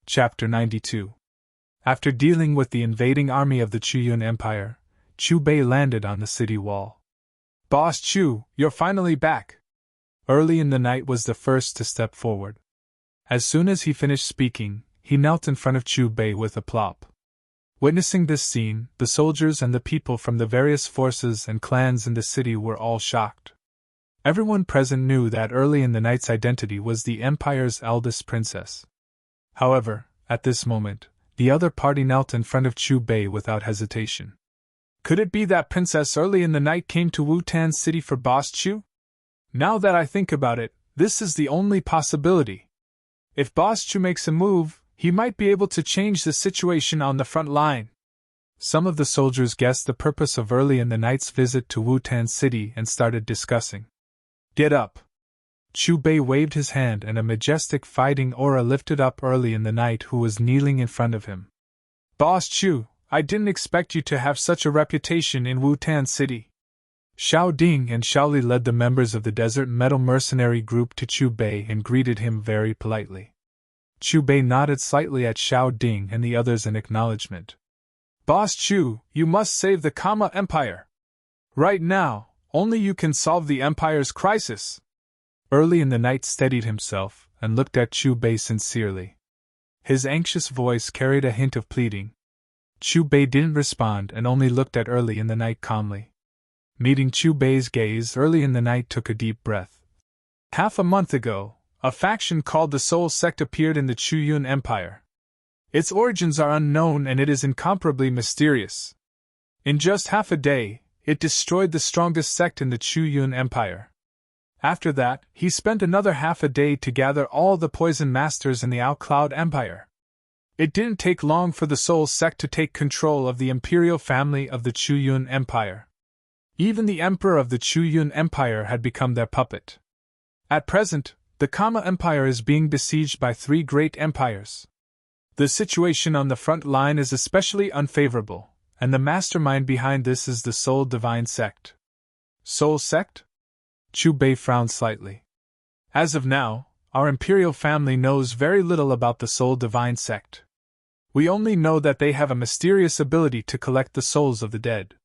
Chapter 92. After dealing with the invading army of the Chuyun Empire, Chu Bei landed on the city wall. "Boss Chu, you're finally back!" Early in the night was the first to step forward. As soon as he finished speaking, he knelt in front of Chu Bei with a plop. Witnessing this scene, the soldiers and the people from the various forces and clans in the city were all shocked. Everyone present knew that Early in the Night's identity was the Empire's eldest princess. However, at this moment, the other party knelt in front of Chu Bei without hesitation. Could it be that Princess Early in the Night came to Wutan City for Boss Chu? Now that I think about it, this is the only possibility. If Boss Chu makes a move, he might be able to change the situation on the front line. Some of the soldiers guessed the purpose of Early in the Night's visit to Wutan City and started discussing. "Get up!" Chu Bei waved his hand and a majestic fighting aura lifted up Early in the Night, who was kneeling in front of him. "Boss Chu, I didn't expect you to have such a reputation in Wutan City." Xiao Ding and Xiao Li led the members of the Desert Metal Mercenary group to Chu Bei and greeted him very politely. Chu Bei nodded slightly at Xiao Ding and the others in acknowledgement. "Boss Chu, you must save the Kama Empire. Right now, only you can solve the Empire's crisis." Early in the Night steadied himself and looked at Chu Bei sincerely. His anxious voice carried a hint of pleading. Chu Bei didn't respond and only looked at Early in the Night calmly. Meeting Chu Bei's gaze, Early in the Night took a deep breath. "Half a month ago, a faction called the Soul Sect appeared in the Chuyun Empire. Its origins are unknown and it is incomparably mysterious. In just half a day, it destroyed the strongest sect in the Chuyun Empire. After that, he spent another half a day to gather all the poison masters in the Outcloud Empire. It didn't take long for the Soul Sect to take control of the imperial family of the Chuyun Empire. Even the emperor of the Chuyun Empire had become their puppet. At present, the Kama Empire is being besieged by 3 great empires. The situation on the front line is especially unfavorable, and the mastermind behind this is the Soul Divine Sect." "Soul Sect?" Chu Bei frowned slightly. "As of now, our imperial family knows very little about the Soul Divine Sect. We only know that they have a mysterious ability to collect the souls of the dead.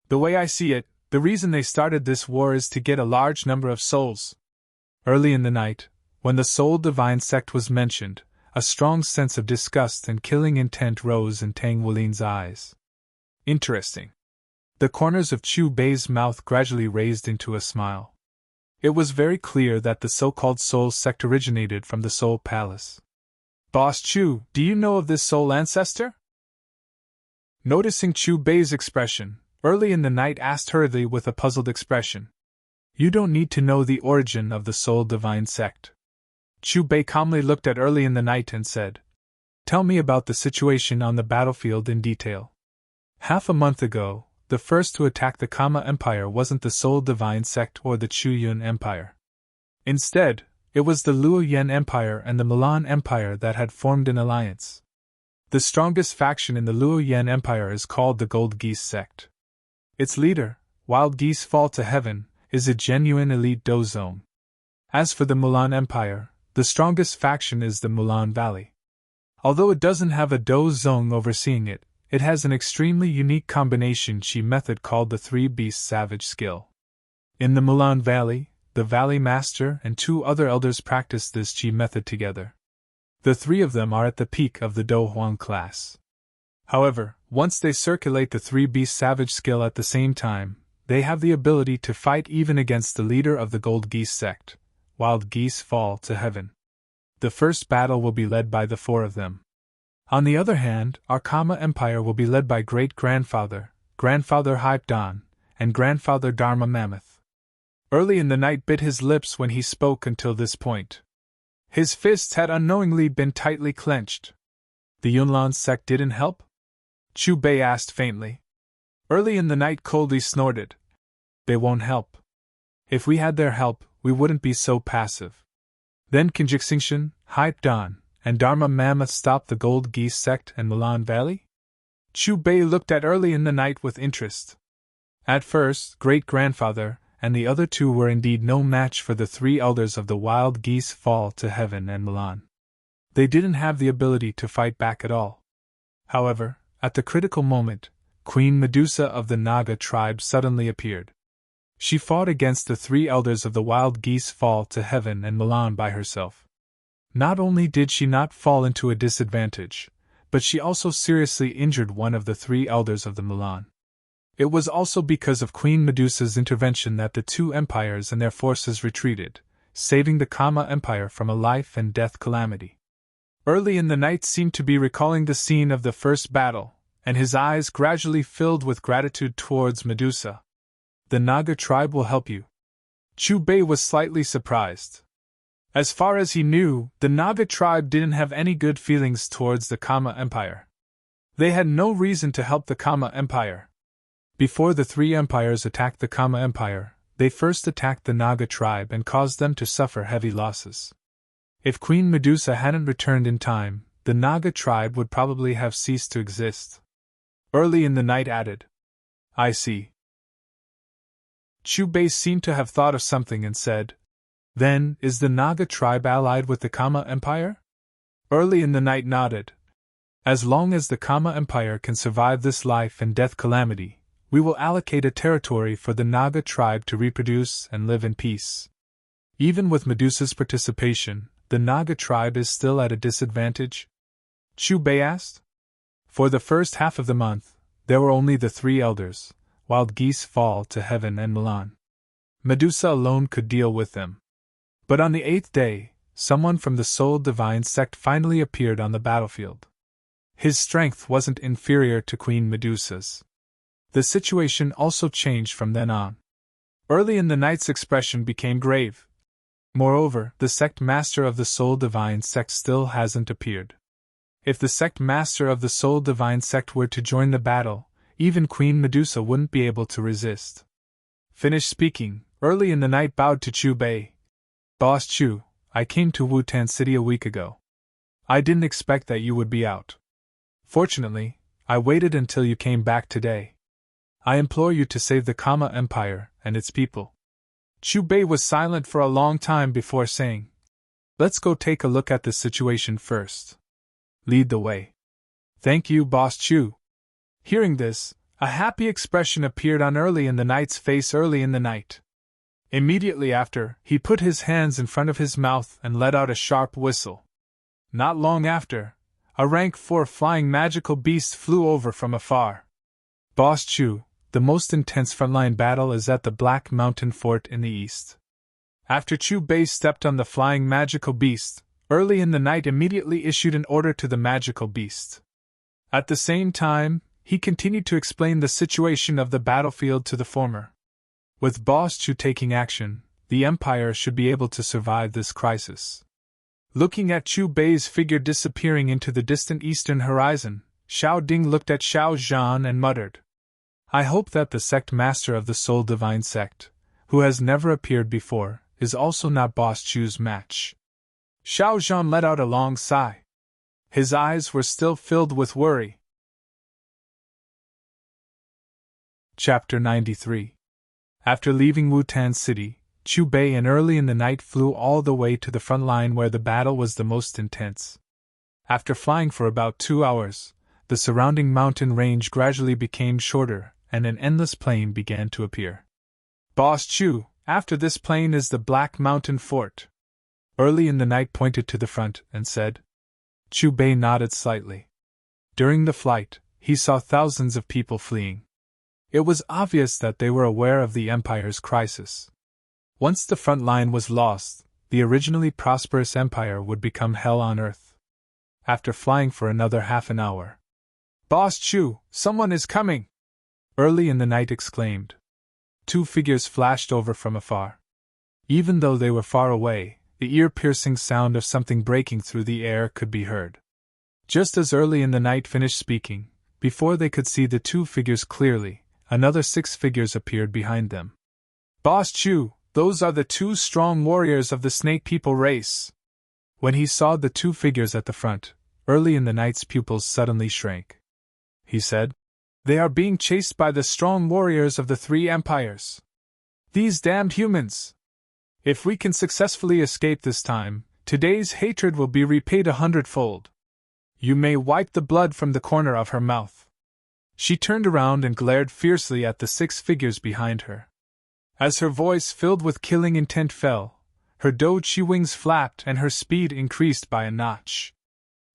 The way I see it, the reason they started this war is to get a large number of souls." Early in the night, when the Soul Divine Sect was mentioned, a strong sense of disgust and killing intent rose in Tang Wulin's eyes. "Interesting." The corners of Chu Bei's mouth gradually raised into a smile. It was very clear that the so-called Soul Sect originated from the Soul Palace. "Boss Chu, do you know of this soul ancestor?" Noticing Chu Bei's expression, Early in the Night asked hurriedly with a puzzled expression. "You don't need to know the origin of the Soul Divine Sect." Chu Bei calmly looked at Early in the Night and said, "Tell me about the situation on the battlefield in detail." Half a month ago, the first to attack the Kama Empire wasn't the Soul Divine Sect or the Chuyun Empire. Instead, it was the Luoyan Empire and the Milan Empire that had formed an alliance. The strongest faction in the Luoyan Empire is called the Gold Geese Sect. Its leader, Wild Geese Fall to Heaven, is a genuine elite dozone. As for the Milan Empire, the strongest faction is the Milan Valley. Although it doesn't have a dozone overseeing it, it has an extremely unique combination chi method called the 3-Beast Savage Skill. In the Milan Valley, the Valley Master and 2 other elders practice this chi method together. The 3 of them are at the peak of the Do Huang class. However, once they circulate the 3-Beast Savage Skill at the same time, they have the ability to fight even against the leader of the Gold Geese Sect, Wild Geese Fall to Heaven. The first battle will be led by the 4 of them. On the other hand, our Kama Empire will be led by Great-Grandfather, Grandfather Hype Dan, and Grandfather Dharma Mammoth. Early in the Night bit his lips when he spoke until this point. His fists had unknowingly been tightly clenched. "The Yunlan sect didn't help?" Chu Bei asked faintly. Early in the Night coldly snorted. "They won't help. If we had their help, we wouldn't be so passive." Then Kinjixingshan, Hype Dan, and Dharma Mammoth stopped the Gold Geese Sect and Milan Valley? Chu Bei looked at Early in the Night with interest. At first, Great-Grandfather and the other 2 were indeed no match for the 3 elders of the Wild Geese Fall to Heaven and Milan. They didn't have the ability to fight back at all. However, at the critical moment, Queen Medusa of the Naga tribe suddenly appeared. She fought against the 3 elders of the wild geese fall to heaven and Milan by herself. Not only did she not fall into a disadvantage, but she also seriously injured one of the 3 elders of the Milan. It was also because of Queen Medusa's intervention that the 2 empires and their forces retreated, saving the Kama Empire from a life-and-death calamity. Early in the night seemed to be recalling the scene of the first battle, and his eyes gradually filled with gratitude towards Medusa. The Naga tribe will help you. Chubei was slightly surprised. As far as he knew, the Naga tribe didn't have any good feelings towards the Kama Empire. They had no reason to help the Kama Empire. Before the 3 empires attacked the Kama Empire, they first attacked the Naga tribe and caused them to suffer heavy losses. If Queen Medusa hadn't returned in time, the Naga tribe would probably have ceased to exist. Early in the night added, "I see." Chubei seemed to have thought of something and said, "Then, is the Naga tribe allied with the Kama Empire?" Early in the night nodded. "As long as the Kama Empire can survive this life-and-death calamity, we will allocate a territory for the Naga tribe to reproduce and live in peace." Even with Medusa's participation, the Naga tribe is still at a disadvantage? Chubei asked. For the first half of the month, there were only the 3 elders, wild geese fall to heaven and Milan. Medusa alone could deal with them. But on the 8th day, someone from the Soul Divine sect finally appeared on the battlefield. His strength wasn't inferior to Queen Medusa's. The situation also changed from then on. Early in the night's expression became grave. Moreover, the sect master of the Soul Divine sect still hasn't appeared. If the sect master of the Soul Divine sect were to join the battle, even Queen Medusa wouldn't be able to resist. Finished speaking, Early in the night bowed to Chubei. "Boss Chu, I came to Wutan City a week ago. I didn't expect that you would be out. Fortunately, I waited until you came back today. I implore you to save the Kama Empire and its people." Chubei was silent for a long time before saying, "Let's go take a look at this situation first. Lead the way." "Thank you, Boss Chu." Hearing this, a happy expression appeared on Early in the Night's face. Early in the night. Immediately after, he put his hands in front of his mouth and let out a sharp whistle. Not long after, a rank 4 flying magical beast flew over from afar. "Boss Chu, the most intense frontline battle is at the Black Mountain Fort in the east." After Chubei stepped on the flying magical beast, Early in the Night immediately issued an order to the magical beast. At the same time, he continued to explain the situation of the battlefield to the former. With Boss Chu taking action, the Empire should be able to survive this crisis. Looking at Chubei's figure disappearing into the distant eastern horizon, Xiao Ding looked at Xiao Zhan and muttered, "I hope that the sect master of the Soul Divine sect, who has never appeared before, is also not Boss Chu's match." Xiao Zhan let out a long sigh. His eyes were still filled with worry. Chapter 93. After leaving Wutan City, Chubei and Early in the Night flew all the way to the front line where the battle was the most intense. After flying for about 2 hours, the surrounding mountain range gradually became shorter, and an endless plain began to appear. "Boss Chu, after this plain is the Black Mountain Fort." Early in the Night pointed to the front and said. Chubei nodded slightly. During the flight, he saw thousands of people fleeing. It was obvious that they were aware of the Empire's crisis. Once the front line was lost, the originally prosperous Empire would become hell on earth. After flying for another half an hour, "Boss Chu, someone is coming!" Early in the Night exclaimed. 2 figures flashed over from afar. Even though they were far away, the ear-piercing sound of something breaking through the air could be heard. Just as Early in the Night finished speaking, before they could see the 2 figures clearly, another 6 figures appeared behind them. "Boss Chu, those are the 2 strong warriors of the Snake People race." When he saw the 2 figures at the front, Early in the Night's pupils suddenly shrank. He said, "They are being chased by the strong warriors of the 3 empires. These damned humans! If we can successfully escape this time, Today's hatred will be repaid 100-fold. Yu Mei wiped the blood from the corner of her mouth. She turned around and glared fiercely at the 6 figures behind her. As her voice filled with killing intent fell, her doji wings flapped and her speed increased by a notch.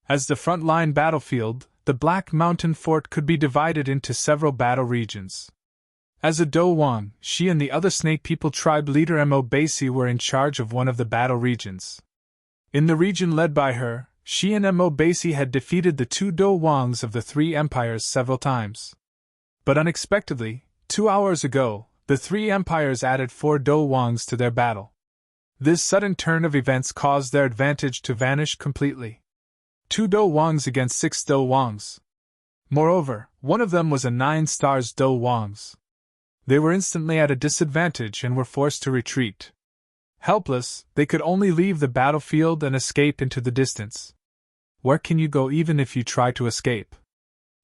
As the front-line battlefield, the Black Mountain Fort could be divided into several battle regions. As a Do Wang, she and the other Snake People tribe leader Mo Basi were in charge of one of the battle regions. In the region led by her, she and Mo Basi had defeated the 2 Do Wangs of the 3 empires several times. But unexpectedly, 2 hours ago, the 3 empires added 4 Do Wangs to their battle. This sudden turn of events caused their advantage to vanish completely. 2 Do Wangs against 6 Do Wangs. Moreover, one of them was a 9 stars Do Wangs. They were instantly at a disadvantage and were forced to retreat. Helpless, they could only leave the battlefield and escape into the distance. Where can you go even if you try to escape?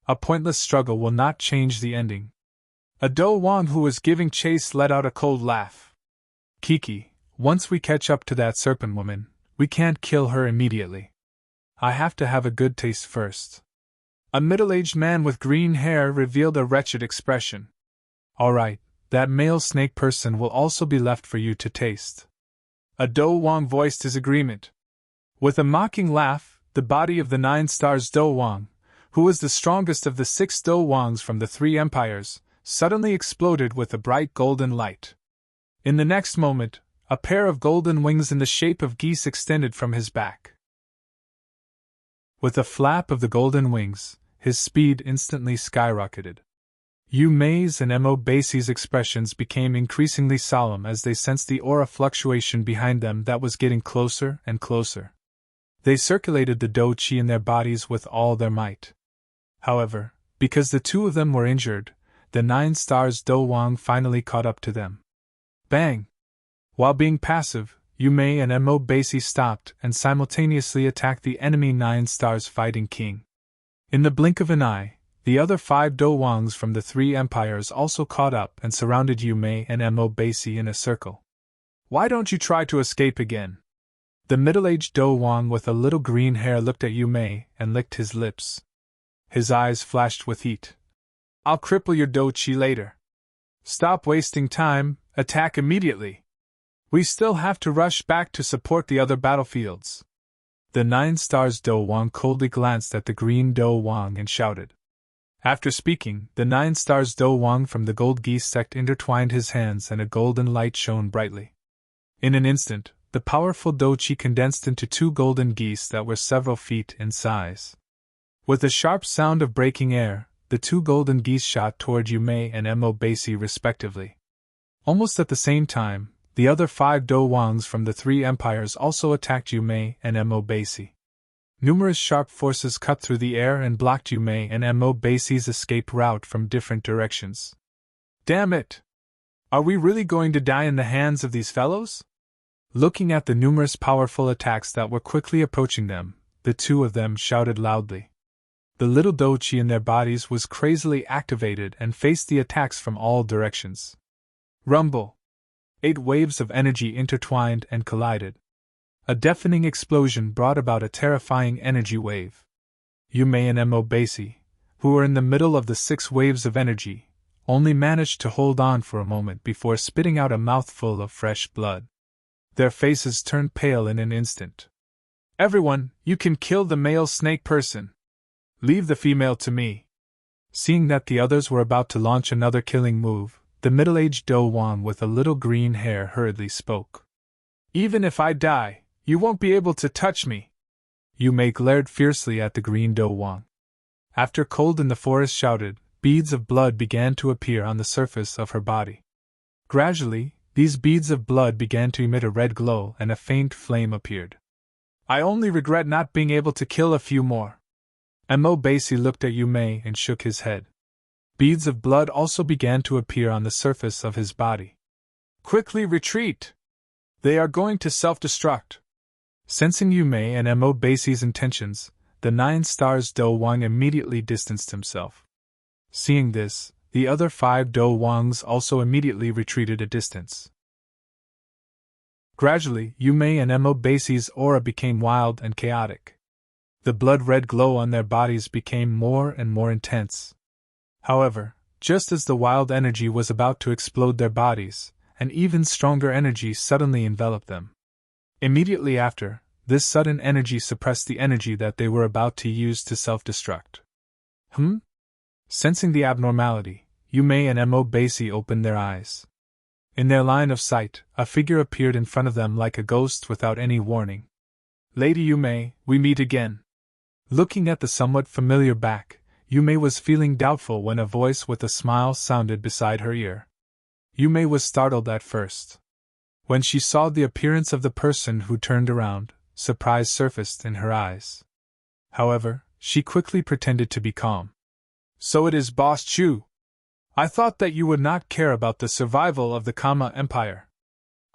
A pointless struggle will not change the ending. A Do Wang who was giving chase let out a cold laugh. Kiki, once we catch up to that serpent woman, we can't kill her immediately. I have to have a good taste first. A middle-aged man with green hair revealed a wretched expression. All right, that male snake person will also be left for you to taste. A Do Wang voiced his agreement. With a mocking laugh, the body of the 9 stars Do Wang, who was the strongest of the 6 Do Wangs from the 3 empires, suddenly exploded with a bright golden light. In the next moment, a pair of golden wings in the shape of geese extended from his back. With a flap of the golden wings, his speed instantly skyrocketed. Yu Mei's and Mo Basi's expressions became increasingly solemn as they sensed the aura fluctuation behind them that was getting closer and closer. They circulated the Do-Chi in their bodies with all their might. However, because the 2 of them were injured, the 9 stars Do Wang finally caught up to them. Bang! While being passive, Yu Mei and Mo Basi stopped and simultaneously attacked the enemy 9 stars fighting king. In the blink of an eye, the other 5 Do Wangs from the 3 empires also caught up and surrounded Yu Mei and Mo Basi in a circle. Why don't you try to escape again? The middle-aged Do Wang with a little green hair looked at Yu Mei and licked his lips. His eyes flashed with heat. I'll cripple your Do-Chi later. Stop wasting time, attack immediately. We still have to rush back to support the other battlefields. The 9 stars Do Wang coldly glanced at the green Do Wang and shouted. After speaking, the 9 stars Do Wang from the gold geese sect intertwined his hands and a golden light shone brightly. In an instant, the powerful Do-Chi condensed into 2 golden geese that were several feet in size. With a sharp sound of breaking air, the 2 golden geese shot toward Yu Mei and Mo Basi respectively. Almost at the same time, the other 5 Do Wangs from the 3 empires also attacked Yu Mei and Mo Basi. Numerous sharp forces cut through the air and blocked Yu Mei and Mo Basi's escape route from different directions. Damn it! Are we really going to die in the hands of these fellows? Looking at the numerous powerful attacks that were quickly approaching them, the 2 of them shouted loudly. The little Do-Chi in their bodies was crazily activated and faced the attacks from all directions. Rumble! 8 waves of energy intertwined and collided. A deafening explosion brought about a terrifying energy wave. Yu Mei and Mo Basi, who were in the middle of the 6 waves of energy, only managed to hold on for a moment before spitting out a mouthful of fresh blood. Their faces turned pale in an instant. Everyone, you can kill the male snake person. Leave the female to me. Seeing that the others were about to launch another killing move, the middle-aged Do Wang with a little green hair hurriedly spoke. Even if I die, you won't be able to touch me. Yu Mei glared fiercely at the green Do Wang. After Cold in the Forest shouted, beads of blood began to appear on the surface of her body. Gradually, these beads of blood began to emit a red glow and a faint flame appeared. I only regret not being able to kill a few more. Mo Basi looked at Yu Mei and shook his head. Beads of blood also began to appear on the surface of his body. Quickly retreat! They are going to self-destruct. Sensing Yu Mei and Mo Basi's intentions, the 9 stars Do Wang immediately distanced himself. Seeing this, the other 5 Do Wangs also immediately retreated a distance. Gradually, Yumei and Emobasi's aura became wild and chaotic. The blood-red glow on their bodies became more and more intense. However, just as the wild energy was about to explode their bodies, an even stronger energy suddenly enveloped them. Immediately after, this sudden energy suppressed the energy that they were about to use to self-destruct. Sensing the abnormality, Yumei and Emobasi opened their eyes. In their line of sight, a figure appeared in front of them like a ghost without any warning. Lady Yumei, we meet again. Looking at the somewhat familiar back, Yumei was feeling doubtful when a voice with a smile sounded beside her ear. Yumei was startled at first. When she saw the appearance of the person who turned around, surprise surfaced in her eyes. However, she quickly pretended to be calm. So it is Boss Chu. I thought that you would not care about the survival of the Kama Empire.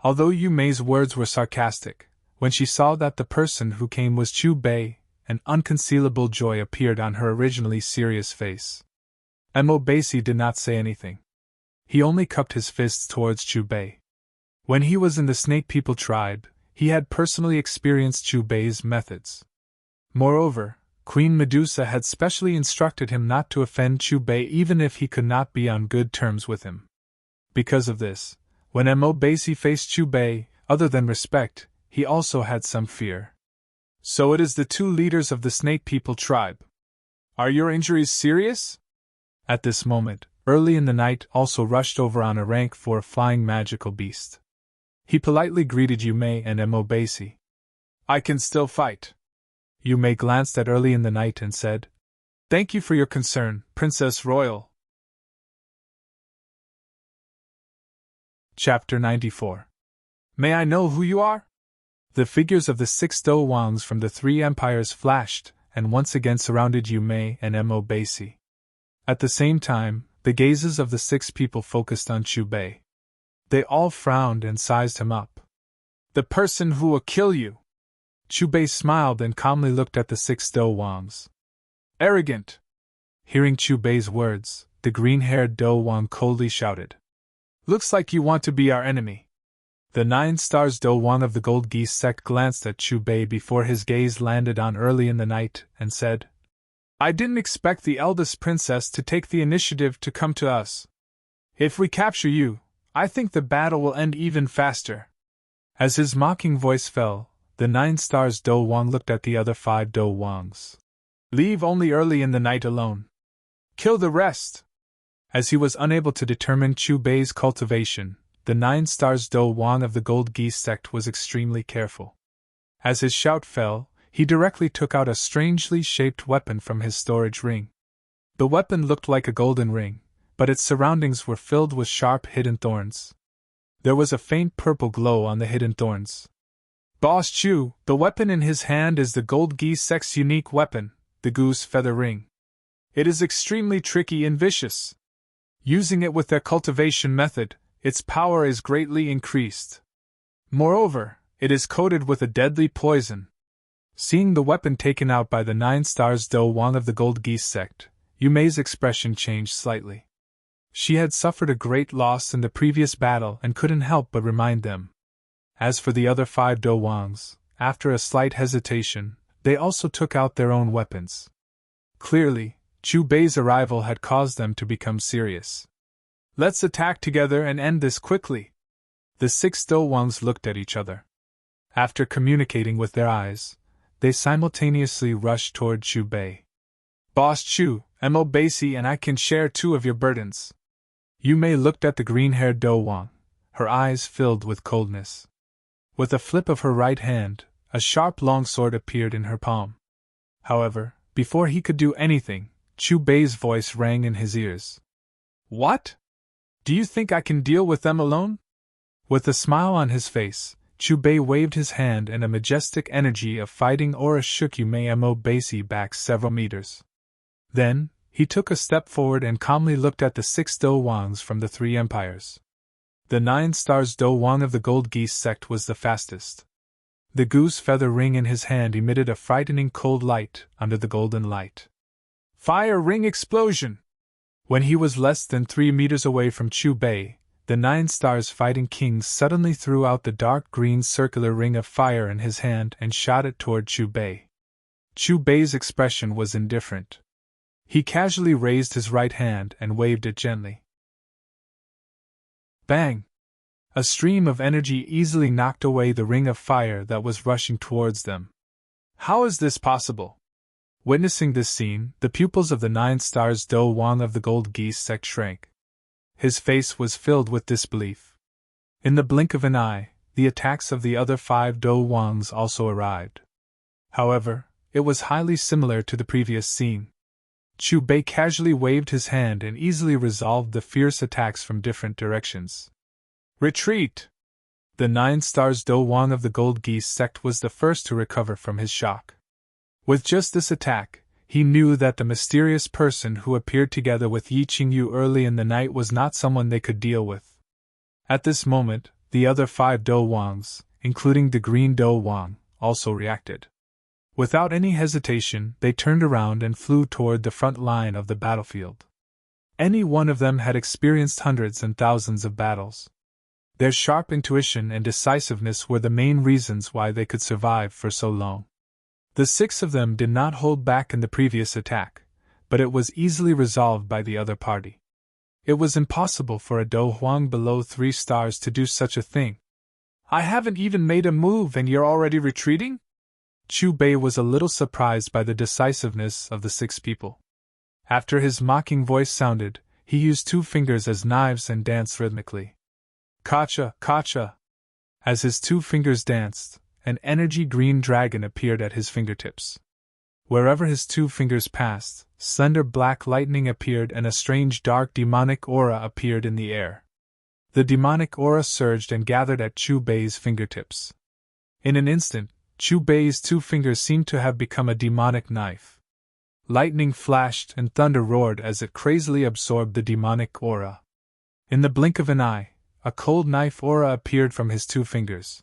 Although Yumei's words were sarcastic, when she saw that the person who came was Chu Bei, an unconcealable joy appeared on her originally serious face. Emobasi did not say anything. He only cupped his fists towards Chu Bei. When he was in the Snake People tribe, he had personally experienced Chu Bei's methods. Moreover, Queen Medusa had specially instructed him not to offend Chu Bei even if he could not be on good terms with him. Because of this, when Emobasi faced Chu Bei, other than respect, he also had some fear. So it is the two leaders of the Snake People tribe. Are your injuries serious? At this moment, Early in the Night also rushed over on a rank 4 flying magical beast. He politely greeted Yumei and Emobasi. I can still fight. Yumei glanced at Early in the Night and said, Thank you for your concern, Princess Royal. Chapter 94. May I know who you are? The figures of the 6 Do Wangs from the 3 empires flashed, and once again surrounded Yumei and Emobasi. At the same time, the gazes of the 6 people focused on Chu Bei. They all frowned and sized him up. The person who will kill you. Chu Bei smiled and calmly looked at the 6 Do Wangs. Arrogant! Hearing Chu Bei's words, the green-haired Do Wang coldly shouted. Looks like you want to be our enemy. The 9 Stars Do Wang of the Gold Geese sect glanced at Chu Bei before his gaze landed on Early in the Night, and said, I didn't expect the eldest princess to take the initiative to come to us. If we capture you, I think the battle will end even faster. As his mocking voice fell, the 9 Stars Do Wang looked at the other 5 Do Wangs. Leave only Early in the Night alone. Kill the rest. As he was unable to determine Chu Bei's cultivation, the 9 Stars Do Wang of the Gold Geese sect was extremely careful. As his shout fell, he directly took out a strangely shaped weapon from his storage ring. The weapon looked like a golden ring, but its surroundings were filled with sharp hidden thorns. There was a faint purple glow on the hidden thorns. Boss Chu, the weapon in his hand is the Gold Geese sect's unique weapon, the Goose Feather Ring. It is extremely tricky and vicious. Using it with their cultivation method, its power is greatly increased. Moreover, it is coated with a deadly poison. Seeing the weapon taken out by the 9 Stars Do Wang of the Gold Geese sect, Yumei's expression changed slightly. She had suffered a great loss in the previous battle and couldn't help but remind them. As for the other 5 Do Wangs, after a slight hesitation, they also took out their own weapons. Clearly, Chu Bei's arrival had caused them to become serious. Let's attack together and end this quickly. The 6 Do Wangs looked at each other. After communicating with their eyes, they simultaneously rushed toward Chu Bei. Boss Chu, Emobasi and I can share 2 of your burdens. Yumei looked at the green-haired Do Wang, her eyes filled with coldness. With a flip of her right hand, a sharp longsword appeared in her palm. However, before he could do anything, Chu Bei's voice rang in his ears. What? Do you think I can deal with them alone? With a smile on his face, Chu Bei waved his hand and a majestic energy of fighting aura shook Yumei Emobasi back several meters. Then, he took a step forward and calmly looked at the 6 Do Wangs from the 3 empires. The 9 Stars Do Wang of the Gold Geese sect was the fastest. The goose feather ring in his hand emitted a frightening cold light under the golden light. Fire ring explosion! When he was less than 3 meters away from Chu Bei, the 9 stars fighting kings suddenly threw out the dark green circular ring of fire in his hand and shot it toward Chu Bei. Chu Bei's expression was indifferent. He casually raised his right hand and waved it gently. Bang! A stream of energy easily knocked away the ring of fire that was rushing towards them. How is this possible? Witnessing this scene, the pupils of the 9 stars Do Wang of the Gold Geese sect shrank. His face was filled with disbelief. In the blink of an eye, the attacks of the other 5 Do Wangs also arrived. However, it was highly similar to the previous scene. Chu Bei casually waved his hand and easily resolved the fierce attacks from different directions. Retreat! The 9 stars Do Wang of the Gold Geese sect was the first to recover from his shock. With just this attack, he knew that the mysterious person who appeared together with Yi Qingyu early in the night was not someone they could deal with. At this moment, the other 5 Do Wangs, including the green Do Wang, also reacted. Without any hesitation, they turned around and flew toward the front line of the battlefield. Any one of them had experienced hundreds and thousands of battles. Their sharp intuition and decisiveness were the main reasons why they could survive for so long. The 6 of them did not hold back in the previous attack, but it was easily resolved by the other party. It was impossible for a Do Huang below 3 stars to do such a thing. I haven't even made a move and you're already retreating? Chu Bei was a little surprised by the decisiveness of the 6 people. After his mocking voice sounded, he used 2 fingers as knives and danced rhythmically. Kacha, kacha! As his 2 fingers danced, an energy green dragon appeared at his fingertips. Wherever his 2 fingers passed, slender black lightning appeared and a strange dark demonic aura appeared in the air. The demonic aura surged and gathered at Chu Bei's fingertips. In an instant, Chu Bei's 2 fingers seemed to have become a demonic knife. Lightning flashed and thunder roared as it crazily absorbed the demonic aura. In the blink of an eye, a cold knife aura appeared from his 2 fingers.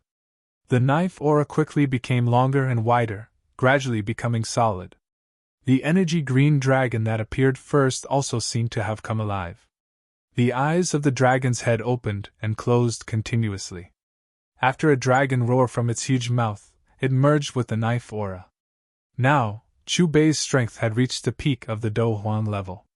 The knife aura quickly became longer and wider, gradually becoming solid. The energy green dragon that appeared first also seemed to have come alive. The eyes of the dragon's head opened and closed continuously. After a dragon roar from its huge mouth, it merged with the knife aura. Now, Chu Bei's strength had reached the peak of the Do Huang level.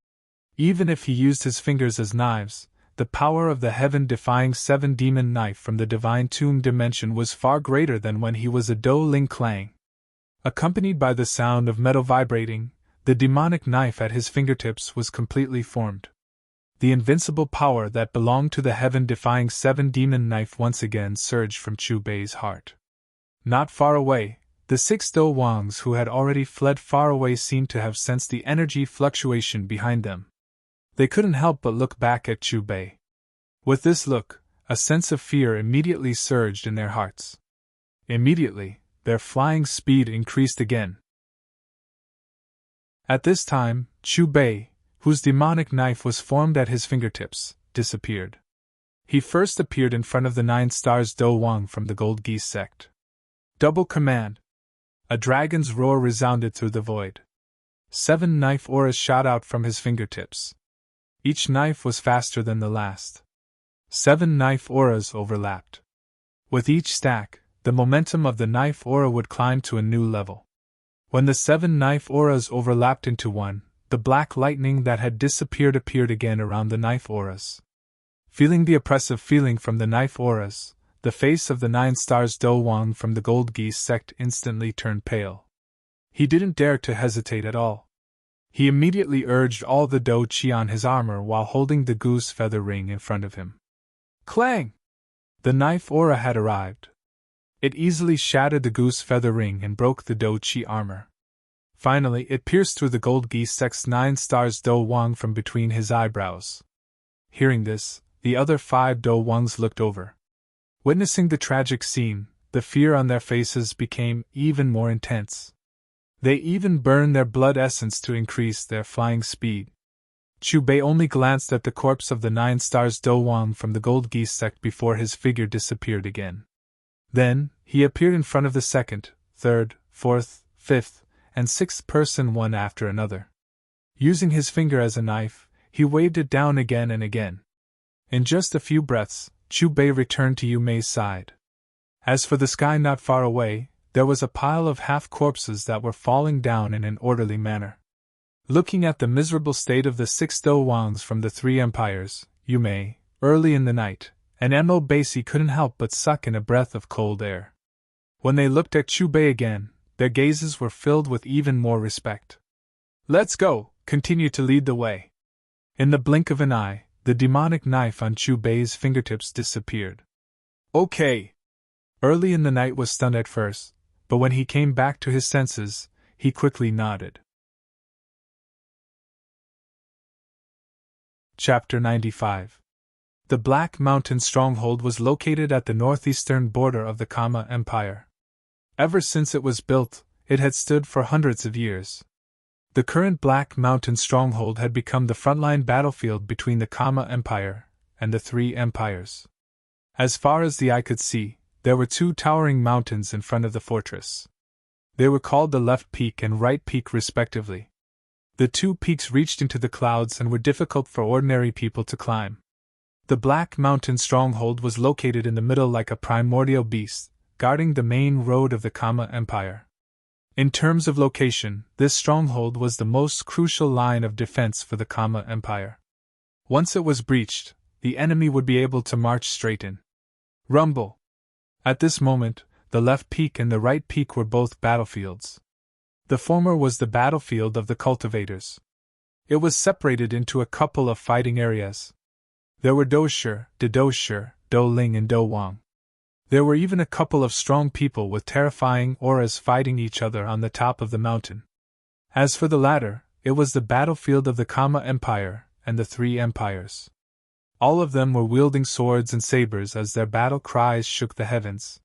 Even if he used his fingers as knives, the power of the heaven-defying 7-demon knife from the divine tomb dimension was far greater than when he was a Do Ling Clang. Accompanied by the sound of metal vibrating, the demonic knife at his fingertips was completely formed. The invincible power that belonged to the heaven-defying 7-demon knife once again surged from Chu Bei's heart. Not far away, the 6 Do Wangs who had already fled far away seemed to have sensed the energy fluctuation behind them. They couldn't help but look back at Chu Bei. With this look, a sense of fear immediately surged in their hearts. Immediately, their flying speed increased again. At this time, Chu Bei, whose demonic knife was formed at his fingertips, disappeared. He first appeared in front of the 9 stars Do Wang from the Gold Geese sect. Double command! A dragon's roar resounded through the void. 7 knife auras shot out from his fingertips. Each knife was faster than the last. 7 knife auras overlapped. With each stack, the momentum of the knife aura would climb to a new level. When the 7 knife auras overlapped into one, the black lightning that had disappeared appeared again around the knife auras. Feeling the oppressive feeling from the knife auras, the face of the 9 stars Do Wang from the Gold Geese sect instantly turned pale. He didn't dare to hesitate at all. He immediately urged all the Do Qi on his armor while holding the goose feather ring in front of him. Clang! The knife aura had arrived. It easily shattered the goose feather ring and broke the Do Qi armor. Finally, it pierced through the Gold Geese sect's 9 stars Do Wang from between his eyebrows. Hearing this, the other 5 Do Wangs looked over. Witnessing the tragic scene, the fear on their faces became even more intense. They even burned their blood essence to increase their flying speed. Chu Bei only glanced at the corpse of the 9 stars Do Wang from the Gold Geese sect before his figure disappeared again. Then, he appeared in front of the 2nd, 3rd, 4th, 5th, and 6th person one after another. Using his finger as a knife, he waved it down again and again. In just a few breaths, Chu Bei returned to Yu Mei's side. As for the sky not far away, there was a pile of half-corpses that were falling down in an orderly manner. Looking at the miserable state of the 6 Do Wangs from the 3 empires, Yu Mei, early in the night, and Mo Basi couldn't help but suck in a breath of cold air. When they looked at Chu Bei again, their gazes were filled with even more respect. "Let's go," continued to lead the way. In the blink of an eye, the demonic knife on Chu Bei's fingertips disappeared. "Okay." Early in the night was stunned at first, but when he came back to his senses, he quickly nodded. Chapter 95. The Black Mountain Stronghold was located at the northeastern border of the Kama Empire. Ever since it was built, it had stood for hundreds of years. The current Black Mountain Stronghold had become the frontline battlefield between the Kama Empire and the 3 empires. As far as the eye could see, there were 2 towering mountains in front of the fortress. They were called the Left Peak and Right Peak respectively. The 2 peaks reached into the clouds and were difficult for ordinary people to climb. The Black Mountain Stronghold was located in the middle like a primordial beast, guarding the main road of the Kama Empire. In terms of location, this stronghold was the most crucial line of defense for the Kama Empire. Once it was breached, the enemy would be able to march straight in. Rumble! At this moment, the Left Peak and the Right Peak were both battlefields. The former was the battlefield of the cultivators. It was separated into a couple of fighting areas. There were Do Shi, Do Ling and Do Wang. There were even a couple of strong people with terrifying auras fighting each other on the top of the mountain. As for the latter, it was the battlefield of the Kama Empire and the 3 empires. All of them were wielding swords and sabers as their battle cries shook the heavens.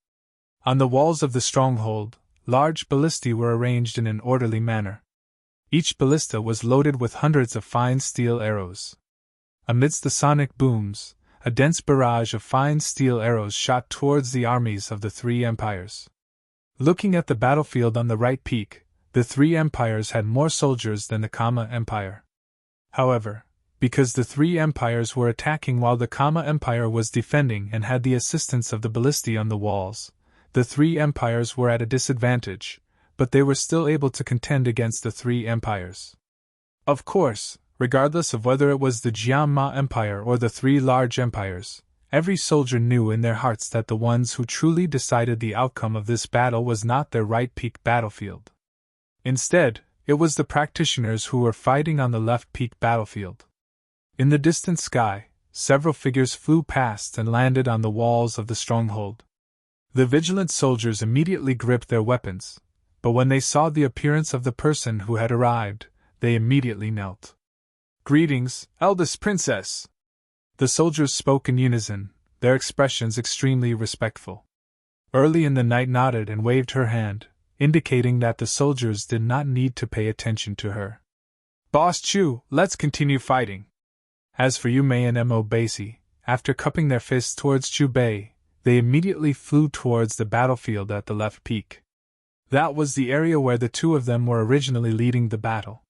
On the walls of the stronghold, large ballistae were arranged in an orderly manner. Each ballista was loaded with hundreds of fine steel arrows. Amidst the sonic booms, a dense barrage of fine steel arrows shot towards the armies of the 3 empires. Looking at the battlefield on the Right Peak, the 3 empires had more soldiers than the Kama Empire. However, because the 3 empires were attacking while the Kama Empire was defending and had the assistance of the ballistae on the walls, the 3 empires were at a disadvantage, but they were still able to contend against the 3 empires. Of course, regardless of whether it was the Jianma Empire or the 3 large empires, every soldier knew in their hearts that the ones who truly decided the outcome of this battle was not their Right Peak battlefield. Instead, it was the practitioners who were fighting on the Left Peak battlefield. In the distant sky, several figures flew past and landed on the walls of the stronghold. The vigilant soldiers immediately gripped their weapons, but when they saw the appearance of the person who had arrived, they immediately knelt. "Greetings, eldest princess!" The soldiers spoke in unison, their expressions extremely respectful. Early in the night nodded and waved her hand, indicating that the soldiers did not need to pay attention to her. "Boss Chu, let's continue fighting." As for Yu Mei and Mo Basi, after cupping their fists towards Chu Bei, they immediately flew towards the battlefield at the Left Peak. That was the area where the 2 of them were originally leading the battle.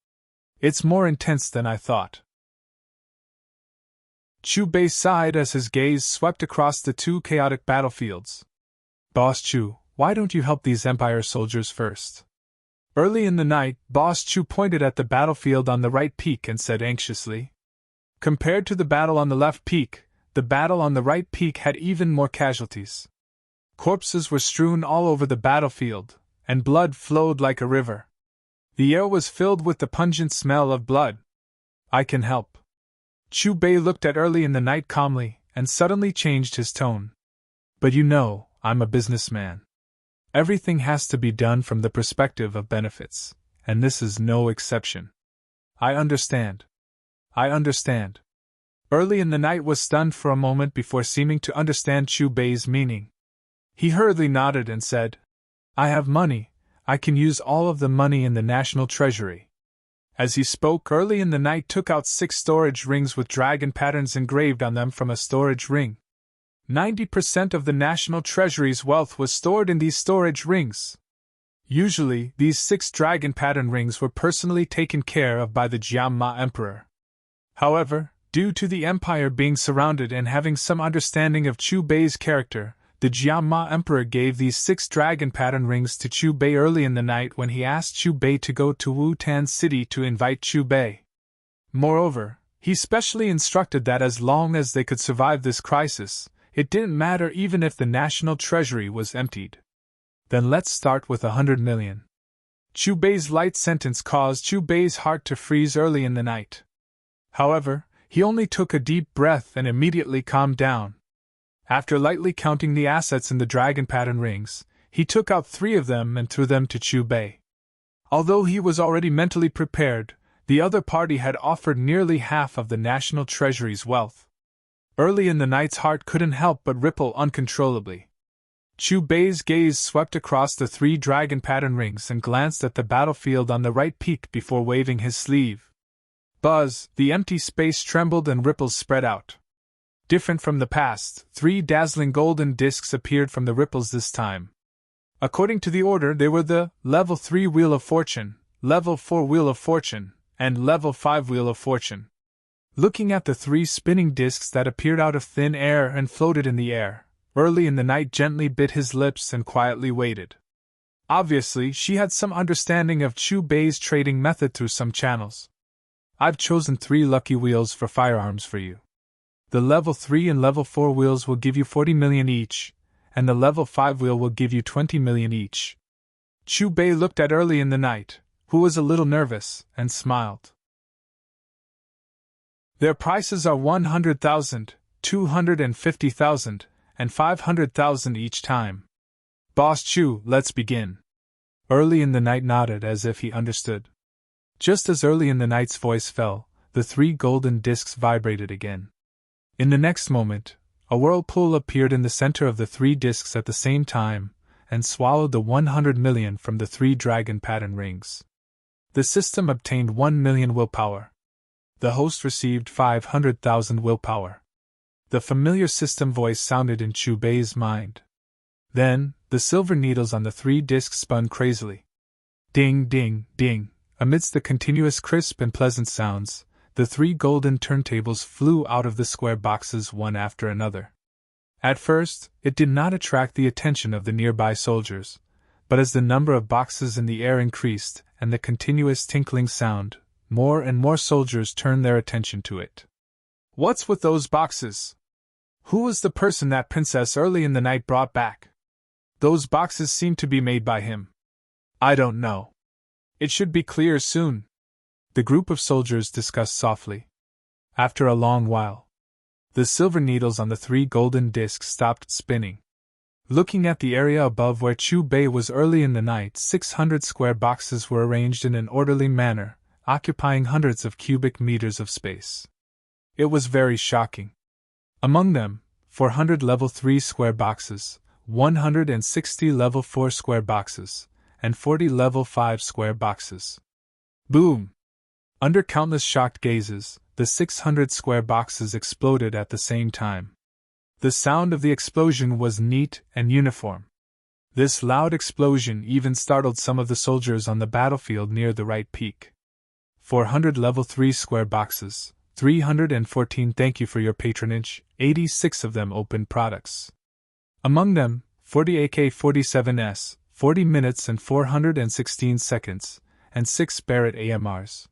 "It's more intense than I thought." Chu Bei sighed as his gaze swept across the 2 chaotic battlefields. "Boss Chu, why don't you help these Empire soldiers first?" Early in the night, Boss Chu pointed at the battlefield on the Right Peak and said anxiously. Compared to the battle on the Left Peak, the battle on the Right Peak had even more casualties. Corpses were strewn all over the battlefield, and blood flowed like a river. The air was filled with the pungent smell of blood. "I can help." Chu Bei looked at Early in the Night calmly, and suddenly changed his tone. "But you know, I'm a businessman. Everything has to be done from the perspective of benefits, and this is no exception." I understand. Early in the Night was stunned for a moment before seeming to understand Chu Bei's meaning. He hurriedly nodded and said, "I have money. I can use all of the money in the national treasury." As he spoke, Early in the Night took out 6 storage rings with dragon patterns engraved on them from a storage ring. 90% of the national treasury's wealth was stored in these storage rings. Usually, these 6 dragon pattern rings were personally taken care of by the Jianma Emperor. However, Due to the Empire being surrounded and having some understanding of Chu Bei's character, the Jiama Emperor gave these 6 dragon pattern rings to Chu Bei early in the night when he asked Chu Bei to go to Wu-Tan City to invite Chu Bei. Moreover, he specially instructed that as long as they could survive this crisis, it didn't matter even if the national treasury was emptied. Then let's start with 100 million. Chu Bei's light sentence caused Chu Bei's heart to freeze early in the night. However, he only took a deep breath and immediately calmed down. After lightly counting the assets in the dragon pattern rings, he took out 3 of them and threw them to Chu Bei. Although he was already mentally prepared, the other party had offered nearly half of the national treasury's wealth. Early in the night's heart couldn't help but ripple uncontrollably. Chu Bei's gaze swept across the 3 dragon pattern rings and glanced at the battlefield on the right peak before waving his sleeve. Buzz, the empty space trembled and ripples spread out. Different from the past, 3 dazzling golden discs appeared from the ripples this time. According to the order, they were the Level 3 Wheel of Fortune, Level 4 Wheel of Fortune, and Level 5 Wheel of Fortune. Looking at the 3 spinning discs that appeared out of thin air and floated in the air, Early in the Night gently bit his lips and quietly waited. Obviously, she had some understanding of Chu Bei's trading method through some channels. I've chosen 3 lucky wheels for firearms for you. The Level 3 and Level 4 wheels will give you 40 million each, and the Level 5 wheel will give you 20 million each. Chu Bei looked at Early in the Night, who was a little nervous, and smiled. Their prices are 100,000, 250,000, and 500,000 each time. Boss Chu, let's begin. Early in the Night nodded as if he understood. Just as Early in the Night's voice fell, the 3 golden discs vibrated again. In the next moment, a whirlpool appeared in the center of the 3 discs at the same time, and swallowed the 100 million from the 3 dragon pattern rings. The system obtained 1 million willpower. The host received 500,000 willpower. The familiar system voice sounded in Chu Bei's mind. Then, the silver needles on the 3 discs spun crazily. Ding, ding, ding. Amidst the continuous crisp and pleasant sounds, the 3 golden turntables flew out of the square boxes one after another. At first, it did not attract the attention of the nearby soldiers, but as the number of boxes in the air increased and the continuous tinkling sound, more and more soldiers turned their attention to it. What's with those boxes? Who was the person that Princess Early in the Night brought back? Those boxes seem to be made by him. I don't know. It should be clear soon. The group of soldiers discussed softly. After a long while, the silver needles on the 3 golden discs stopped spinning. Looking at the area above where Chu Bei was early in the night, 600 square boxes were arranged in an orderly manner, occupying hundreds of cubic meters of space. It was very shocking. Among them, 400 level 3 square boxes, 160 level 4 square boxes, and 40 level 5 square boxes. Boom! Under countless shocked gazes, the 600 square boxes exploded at the same time. The sound of the explosion was neat and uniform. This loud explosion even startled some of the soldiers on the battlefield near the right peak. 400 level 3 square boxes, 314 thank you for your patronage, 86 of them opened products. Among them, 40 AK-47s, 40 minutes and 416 seconds, and 6 Barrett AMRs.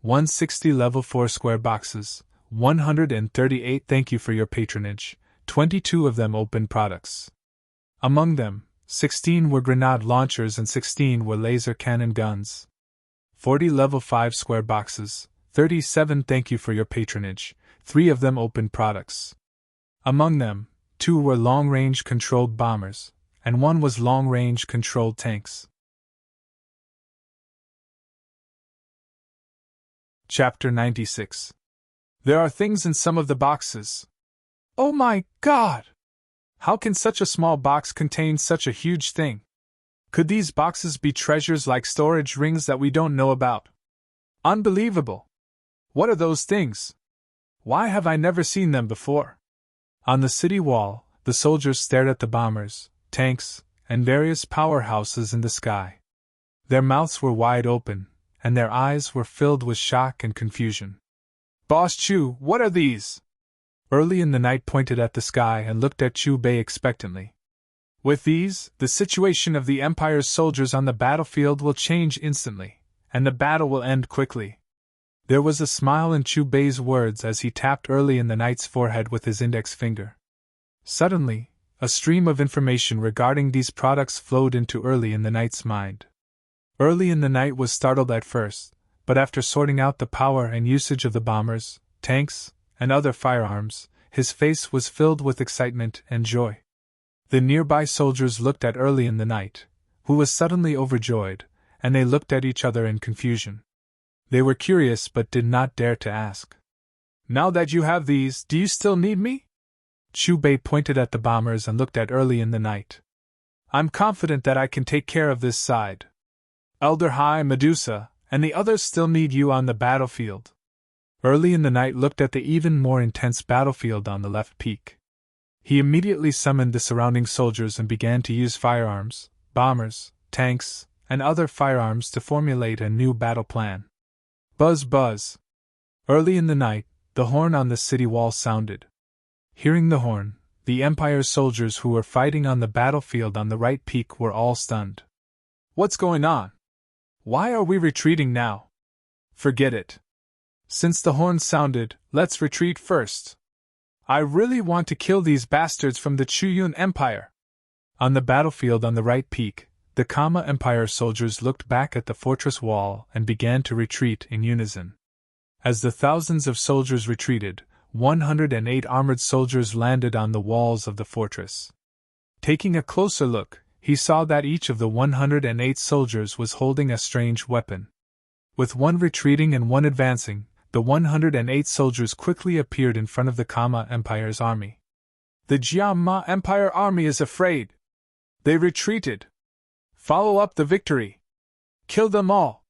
160 level 4 square boxes, 138 thank you for your patronage, 22 of them open products. Among them, 16 were grenade launchers and 16 were laser cannon guns. 40 level 5 square boxes, 37 thank you for your patronage, 3 of them open products. Among them, 2 were long-range controlled bombers, and 1 was long-range controlled tanks. Chapter 96. There are things in some of the boxes. Oh my God! How can such a small box contain such a huge thing? Could these boxes be treasures like storage rings that we don't know about? Unbelievable! What are those things? Why have I never seen them before? On the city wall, the soldiers stared at the bombers, tanks, and various powerhouses in the sky. Their mouths were wide open, and their eyes were filled with shock and confusion. Boss Chu, what are these? Early in the Night pointed at the sky and looked at Chu Bei expectantly. With these, the situation of the Empire's soldiers on the battlefield will change instantly, and the battle will end quickly. There was a smile in Chu Bei's words as he tapped Early in the Night's forehead with his index finger. Suddenly, a stream of information regarding these products flowed into Early in the Night's mind. Early in the Night was startled at first, but after sorting out the power and usage of the bombers, tanks, and other firearms, his face was filled with excitement and joy. The nearby soldiers looked at Early in the Night, who was suddenly overjoyed, and they looked at each other in confusion. They were curious but did not dare to ask. Now that you have these, do you still need me? Chu Bei pointed at the bombers and looked at Early in the Night. I'm confident that I can take care of this side. Elder High Medusa and the others still need you on the battlefield. Early in the Night looked at the even more intense battlefield on the left peak. He immediately summoned the surrounding soldiers and began to use firearms, bombers, tanks, and other firearms to formulate a new battle plan. Buzz buzz. Early in the night, the horn on the city wall sounded. Hearing the horn, the Empire's soldiers who were fighting on the battlefield on the right peak were all stunned. What's going on? Why are we retreating now? Forget it. Since the horn sounded, let's retreat first. I really want to kill these bastards from the Chuyun Empire. On the battlefield on the right peak, the Kama Empire soldiers looked back at the fortress wall and began to retreat in unison. As the thousands of soldiers retreated, 108 armored soldiers landed on the walls of the fortress. Taking a closer look, he saw that each of the 108 soldiers was holding a strange weapon. With one retreating and one advancing, the 108 soldiers quickly appeared in front of the Kama Empire's army. The Jiama Empire army is afraid. They retreated. Follow up the victory. Kill them all.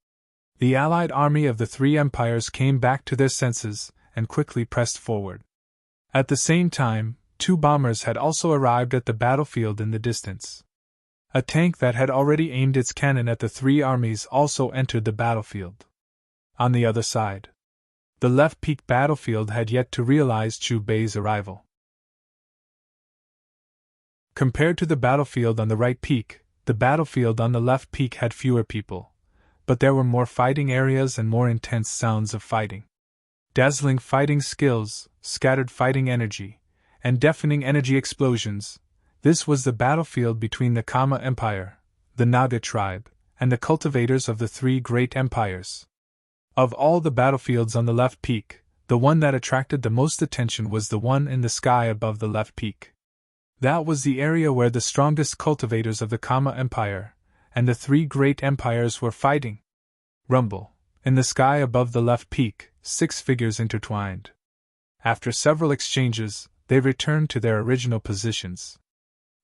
The allied army of the three empires came back to their senses and quickly pressed forward. At the same time, 2 bombers had also arrived at the battlefield in the distance. A tank that had already aimed its cannon at the 3 armies also entered the battlefield. On the other side, the left peak battlefield had yet to realize Chu Bei's arrival. Compared to the battlefield on the right peak, the battlefield on the left peak had fewer people, but there were more fighting areas and more intense sounds of fighting. Dazzling fighting skills, scattered fighting energy, and deafening energy explosions. This was the battlefield between the Kama Empire, the Naga tribe, and the cultivators of the 3 great empires. Of all the battlefields on the left peak, the one that attracted the most attention was the one in the sky above the left peak. That was the area where the strongest cultivators of the Kama Empire and the 3 great empires were fighting. Rumble. In the sky above the left peak, 6 figures intertwined. After several exchanges, they returned to their original positions.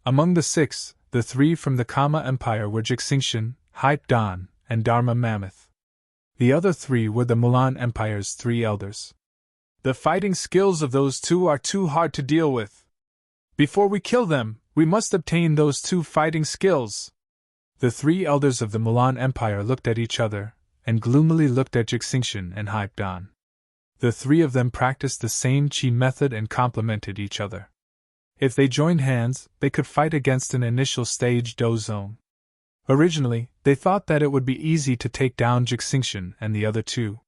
Among the 6, the 3 from the Kama Empire were Jixingshan, Hype Dan, and Dharma Mammoth. The other 3 were the Mulan Empire's 3 elders. The fighting skills of those 2 are too hard to deal with. Before we kill them, we must obtain those 2 fighting skills. The 3 elders of the Mulan Empire looked at each other, and gloomily looked at Jixingshan and Hype Dan. The 3 of them practiced the same chi method and complemented each other. If they joined hands, they could fight against an initial stage Dozone. Originally, they thought that it would be easy to take down Jixingshan and the other 2.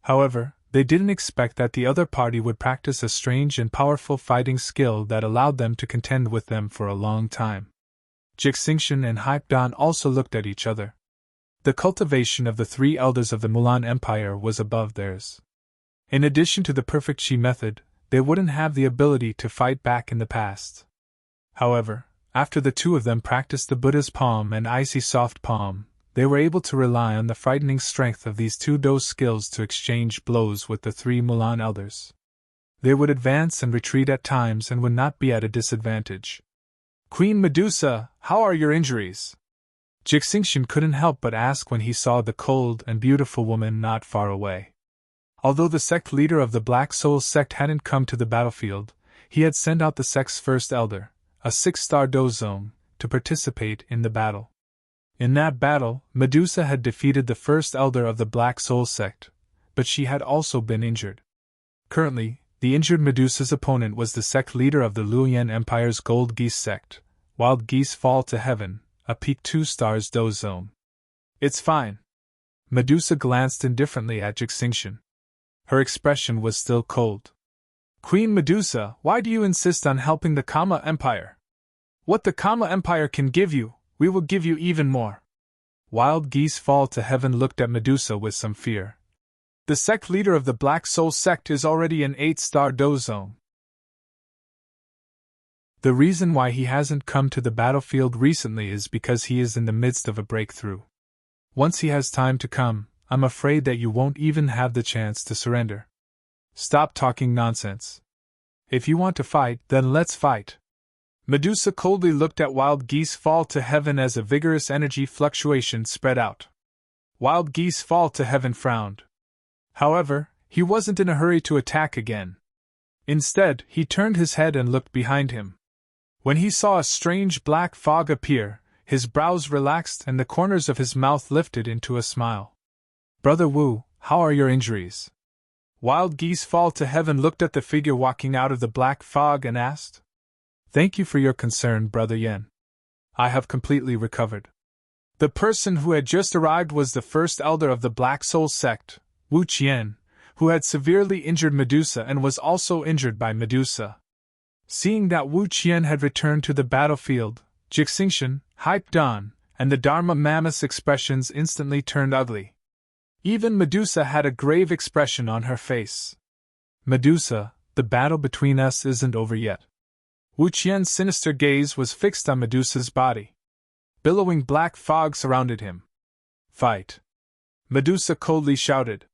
However, they didn't expect that the other party would practice a strange and powerful fighting skill that allowed them to contend with them for a long time. Jixingshan and Hype Dan also looked at each other. The cultivation of the 3 elders of the Mulan Empire was above theirs. In addition to the perfect chi method, they wouldn't have the ability to fight back in the past. However, after the 2 of them practiced the Buddha's palm and icy soft palm, they were able to rely on the frightening strength of these 2 Do skills to exchange blows with the 3 Mulan elders. They would advance and retreat at times and would not be at a disadvantage. Queen Medusa, how are your injuries? Jixingshan couldn't help but ask when he saw the cold and beautiful woman not far away. Although the sect leader of the Black Soul sect hadn't come to the battlefield, he had sent out the sect's first elder, a 6-star Dozone, to participate in the battle. In that battle, Medusa had defeated the first elder of the Black Soul sect, but she had also been injured. Currently, the injured Medusa's opponent was the sect leader of the Luoyan Empire's Gold Geese sect, Wild Geese Fall to Heaven, a peak 2 stars do zone. It's fine. Medusa glanced indifferently at Jixingxian. Her expression was still cold. Queen Medusa, why do you insist on helping the Kama Empire? What the Kama Empire can give you, we will give you even more. Wild Geese Fall to Heaven looked at Medusa with some fear. The sect leader of the Black Soul sect is already an 8-star do zone. The reason why he hasn't come to the battlefield recently is because he is in the midst of a breakthrough. Once he has time to come, I'm afraid that you won't even have the chance to surrender. Stop talking nonsense. If you want to fight, then let's fight. Medusa coldly looked at Wild Geese Fall to Heaven as a vigorous energy fluctuation spread out. Wild Geese Fall to Heaven frowned. However, he wasn't in a hurry to attack again. Instead, he turned his head and looked behind him. When he saw a strange black fog appear, his brows relaxed and the corners of his mouth lifted into a smile. Brother Wu, how are your injuries? Wild Geese Fall to Heaven looked at the figure walking out of the black fog and asked. Thank you for your concern, Brother Yan. I have completely recovered. The person who had just arrived was the first elder of the Black Soul sect, Wu Qian, who had severely injured Medusa and was also injured by Medusa. Seeing that Wu Qian had returned to the battlefield, Jixingxian, Hype Dawn, and the Dharma Mammoth's expressions instantly turned ugly. Even Medusa had a grave expression on her face. Medusa, the battle between us isn't over yet. Wu Qian's sinister gaze was fixed on Medusa's body. Billowing black fog surrounded him. Fight! Medusa coldly shouted.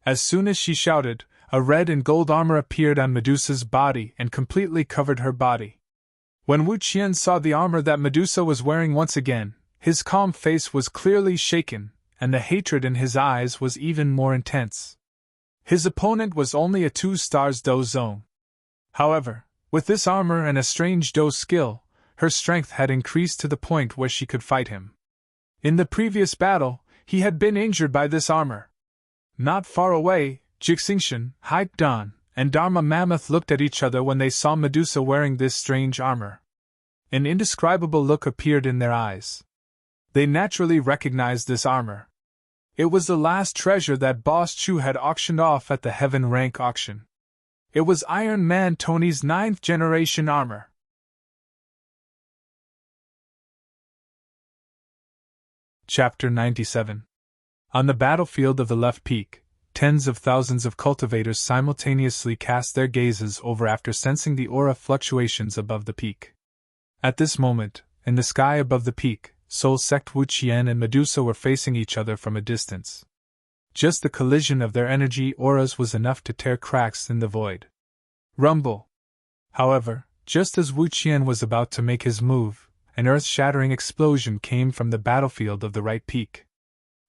As soon as she shouted, a red and gold armor appeared on Medusa's body and completely covered her body. When Wu Qian saw the armor that Medusa was wearing once again, his calm face was clearly shaken, and the hatred in his eyes was even more intense. His opponent was only a 2 stars do zone. However, with this armor and a strange do skill, her strength had increased to the point where she could fight him. In the previous battle, he had been injured by this armor. Not far away, Jixingxian, Hype Dawn, and Dharma Mammoth looked at each other when they saw Medusa wearing this strange armor. An indescribable look appeared in their eyes. They naturally recognized this armor. It was the last treasure that Boss Chu had auctioned off at the Heaven Rank auction. It was Iron Man Tony's 9th generation armor. Chapter 97. On the battlefield of the left peak, tens of thousands of cultivators simultaneously cast their gazes over after sensing the aura fluctuations above the peak. At this moment, in the sky above the peak, Soul Sect Wu Qian and Medusa were facing each other from a distance. Just the collision of their energy auras was enough to tear cracks in the void. Rumble! However, just as Wu Qian was about to make his move, an earth-shattering explosion came from the battlefield of the right peak.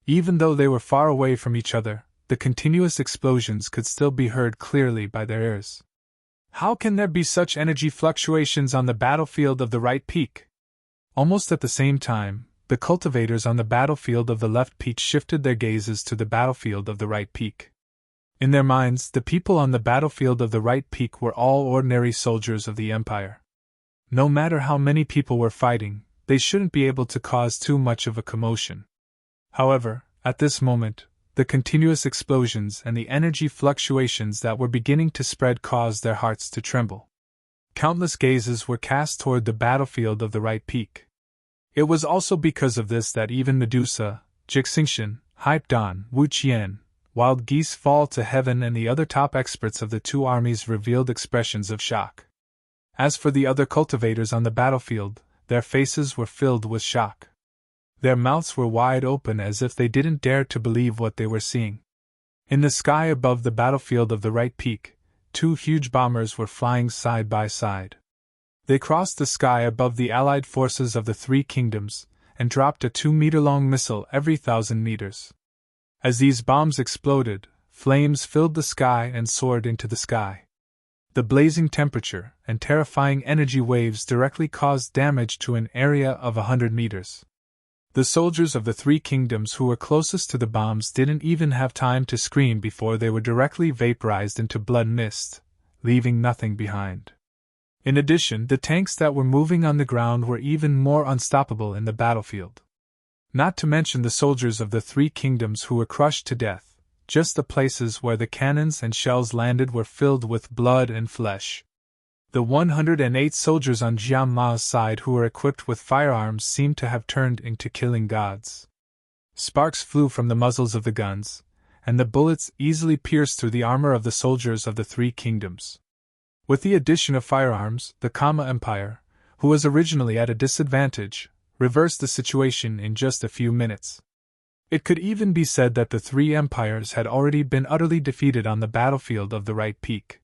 Even though they were far away from each other, the continuous explosions could still be heard clearly by their ears. How can there be such energy fluctuations on the battlefield of the right peak? Almost at the same time, the cultivators on the battlefield of the left peak shifted their gazes to the battlefield of the right peak. In their minds, the people on the battlefield of the right peak were all ordinary soldiers of the Empire. No matter how many people were fighting, they shouldn't be able to cause too much of a commotion. However, at this moment, the continuous explosions and the energy fluctuations that were beginning to spread caused their hearts to tremble. Countless gazes were cast toward the battlefield of the right peak. It was also because of this that even Medusa, Jixingxian, Hype Dawn, Wu Qian, Wild Geese Fall to Heaven and the other top experts of the two armies revealed expressions of shock. As for the other cultivators on the battlefield, their faces were filled with shock. Their mouths were wide open as if they didn't dare to believe what they were seeing. In the sky above the battlefield of the right peak, 2 huge bombers were flying side by side. They crossed the sky above the allied forces of the 3 kingdoms, and dropped a 2-meter-long missile every 1,000 meters. As these bombs exploded, flames filled the sky and soared into the sky. The blazing temperature and terrifying energy waves directly caused damage to an area of 100 meters. The soldiers of the three kingdoms who were closest to the bombs didn't even have time to scream before they were directly vaporized into blood mist, leaving nothing behind. In addition, the tanks that were moving on the ground were even more unstoppable in the battlefield. Not to mention the soldiers of the three kingdoms who were crushed to death. Just the places where the cannons and shells landed were filled with blood and flesh. The 108 soldiers on Jiang Ma's side who were equipped with firearms seemed to have turned into killing gods. Sparks flew from the muzzles of the guns, and the bullets easily pierced through the armor of the soldiers of the three kingdoms. With the addition of firearms, the Kama Empire, who was originally at a disadvantage, reversed the situation in just a few minutes. It could even be said that the three empires had already been utterly defeated on the battlefield of the right peak.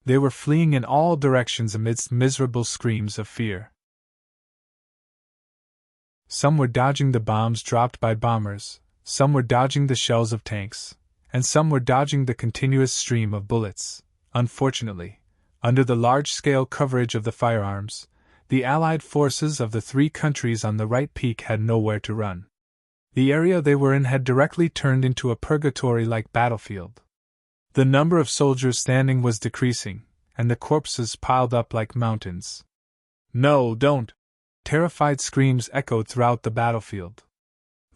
They were fleeing in all directions amidst miserable screams of fear. Some were dodging the bombs dropped by bombers, some were dodging the shells of tanks, and some were dodging the continuous stream of bullets. Unfortunately, under the large-scale coverage of the firearms, the Allied forces of the three countries on the right peak had nowhere to run. The area they were in had directly turned into a purgatory-like battlefield. The number of soldiers standing was decreasing, and the corpses piled up like mountains. "No, don't!" Terrified screams echoed throughout the battlefield.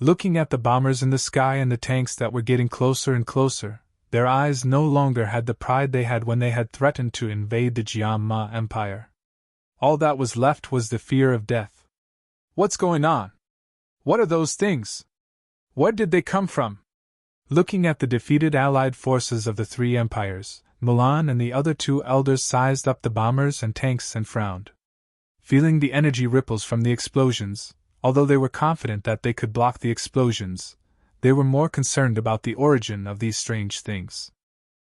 Looking at the bombers in the sky and the tanks that were getting closer and closer, their eyes no longer had the pride they had when they had threatened to invade the Jiang Ma Empire. All that was left was the fear of death. "What's going on? What are those things? Where did they come from?" Looking at the defeated Allied forces of the three empires, Mulan and the other two elders sized up the bombers and tanks and frowned. Feeling the energy ripples from the explosions, although they were confident that they could block the explosions, they were more concerned about the origin of these strange things.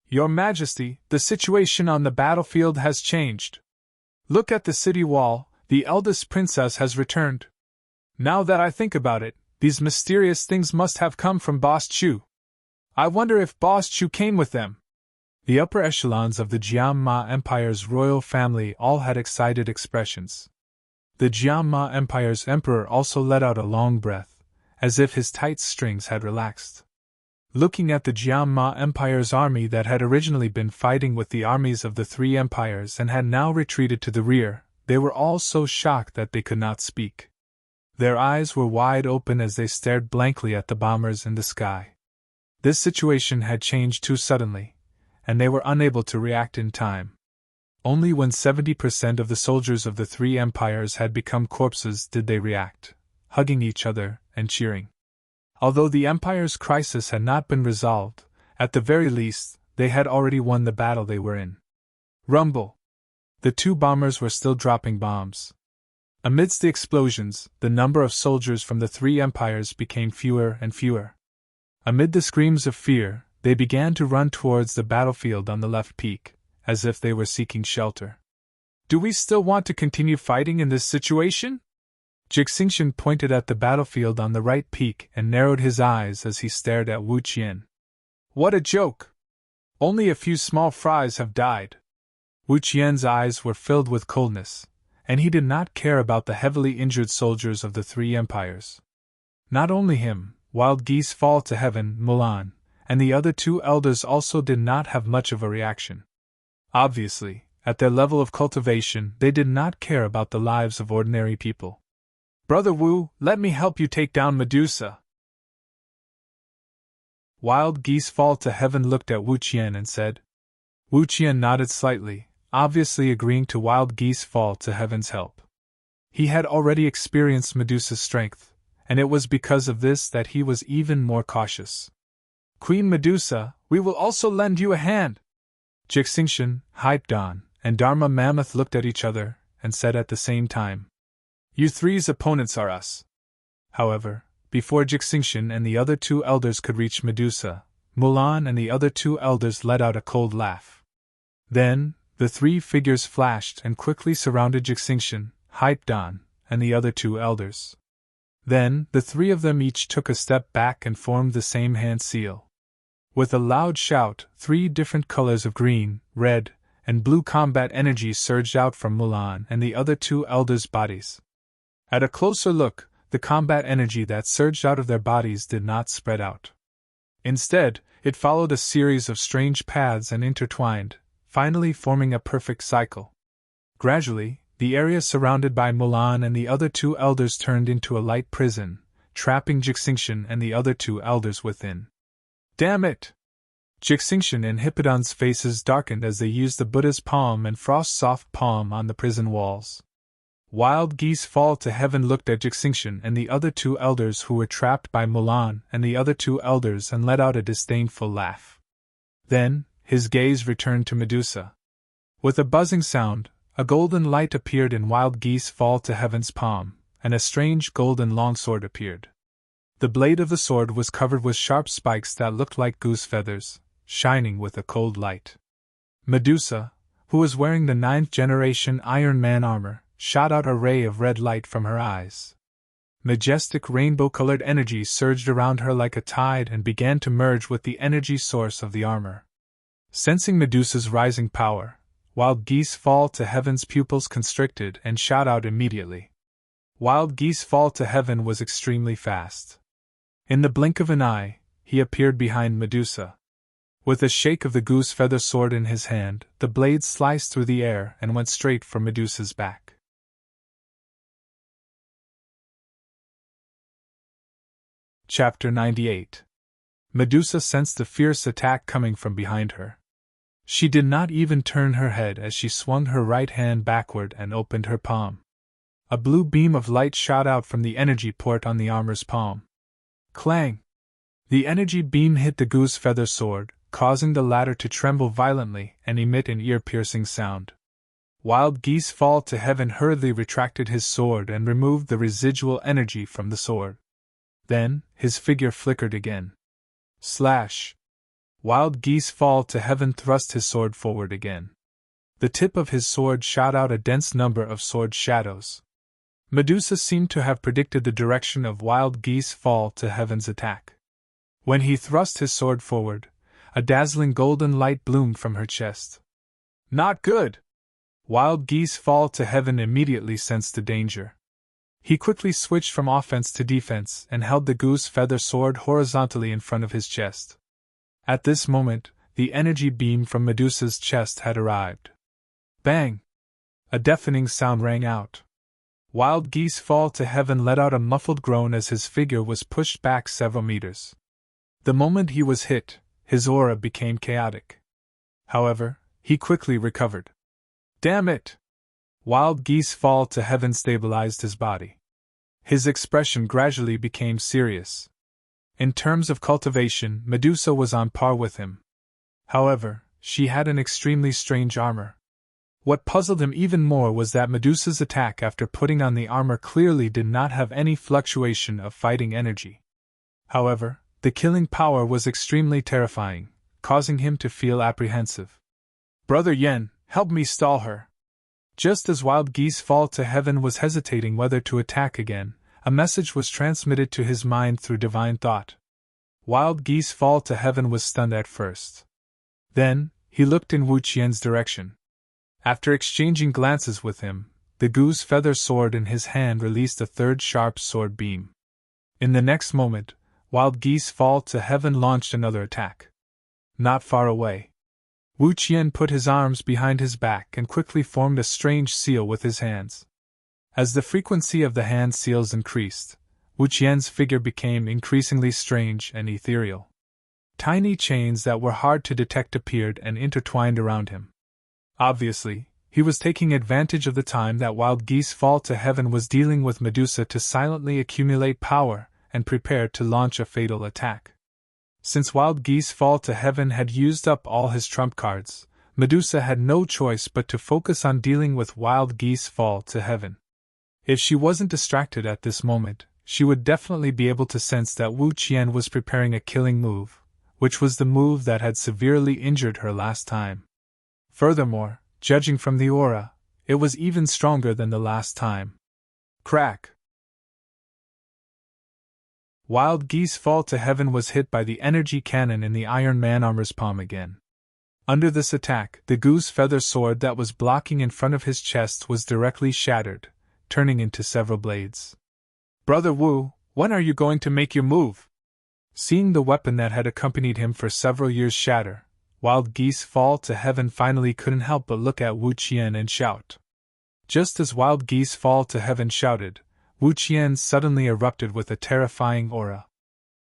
"Your Majesty, the situation on the battlefield has changed. Look at the city wall, the eldest princess has returned. Now that I think about it, these mysterious things must have come from Boss Chu. I wonder if Boss Chu came with them." The upper echelons of the Jiang Ma Empire's royal family all had excited expressions. The Jiang Ma Empire's emperor also let out a long breath, as if his tight strings had relaxed. Looking at the Jiang Ma Empire's army that had originally been fighting with the armies of the three empires and had now retreated to the rear, they were all so shocked that they could not speak. Their eyes were wide open as they stared blankly at the bombers in the sky. This situation had changed too suddenly, and they were unable to react in time. Only when 70% of the soldiers of the three empires had become corpses did they react, hugging each other and cheering. Although the empire's crisis had not been resolved, at the very least, they had already won the battle they were in. Rumble! The two bombers were still dropping bombs. Amidst the explosions, the number of soldiers from the three empires became fewer and fewer. Amid the screams of fear, they began to run towards the battlefield on the left peak, as if they were seeking shelter. "Do we still want to continue fighting in this situation?" Jixingxin pointed at the battlefield on the right peak and narrowed his eyes as he stared at Wu Qian. "What a joke! Only a few small fries have died." Wu Qian's eyes were filled with coldness, and he did not care about the heavily injured soldiers of the three empires. Not only him, Wild Geese Fall to Heaven, Mulan, and the other two elders also did not have much of a reaction. Obviously, at their level of cultivation, they did not care about the lives of ordinary people. "Brother Wu, let me help you take down Medusa." Wild Geese Fall to Heaven looked at Wu Qian and said. Wu Qian nodded slightly, obviously agreeing to Wild Geese Fall to Heaven's help. He had already experienced Medusa's strength, and it was because of this that he was even more cautious. "Queen Medusa, we will also lend you a hand." Jixingxin, Hype Dawn, and Dharma Mammoth looked at each other and said at the same time, "You three's opponents are us." However, before Jixingxin and the other two elders could reach Medusa, Mulan and the other two elders let out a cold laugh. Then, the three figures flashed and quickly surrounded Jixingxin, Hype Dawn, and the other two elders. Then, the three of them each took a step back and formed the same hand seal. With a loud shout, 3 different colors of green, red, and blue combat energy surged out from Mulan and the other two elders' bodies. At a closer look, the combat energy that surged out of their bodies did not spread out. Instead, it followed a series of strange paths and intertwined, finally forming a perfect cycle. Gradually, the area surrounded by Mulan and the other two elders turned into a light prison, trapping Jixingxian and the other two elders within. Damn it! Jixingxian and Hippodon's faces darkened as they used the Buddha's palm and Frost's soft palm on the prison walls. Wild Geese Fall to Heaven looked at Jixingxian and the other two elders who were trapped by Mulan and the other two elders and let out a disdainful laugh. Then, his gaze returned to Medusa. With a buzzing sound, a golden light appeared in Wild Geese Fall to Heaven's palm, and a strange golden longsword appeared. The blade of the sword was covered with sharp spikes that looked like goose feathers, shining with a cold light. Medusa, who was wearing the 9th generation Iron Man armor, shot out a ray of red light from her eyes. Majestic rainbow-colored energy surged around her like a tide and began to merge with the energy source of the armor. Sensing Medusa's rising power, Wild Geese Fall to Heaven's pupils constricted and shot out immediately. Wild Geese Fall to Heaven was extremely fast. In the blink of an eye, he appeared behind Medusa. With a shake of the goose feather sword in his hand, the blade sliced through the air and went straight for Medusa's back. Chapter 98. Medusa sensed the fierce attack coming from behind her. She did not even turn her head as she swung her right hand backward and opened her palm. A blue beam of light shot out from the energy port on the armor's palm. Clang! The energy beam hit the goose feather sword, causing the latter to tremble violently and emit an ear-piercing sound. Wild Geese Fall to Heaven hurriedly retracted his sword and removed the residual energy from the sword. Then, his figure flickered again. Slash! Wild Geese Fall to Heaven thrust his sword forward again. The tip of his sword shot out a dense number of sword shadows. Medusa seemed to have predicted the direction of Wild Geese Fall to Heaven's attack. When he thrust his sword forward, a dazzling golden light bloomed from her chest. Not good! Wild Geese Fall to Heaven immediately sensed the danger. He quickly switched from offense to defense and held the goose feather sword horizontally in front of his chest. At this moment, the energy beam from Medusa's chest had arrived. Bang! A deafening sound rang out. Wild Geese Fall to Heaven let out a muffled groan as his figure was pushed back several meters. The moment he was hit, his aura became chaotic. However, he quickly recovered. Damn it! Wild Geese Fall to Heaven stabilized his body. His expression gradually became serious. In terms of cultivation, Medusa was on par with him. However, she had an extremely strange armor. What puzzled him even more was that Medusa's attack after putting on the armor clearly did not have any fluctuation of fighting energy. However, the killing power was extremely terrifying, causing him to feel apprehensive. Brother Yen, help me stall her. Just as Wild Geese Fall to Heaven was hesitating whether to attack again, a message was transmitted to his mind through divine thought. Wild Geese Fall to Heaven was stunned at first. Then, he looked in Wu Qian's direction. After exchanging glances with him, the goose feather sword in his hand released a third sharp sword beam. In the next moment, Wild Geese Fall to Heaven launched another attack. Not far away, Wu Qian put his arms behind his back and quickly formed a strange seal with his hands. As the frequency of the hand seals increased, Wu Qian's figure became increasingly strange and ethereal. Tiny chains that were hard to detect appeared and intertwined around him. Obviously, he was taking advantage of the time that Wild Geese Fall to Heaven was dealing with Medusa to silently accumulate power and prepare to launch a fatal attack. Since Wild Geese Fall to Heaven had used up all his trump cards, Medusa had no choice but to focus on dealing with Wild Geese Fall to Heaven. If she wasn't distracted at this moment, she would definitely be able to sense that Wu Qian was preparing a killing move, which was the move that had severely injured her last time. Furthermore, judging from the aura, it was even stronger than the last time. Crack! Wild Geese Fall to Heaven was hit by the energy cannon in the Iron Man armor's palm again. Under this attack, the goose feather sword that was blocking in front of his chest was directly shattered, turning into several blades. Brother Wu, when are you going to make your move? Seeing the weapon that had accompanied him for several years shatter, Wild Geese Fall to Heaven finally couldn't help but look at Wu Qian and shout. Just as Wild Geese Fall to Heaven shouted, Wu Qian suddenly erupted with a terrifying aura.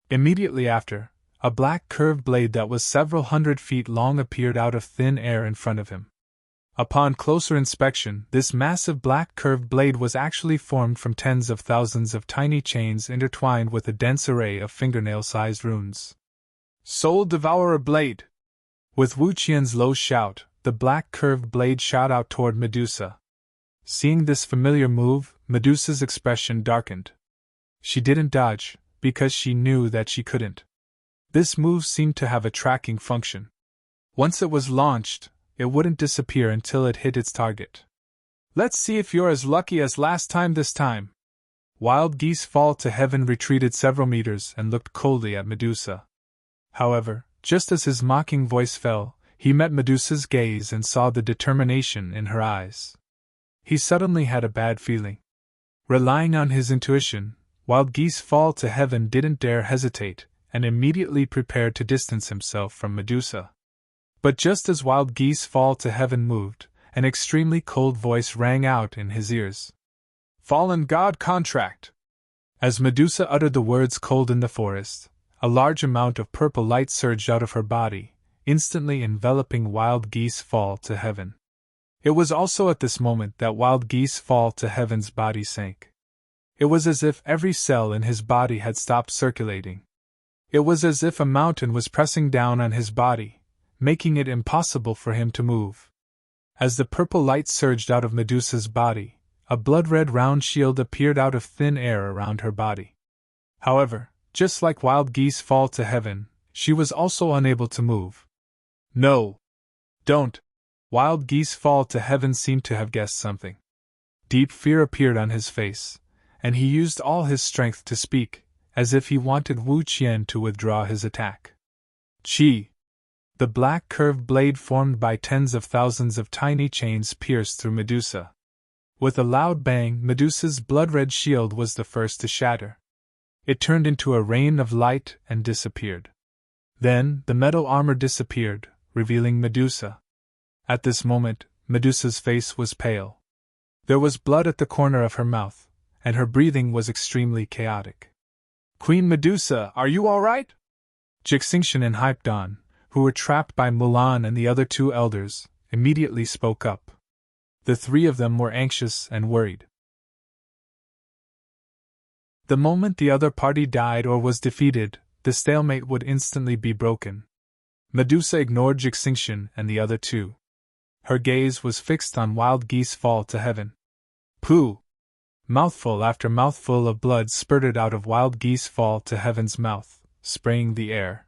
Immediately after, a black curved blade that was several hundred feet long appeared out of thin air in front of him. Upon closer inspection, this massive black curved blade was actually formed from tens of thousands of tiny chains intertwined with a dense array of fingernail-sized runes. Soul Devourer Blade! With Wu Qian's low shout, the black curved blade shot out toward Medusa. Seeing this familiar move, Medusa's expression darkened. She didn't dodge, because she knew that she couldn't. This move seemed to have a tracking function. Once it was launched, it wouldn't disappear until it hit its target. Let's see if you're as lucky as last time this time. Wild Geese Fall to Heaven retreated several meters and looked coldly at Medusa. However, just as his mocking voice fell, he met Medusa's gaze and saw the determination in her eyes. He suddenly had a bad feeling. Relying on his intuition, Wild Geese Fall to Heaven didn't dare hesitate, and immediately prepared to distance himself from Medusa. But just as Wild Geese Fall to Heaven moved, an extremely cold voice rang out in his ears. Fallen God Contract! As Medusa uttered the words cold in the forest, a large amount of purple light surged out of her body, instantly enveloping Wild Geese Fall to Heaven. It was also at this moment that Wild Geese Fall to Heaven's body sank. It was as if every cell in his body had stopped circulating. It was as if a mountain was pressing down on his body, making it impossible for him to move. As the purple light surged out of Medusa's body, a blood-red round shield appeared out of thin air around her body. However, just like Wild Geese Fall to Heaven, she was also unable to move. No! Don't! Wild Geese Fall to Heaven seemed to have guessed something. Deep fear appeared on his face, and he used all his strength to speak, as if he wanted Wu Qian to withdraw his attack. Chi! The black curved blade formed by tens of thousands of tiny chains pierced through Medusa. With a loud bang, Medusa's blood-red shield was the first to shatter. It turned into a rain of light and disappeared. Then, the metal armor disappeared, revealing Medusa. At this moment, Medusa's face was pale. There was blood at the corner of her mouth, and her breathing was extremely chaotic. Queen Medusa, are you all right? Jixingxian and Hypedon, who were trapped by Mulan and the other two elders, immediately spoke up. The three of them were anxious and worried. The moment the other party died or was defeated, the stalemate would instantly be broken. Medusa ignored Jixingxian and the other two. Her gaze was fixed on Wild Geese Fall to Heaven. Pooh! Mouthful after mouthful of blood spurted out of Wild Geese Fall to Heaven's mouth, spraying the air.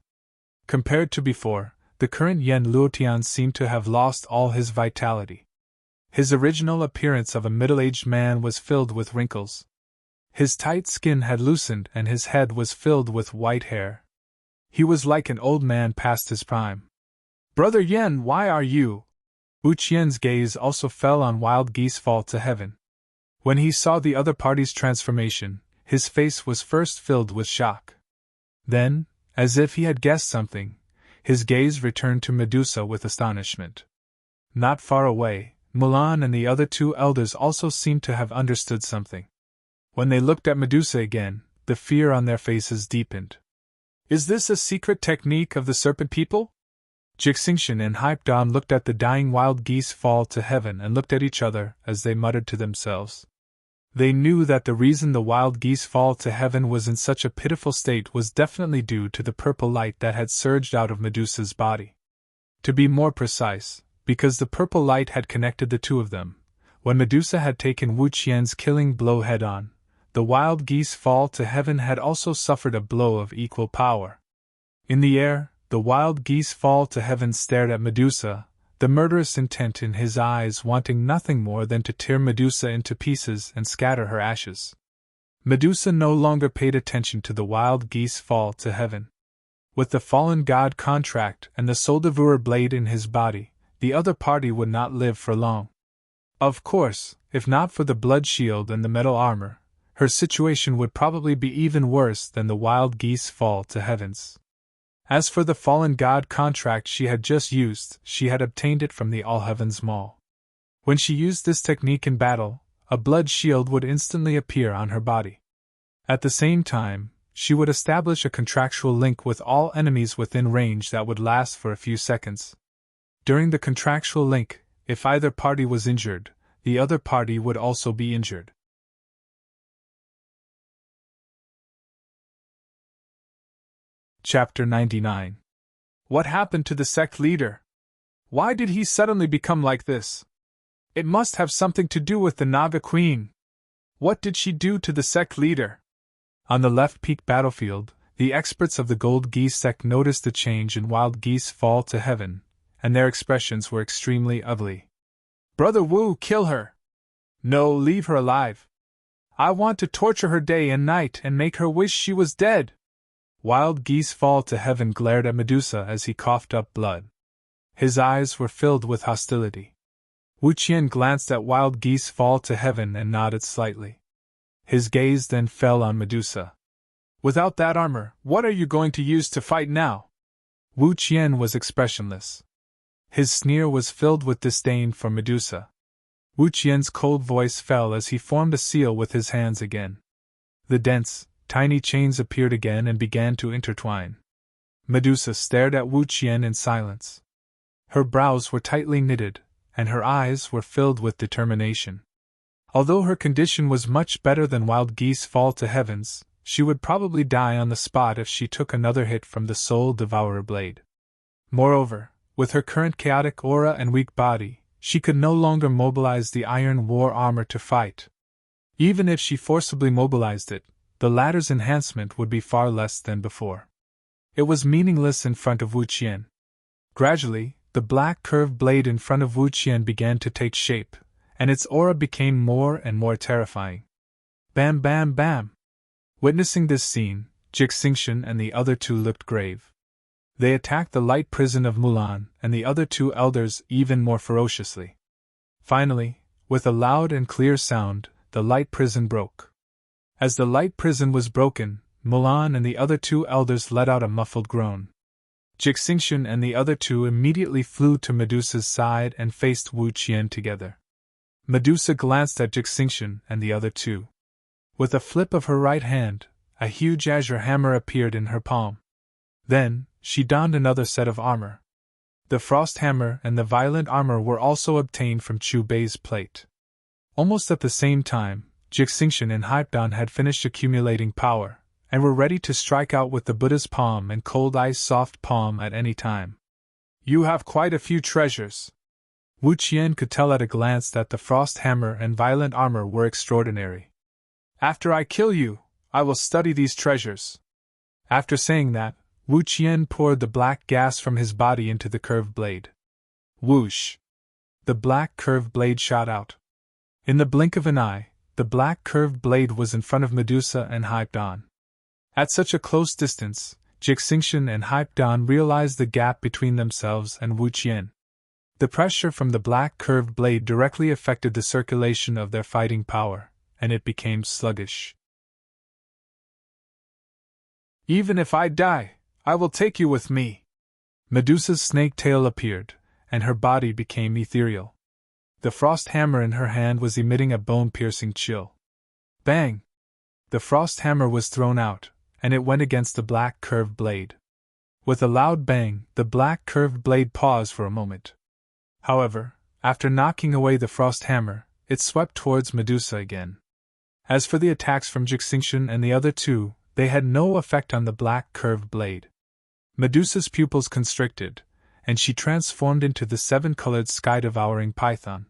Compared to before, the current Yen Luotian seemed to have lost all his vitality. His original appearance of a middle-aged man was filled with wrinkles. His tight skin had loosened and his head was filled with white hair. He was like an old man past his prime. Brother Yen, why are you? Wu Qian's gaze also fell on Wild Geese Fall to Heaven. When he saw the other party's transformation, his face was first filled with shock. Then, as if he had guessed something, his gaze returned to Medusa with astonishment. Not far away, Mulan and the other two elders also seemed to have understood something. When they looked at Medusa again, the fear on their faces deepened. Is this a secret technique of the Serpent People? Jixingxian and Hypedon looked at the dying Wild Geese Fall to Heaven and looked at each other as they muttered to themselves. They knew that the reason the Wild Geese Fall to Heaven was in such a pitiful state was definitely due to the purple light that had surged out of Medusa's body. To be more precise, because the purple light had connected the two of them, when Medusa had taken Wu Qian's killing blow head-on, the Wild Geese Fall to Heaven had also suffered a blow of equal power. In the air, the Wild Geese Fall to Heaven stared at Medusa, the murderous intent in his eyes wanting nothing more than to tear Medusa into pieces and scatter her ashes. Medusa no longer paid attention to the Wild Geese Fall to Heaven. With the fallen god Contract and the Soul Devourer blade in his body, the other party would not live for long. Of course, if not for the blood shield and the metal armor, her situation would probably be even worse than the wild geese fall to heavens. As for the fallen god contract she had just used, she had obtained it from the All Heavens Mall. When she used this technique in battle, a blood shield would instantly appear on her body. At the same time, she would establish a contractual link with all enemies within range that would last for a few seconds. During the contractual link, if either party was injured, the other party would also be injured. Chapter 99. What happened to the sect leader? Why did he suddenly become like this? It must have something to do with the Naga Queen. What did she do to the sect leader? On the left peak battlefield, the experts of the Gold Geese sect noticed the change in wild geese fall to heaven, and their expressions were extremely ugly. Brother Wu, kill her! No, leave her alive. I want to torture her day and night and make her wish she was dead. Wild Geese Fall to Heaven glared at Medusa as he coughed up blood. His eyes were filled with hostility. Wu Qian glanced at Wild Geese Fall to Heaven and nodded slightly. His gaze then fell on Medusa. Without that armor, what are you going to use to fight now? Wu Qian was expressionless. His sneer was filled with disdain for Medusa. Wu Qian's cold voice fell as he formed a seal with his hands again. The dense, tiny chains appeared again and began to intertwine. Medusa stared at Wu Qian in silence. Her brows were tightly knitted, and her eyes were filled with determination. Although her condition was much better than Wild Geese Fall to Heavens, she would probably die on the spot if she took another hit from the Soul Devourer blade. Moreover, with her current chaotic aura and weak body, she could no longer mobilize the iron war armor to fight. Even if she forcibly mobilized it, the latter's enhancement would be far less than before. It was meaningless in front of Wu Qian. Gradually, the black curved blade in front of Wu Qian began to take shape, and its aura became more and more terrifying. Bam bam bam! Witnessing this scene, Jixingxin and the other two looked grave. They attacked the light prison of Mulan and the other two elders even more ferociously. Finally, with a loud and clear sound, the light prison broke. As the light prison was broken, Mulan and the other two elders let out a muffled groan. Jixingxin and the other two immediately flew to Medusa's side and faced Wu Qian together. Medusa glanced at Jixingxin and the other two. With a flip of her right hand, a huge azure hammer appeared in her palm. Then, she donned another set of armor. The frost hammer and the violent armor were also obtained from Chu Bei's plate. Almost at the same time, Jixingxin and Hypedon had finished accumulating power, and were ready to strike out with the Buddha's palm and Cold Ice Soft Palm at any time. You have quite a few treasures. Wu Qian could tell at a glance that the frost hammer and violent armor were extraordinary. After I kill you, I will study these treasures. After saying that, Wu Qian poured the black gas from his body into the curved blade. Whoosh! The black curved blade shot out. In the blink of an eye, the black curved blade was in front of Medusa and Hypedon. At such a close distance, Jixingxin and Hypedon realized the gap between themselves and Wu Qian. The pressure from the black curved blade directly affected the circulation of their fighting power, and it became sluggish. Even if I die, I will take you with me. Medusa's snake tail appeared, and her body became ethereal. The frost hammer in her hand was emitting a bone-piercing chill. Bang! The frost hammer was thrown out, and it went against the black curved blade. With a loud bang, the black curved blade paused for a moment. However, after knocking away the frost hammer, it swept towards Medusa again. As for the attacks from Jixingxin and the other two, they had no effect on the black curved blade. Medusa's pupils constricted, and she transformed into the seven-colored sky-devouring python.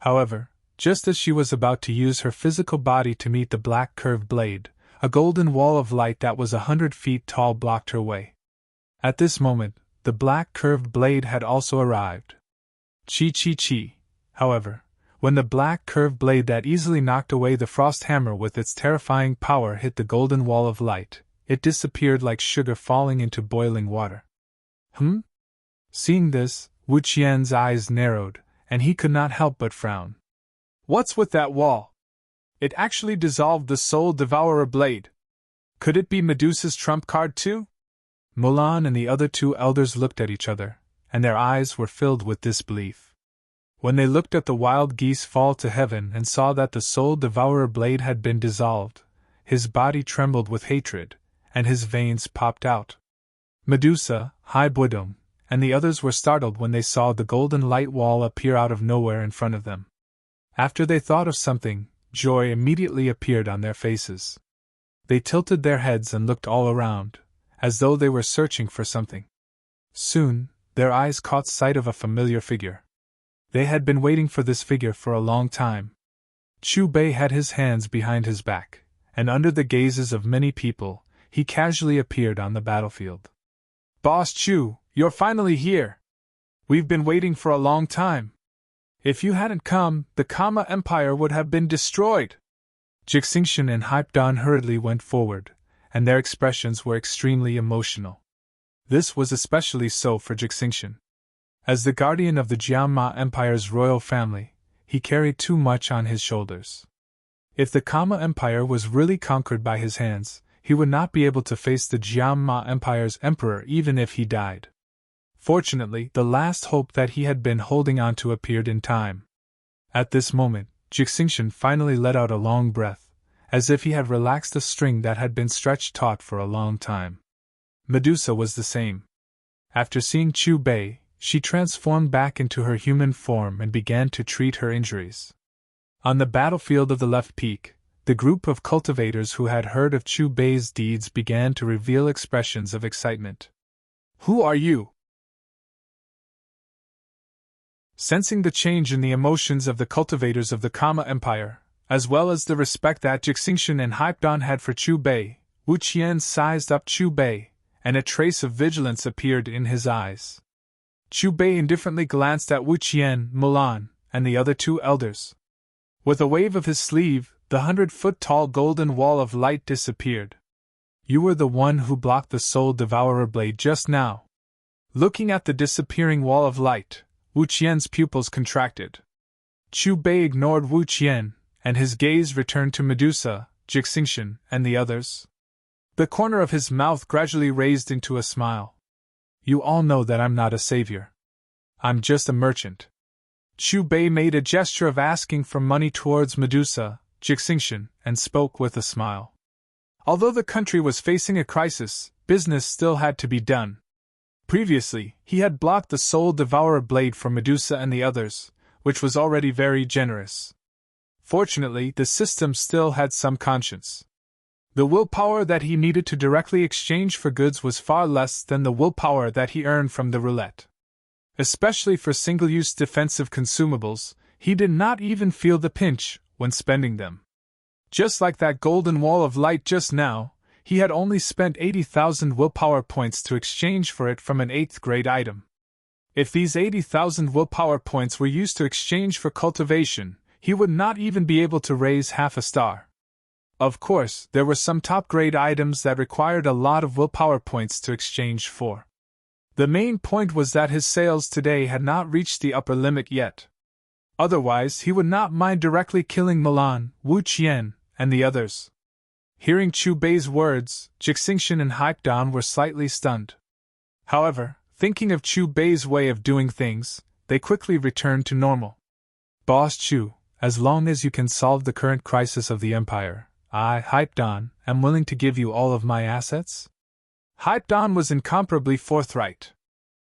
However, just as she was about to use her physical body to meet the black curved blade, a golden wall of light that was 100 feet tall blocked her way. At this moment, the black curved blade had also arrived. Chi. However, when the black curved blade that easily knocked away the frost hammer with its terrifying power hit the golden wall of light, it disappeared like sugar falling into boiling water. Seeing this, Wu Qian's eyes narrowed, and he could not help but frown. What's with that wall? It actually dissolved the Soul Devourer blade. Could it be Medusa's trump card too? Mulan and the other two elders looked at each other, and their eyes were filled with disbelief. When they looked at the wild geese fall to heaven and saw that the Soul Devourer blade had been dissolved, his body trembled with hatred, and his veins popped out. Medusa, Haibudum, and the others were startled when they saw the golden light wall appear out of nowhere in front of them. After they thought of something, joy immediately appeared on their faces. They tilted their heads and looked all around, as though they were searching for something. Soon, their eyes caught sight of a familiar figure. They had been waiting for this figure for a long time. Chu Bei had his hands behind his back, and under the gazes of many people, he casually appeared on the battlefield. "Boss Chu, you're finally here! We've been waiting for a long time. If you hadn't come, the Kama Empire would have been destroyed." Jixingxian and Haipdan hurriedly went forward, and their expressions were extremely emotional. This was especially so for Jixingxian. As the guardian of the Jianma Empire's royal family, he carried too much on his shoulders. If the Kama Empire was really conquered by his hands, he would not be able to face the Jianma Empire's emperor even if he died. Fortunately, the last hope that he had been holding on to appeared in time. At this moment, Jixingxian finally let out a long breath, as if he had relaxed a string that had been stretched taut for a long time. Medusa was the same. After seeing Chu Bei, she transformed back into her human form and began to treat her injuries. On the battlefield of the left peak, the group of cultivators who had heard of Chu Bei's deeds began to reveal expressions of excitement. "Who are you?" Sensing the change in the emotions of the cultivators of the Kama Empire, as well as the respect that Jixingxian and Haipdan had for Chu Bei, Wu Qian sized up Chu Bei, and a trace of vigilance appeared in his eyes. Chu Bei indifferently glanced at Wu Qian, Mulan, and the other two elders. With a wave of his sleeve, the 100-foot-tall golden wall of light disappeared. "You were the one who blocked the Soul Devourer blade just now." Looking at the disappearing wall of light, Wu Qian's pupils contracted. Chu Bei ignored Wu Qian, and his gaze returned to Medusa, Jixingxian, and the others. The corner of his mouth gradually raised into a smile. "You all know that I'm not a savior. I'm just a merchant." Chu Bei made a gesture of asking for money towards Medusa, Jixingxian, and spoke with a smile. Although the country was facing a crisis, business still had to be done. Previously, he had blocked the Soul Devourer blade for Medusa and the others, which was already very generous. Fortunately, the system still had some conscience. The willpower that he needed to directly exchange for goods was far less than the willpower that he earned from the roulette. Especially for single-use defensive consumables, he did not even feel the pinch when spending them. Just like that golden wall of light just now, he had only spent 80,000 willpower points to exchange for it from an 8th grade item. If these 80,000 willpower points were used to exchange for cultivation, he would not even be able to raise half a star. Of course, there were some top-grade items that required a lot of willpower points to exchange for. The main point was that his sales today had not reached the upper limit yet. Otherwise, he would not mind directly killing Mulan, Wu Qian, and the others. Hearing Chu Bei's words, Jixingxian and Haipdan were slightly stunned. However, thinking of Chu Bei's way of doing things, they quickly returned to normal. "Boss Chu, as long as you can solve the current crisis of the Empire, I, Haipdan, am willing to give you all of my assets." Haipdan was incomparably forthright.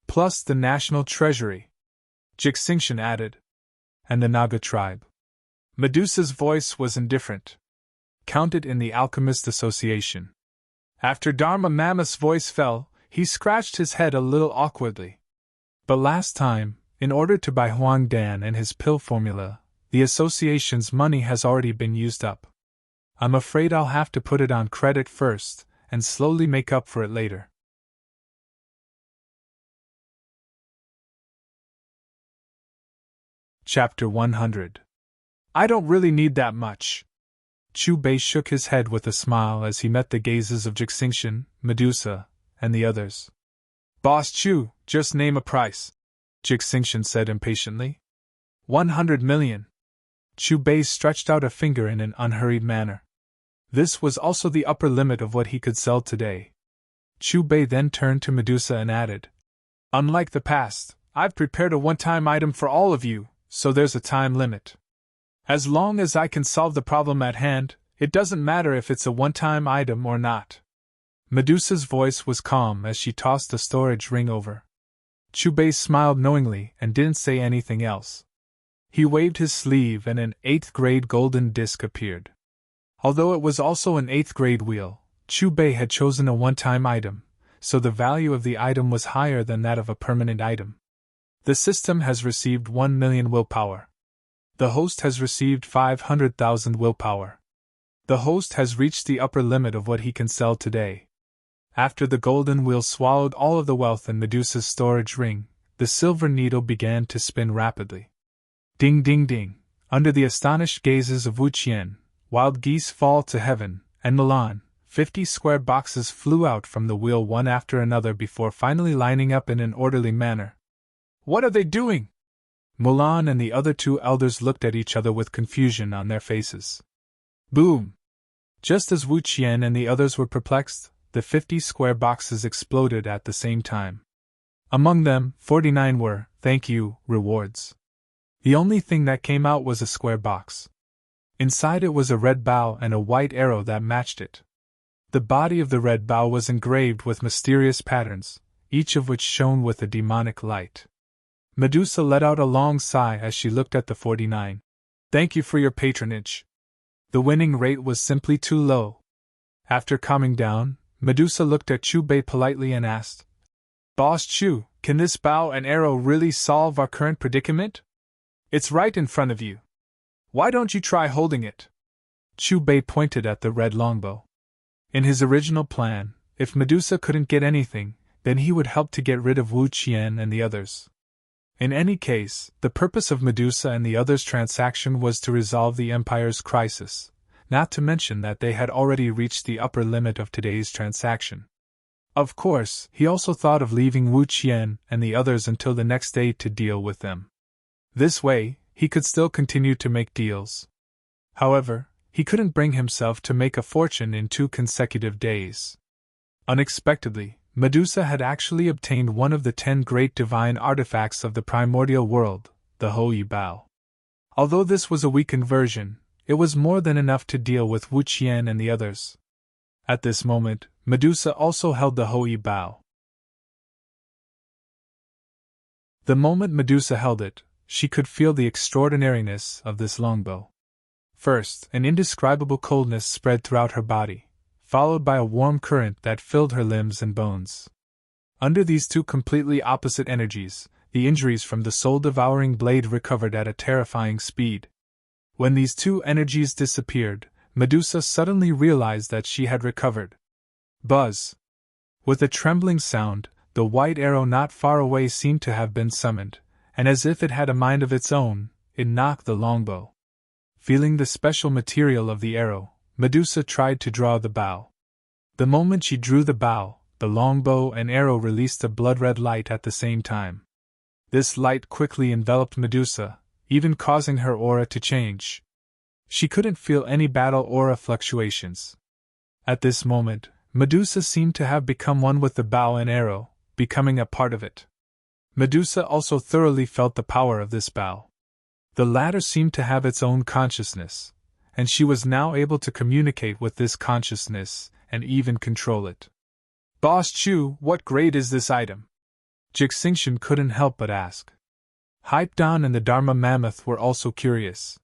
"Plus the national treasury," Jixingxian added. "And the Naga tribe." Medusa's voice was indifferent. "Counted in the Alchemist Association." After Dharma Mammoth's voice fell, he scratched his head a little awkwardly. "But last time, in order to buy Huang Dan and his pill formula, the association's money has already been used up. I'm afraid I'll have to put it on credit first, and slowly make up for it later." Chapter 100. "I don't really need that much." Chu Bei shook his head with a smile as he met the gazes of Jixingxian, Medusa, and the others. "Boss Chu, just name a price," Jixingxian said impatiently. 100 million. Chu Bei stretched out a finger in an unhurried manner. This was also the upper limit of what he could sell today. Chu Bei then turned to Medusa and added, "Unlike the past, I've prepared a one-time item for all of you, so there's a time limit. As long as I can solve the problem at hand, it doesn't matter if it's a one-time item or not." Medusa's voice was calm as she tossed the storage ring over. Chu Bei smiled knowingly and didn't say anything else. He waved his sleeve and an 8th grade golden disc appeared. Although it was also an 8th grade wheel, Chu Bei had chosen a one-time item, so the value of the item was higher than that of a permanent item. The system has received 1 million willpower. The host has received 500,000 willpower. The host has reached the upper limit of what he can sell today. After the golden wheel swallowed all of the wealth in Medusa's storage ring, the silver needle began to spin rapidly. Ding ding ding, under the astonished gazes of Wu Qian, wild geese fall to heaven, and Milan, 50 square boxes flew out from the wheel one after another before finally lining up in an orderly manner. "What are they doing?" Mulan and the other 2 elders looked at each other with confusion on their faces. Boom! Just as Wu Qian and the others were perplexed, the 50 square boxes exploded at the same time. Among them, 49 were, thank you, rewards. The only thing that came out was a square box. Inside it was a red bow and a white arrow that matched it. The body of the red bow was engraved with mysterious patterns, each of which shone with a demonic light. Medusa let out a long sigh as she looked at the 49. "Thank you for your patronage." The winning rate was simply too low. After calming down, Medusa looked at Chu Bei politely and asked, "Boss Chu, can this bow and arrow really solve our current predicament? It's right in front of you. Why don't you try holding it?" Chu Bei pointed at the red longbow. In his original plan, if Medusa couldn't get anything, then he would help to get rid of Wu Qian and the others. In any case, the purpose of Medusa and the others' transaction was to resolve the Empire's crisis, not to mention that they had already reached the upper limit of today's transaction. Of course, he also thought of leaving Wu Qian and the others until the next day to deal with them. This way, he could still continue to make deals. However, he couldn't bring himself to make a fortune in 2 consecutive days. Unexpectedly, Medusa had actually obtained one of the 10 great divine artifacts of the primordial world, the Hou-Yi Bao. Although this was a weakened version, it was more than enough to deal with Wu Qian and the others. At this moment, Medusa also held the Hou-Yi Bao. The moment Medusa held it, she could feel the extraordinariness of this longbow. First, an indescribable coldness spread throughout her body, followed by a warm current that filled her limbs and bones. Under these 2 completely opposite energies, the injuries from the soul-devouring blade recovered at a terrifying speed. When these 2 energies disappeared, Medusa suddenly realized that she had recovered. Buzz! With a trembling sound, the white arrow not far away seemed to have been summoned, and as if it had a mind of its own, it knocked the longbow. Feeling the special material of the arrow, Medusa tried to draw the bow. The moment she drew the bow, the longbow and arrow released a blood-red light at the same time. This light quickly enveloped Medusa, even causing her aura to change. She couldn't feel any battle aura fluctuations. At this moment, Medusa seemed to have become one with the bow and arrow, becoming a part of it. Medusa also thoroughly felt the power of this bow. The latter seemed to have its own consciousness, and she was now able to communicate with this consciousness and even control it. "Boss Chu, what grade is this item?" Jixingxin couldn't help but ask. Hype Dan and the Dharma Mammoth were also curious.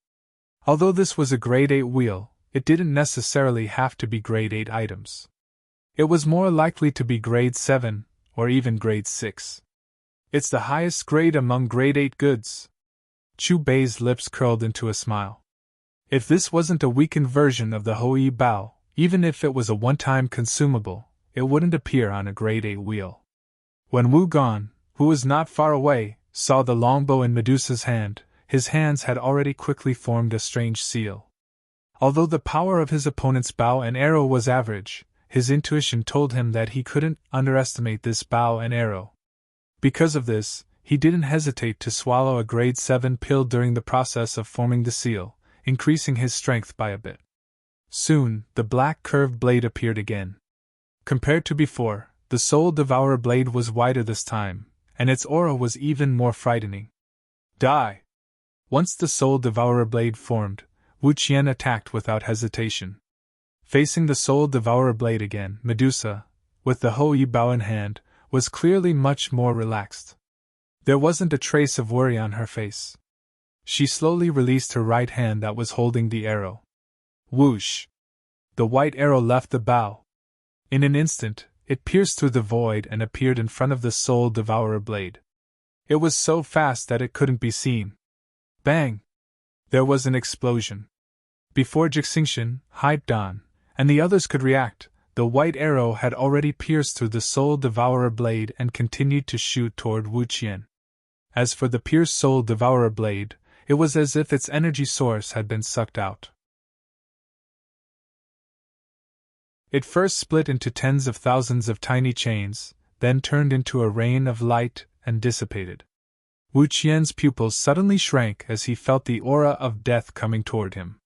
Although this was a grade 8 wheel, it didn't necessarily have to be grade 8 items. It was more likely to be grade 7, or even grade 6. It's the highest grade among grade 8 goods. Chu Bei's lips curled into a smile. If this wasn't a weakened version of the Hou-Yi Bao, even if it was a one-time consumable, it wouldn't appear on a grade 8 wheel. When Wu Gon, who was not far away, saw the longbow in Medusa's hand, his hands had already quickly formed a strange seal. Although the power of his opponent's bow and arrow was average, his intuition told him that he couldn't underestimate this bow and arrow. Because of this, he didn't hesitate to swallow a grade 7 pill during the process of forming the seal, increasing his strength by a bit. Soon, the black curved blade appeared again. Compared to before, the Soul Devourer blade was wider this time, and its aura was even more frightening. Die! Once the Soul Devourer blade formed, Wu Qian attacked without hesitation. Facing the Soul Devourer blade again, Medusa, with the Hou Yi Bao in hand, was clearly much more relaxed. There wasn't a trace of worry on her face. She slowly released her right hand that was holding the arrow. Whoosh! The white arrow left the bow. In an instant, it pierced through the void and appeared in front of the Soul Devourer blade. It was so fast that it couldn't be seen. Bang! There was an explosion. Before Jixingxin, Hai Dan, and the others could react, the white arrow had already pierced through the Soul Devourer blade and continued to shoot toward Wu Qian. As for the pierced Soul Devourer blade, it was as if its energy source had been sucked out. It first split into tens of thousands of tiny chains, then turned into a rain of light and dissipated. Wu Qian's pupils suddenly shrank as he felt the aura of death coming toward him.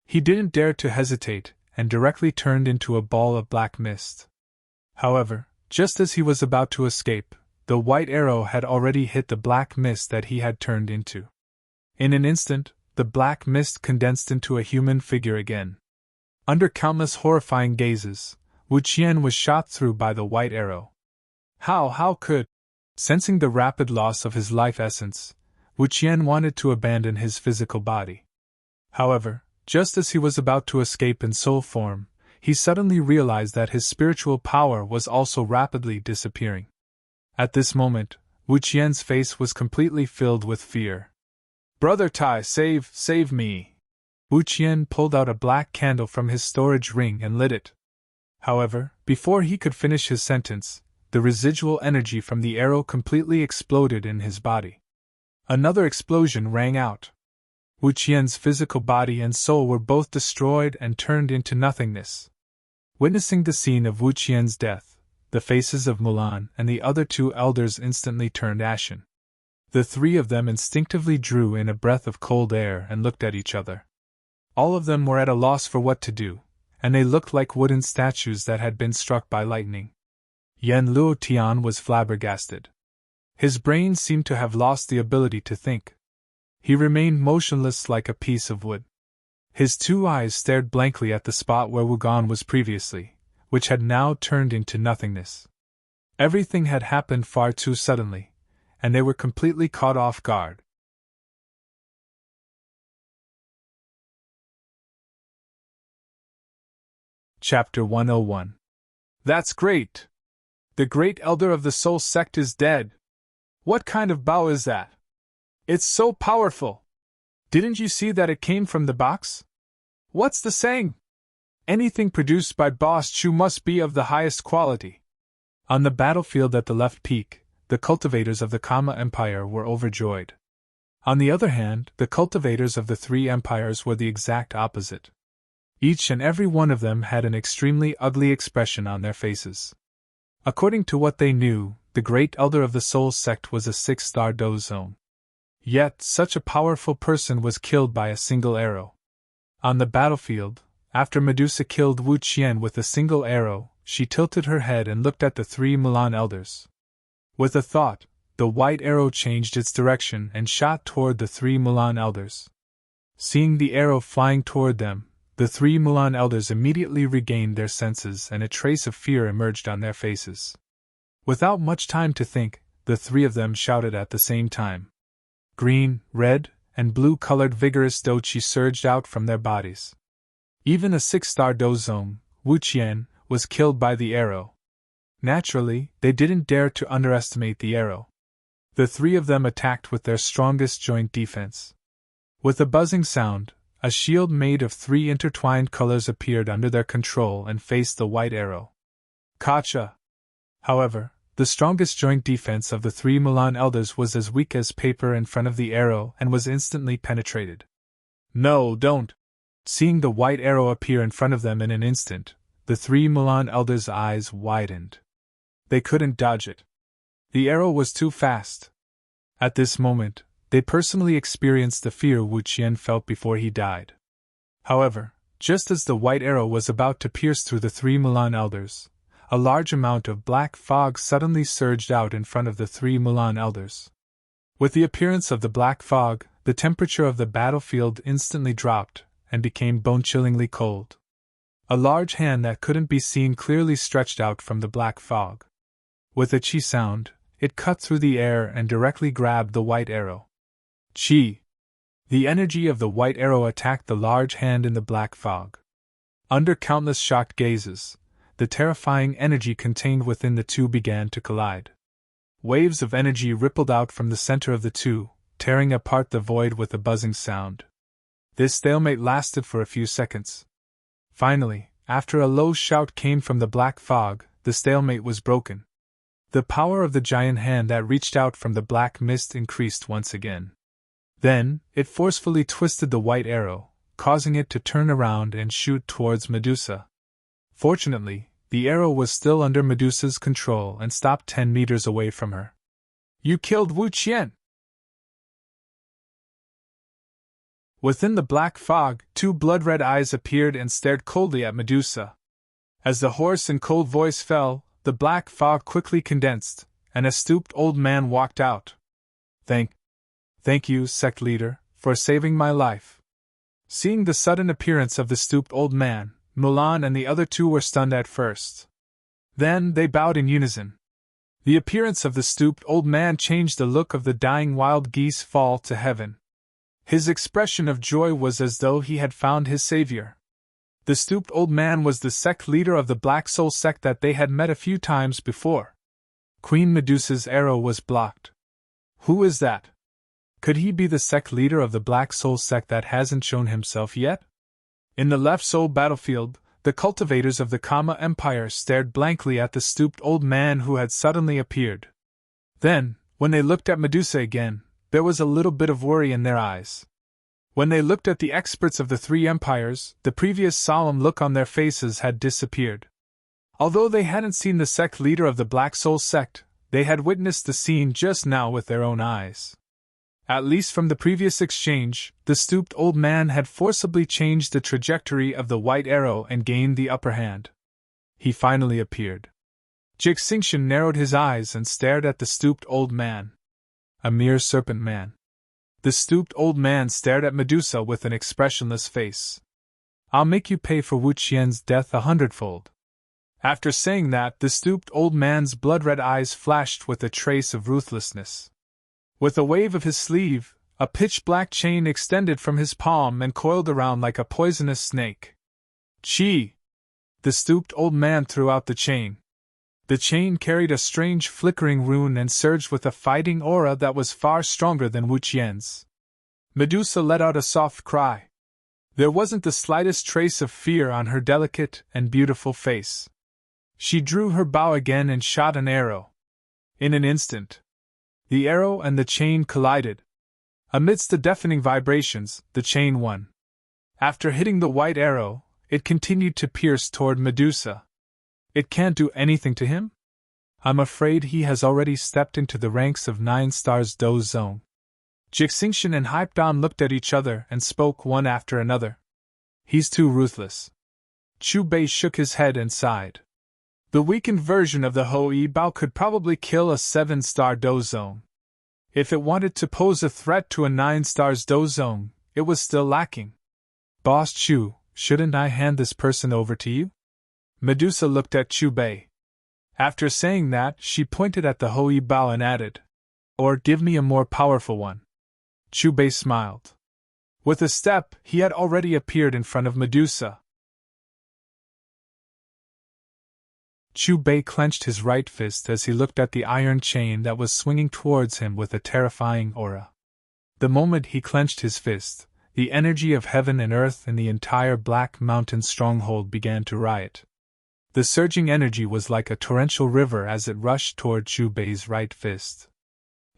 He didn't dare to hesitate, and directly turned into a ball of black mist. However, just as he was about to escape, the white arrow had already hit the black mist that he had turned into. In an instant, the black mist condensed into a human figure again. Under countless horrifying gazes, Wu Qian was shot through by the white arrow. How could? Sensing the rapid loss of his life essence, Wu Qian wanted to abandon his physical body. However, just as he was about to escape in soul form, he suddenly realized that his spiritual power was also rapidly disappearing. At this moment, Wu Qian's face was completely filled with fear. "Brother Tai, save me!" Wu Qian pulled out a black candle from his storage ring and lit it. However, before he could finish his sentence, the residual energy from the arrow completely exploded in his body. Another explosion rang out. Wu Qian's physical body and soul were both destroyed and turned into nothingness. Witnessing the scene of Wu Qian's death, the faces of Mulan and the other two elders instantly turned ashen. The three of them instinctively drew in a breath of cold air and looked at each other. All of them were at a loss for what to do, and they looked like wooden statues that had been struck by lightning. Yan Luo Tian was flabbergasted. His brain seemed to have lost the ability to think. He remained motionless like a piece of wood. His two eyes stared blankly at the spot where Wugan was previously, which had now turned into nothingness. Everything had happened far too suddenly, and they were completely caught off guard. Chapter 101. That's great! The great elder of the Soul Sect is dead! What kind of Bao is that? It's so powerful! Didn't you see that it came from the box? What's the saying? Anything produced by Boss Chu must be of the highest quality. On the battlefield at the left peak, the cultivators of the Kama Empire were overjoyed. On the other hand, the cultivators of the three empires were the exact opposite. Each and every one of them had an extremely ugly expression on their faces. According to what they knew, the great elder of the Soul Sect was a 6-star dozone. Yet, such a powerful person was killed by a single arrow. On the battlefield, after Medusa killed Wu Qian with a single arrow, she tilted her head and looked at the three Mulan elders. With a thought, the white arrow changed its direction and shot toward the three Mulan elders. Seeing the arrow flying toward them, the three Mulan elders immediately regained their senses and a trace of fear emerged on their faces. Without much time to think, the three of them shouted at the same time. Green, red, and blue-colored vigorous doqi surged out from their bodies. Even a 6-star dozone, Wu Qian, was killed by the arrow. Naturally, they didn't dare to underestimate the arrow. The three of them attacked with their strongest joint defense. With a buzzing sound, a shield made of 3 intertwined colors appeared under their control and faced the white arrow. Kacha! However, the strongest joint defense of the three Mulan elders was as weak as paper in front of the arrow and was instantly penetrated. No, don't! Seeing the white arrow appear in front of them in an instant, the three Mulan elders' eyes widened. They couldn't dodge it. The arrow was too fast. At this moment, they personally experienced the fear Wu Qian felt before he died. However, just as the white arrow was about to pierce through the 3 Mulan elders, a large amount of black fog suddenly surged out in front of the 3 Mulan elders. With the appearance of the black fog, the temperature of the battlefield instantly dropped and became bone-chillingly cold. A large hand that couldn't be seen clearly stretched out from the black fog. With a chi sound, it cut through the air and directly grabbed the white arrow. Chi! The energy of the white arrow attacked the large hand in the black fog. Under countless shocked gazes, the terrifying energy contained within the two began to collide. Waves of energy rippled out from the center of the two, tearing apart the void with a buzzing sound. This stalemate lasted for a few seconds. Finally, after a low shout came from the black fog, the stalemate was broken. The power of the giant hand that reached out from the black mist increased once again. Then, it forcefully twisted the white arrow, causing it to turn around and shoot towards Medusa. Fortunately, the arrow was still under Medusa's control and stopped 10 meters away from her. "You killed Wu Qian!" Within the black fog, 2 blood-red eyes appeared and stared coldly at Medusa. As the hoarse and cold voice fell, the black fog quickly condensed, and a stooped old man walked out. Thank you, sect leader, for saving my life." Seeing the sudden appearance of the stooped old man, Mulan and the other 2 were stunned at first. Then they bowed in unison. The appearance of the stooped old man changed the look of the dying wild geese fall to heaven. His expression of joy was as though he had found his savior. The stooped old man was the sect leader of the Black Soul sect that they had met a few times before. Queen Medusa's arrow was blocked. Who is that? Could he be the sect leader of the Black Soul sect that hasn't shown himself yet? In the left soul battlefield, the cultivators of the Kama Empire stared blankly at the stooped old man who had suddenly appeared. Then, when they looked at Medusa again, there was a little bit of worry in their eyes. When they looked at the experts of the 3 empires, the previous solemn look on their faces had disappeared. Although they hadn't seen the sect leader of the Black Soul sect, they had witnessed the scene just now with their own eyes. At least from the previous exchange, the stooped old man had forcibly changed the trajectory of the white arrow and gained the upper hand. He finally appeared. Jixingxin narrowed his eyes and stared at the stooped old man. A mere serpent man. The stooped old man stared at Medusa with an expressionless face. "I'll make you pay for Wu Qian's death 100-fold. After saying that, the stooped old man's blood-red eyes flashed with a trace of ruthlessness. With a wave of his sleeve, a pitch-black chain extended from his palm and coiled around like a poisonous snake. "Chi!" The stooped old man threw out the chain. The chain carried a strange flickering rune and surged with a fighting aura that was far stronger than Wu Qian's. Medusa let out a soft cry. There wasn't the slightest trace of fear on her delicate and beautiful face. She drew her bow again and shot an arrow. In an instant, the arrow and the chain collided. Amidst the deafening vibrations, the chain won. After hitting the white arrow, it continued to pierce toward Medusa. "It can't do anything to him? I'm afraid he has already stepped into the ranks of 9 Stars Do Zone." Jixingxin and Hypedon looked at each other and spoke one after another. "He's too ruthless." Chu Bei shook his head and sighed. The weakened version of the Hoi Bao could probably kill a 7-star Do Zone. If it wanted to pose a threat to a 9 Stars Do Zone, it was still lacking. "Boss Chu, shouldn't I hand this person over to you?" Medusa looked at Chu Bei. After saying that, she pointed at the Hoi Bao and added, "Or give me a more powerful one." Chu Bei smiled. With a step, he had already appeared in front of Medusa. Chu Bei clenched his right fist as he looked at the iron chain that was swinging towards him with a terrifying aura. The moment he clenched his fist, the energy of heaven and earth in the entire Black Mountain stronghold began to riot. The surging energy was like a torrential river as it rushed toward Chu Bei's right fist.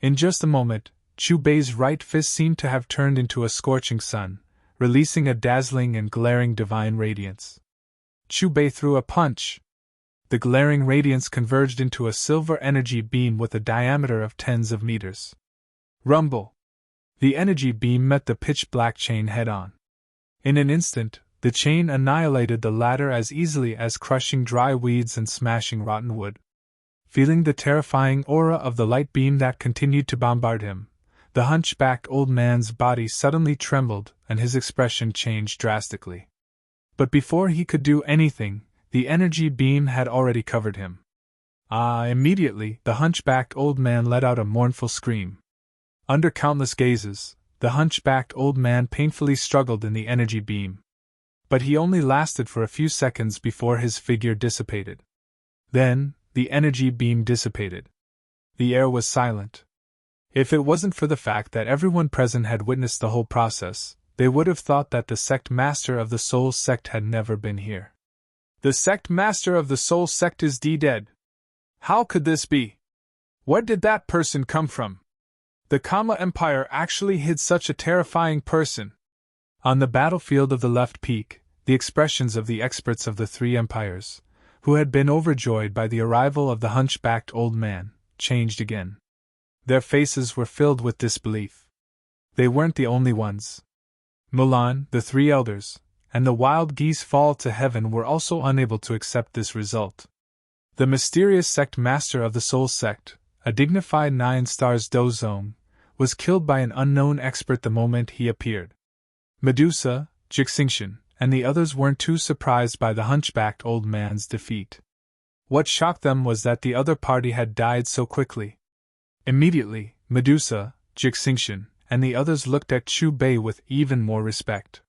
In just a moment, Chu Bei's right fist seemed to have turned into a scorching sun, releasing a dazzling and glaring divine radiance. Chu Bei threw a punch. The glaring radiance converged into a silver energy beam with a diameter of tens of meters. Rumble! The energy beam met the pitch-black chain head-on. In an instant, The chain annihilated the latter as easily as crushing dry weeds and smashing rotten wood. Feeling the terrifying aura of the light beam that continued to bombard him, the hunchbacked old man's body suddenly trembled and his expression changed drastically. But before he could do anything, the energy beam had already covered him. Immediately, the hunchbacked old man let out a mournful scream. Under countless gazes, the hunchbacked old man painfully struggled in the energy beam. But he only lasted for a few seconds before his figure dissipated. Then, the energy beam dissipated. The air was silent. If it wasn't for the fact that everyone present had witnessed the whole process, they would have thought that the sect master of the Soul Sect had never been here. The sect master of the Soul Sect is dead. How could this be? Where did that person come from? The Kama Empire actually hid such a terrifying person. On the battlefield of the left peak, the expressions of the experts of the three empires, who had been overjoyed by the arrival of the hunchbacked old man, changed again. Their faces were filled with disbelief. They weren't the only ones. Mulan, the three elders, and the wild geese fall to heaven were also unable to accept this result. The mysterious sect master of the Soul Sect, a dignified 9 stars Dozong, was killed by an unknown expert the moment he appeared. Medusa, Jixingxian, and the others weren't too surprised by the hunchbacked old man's defeat. What shocked them was that the other party had died so quickly. Immediately, Medusa, Jixingxian, and the others looked at Chu Bei with even more respect.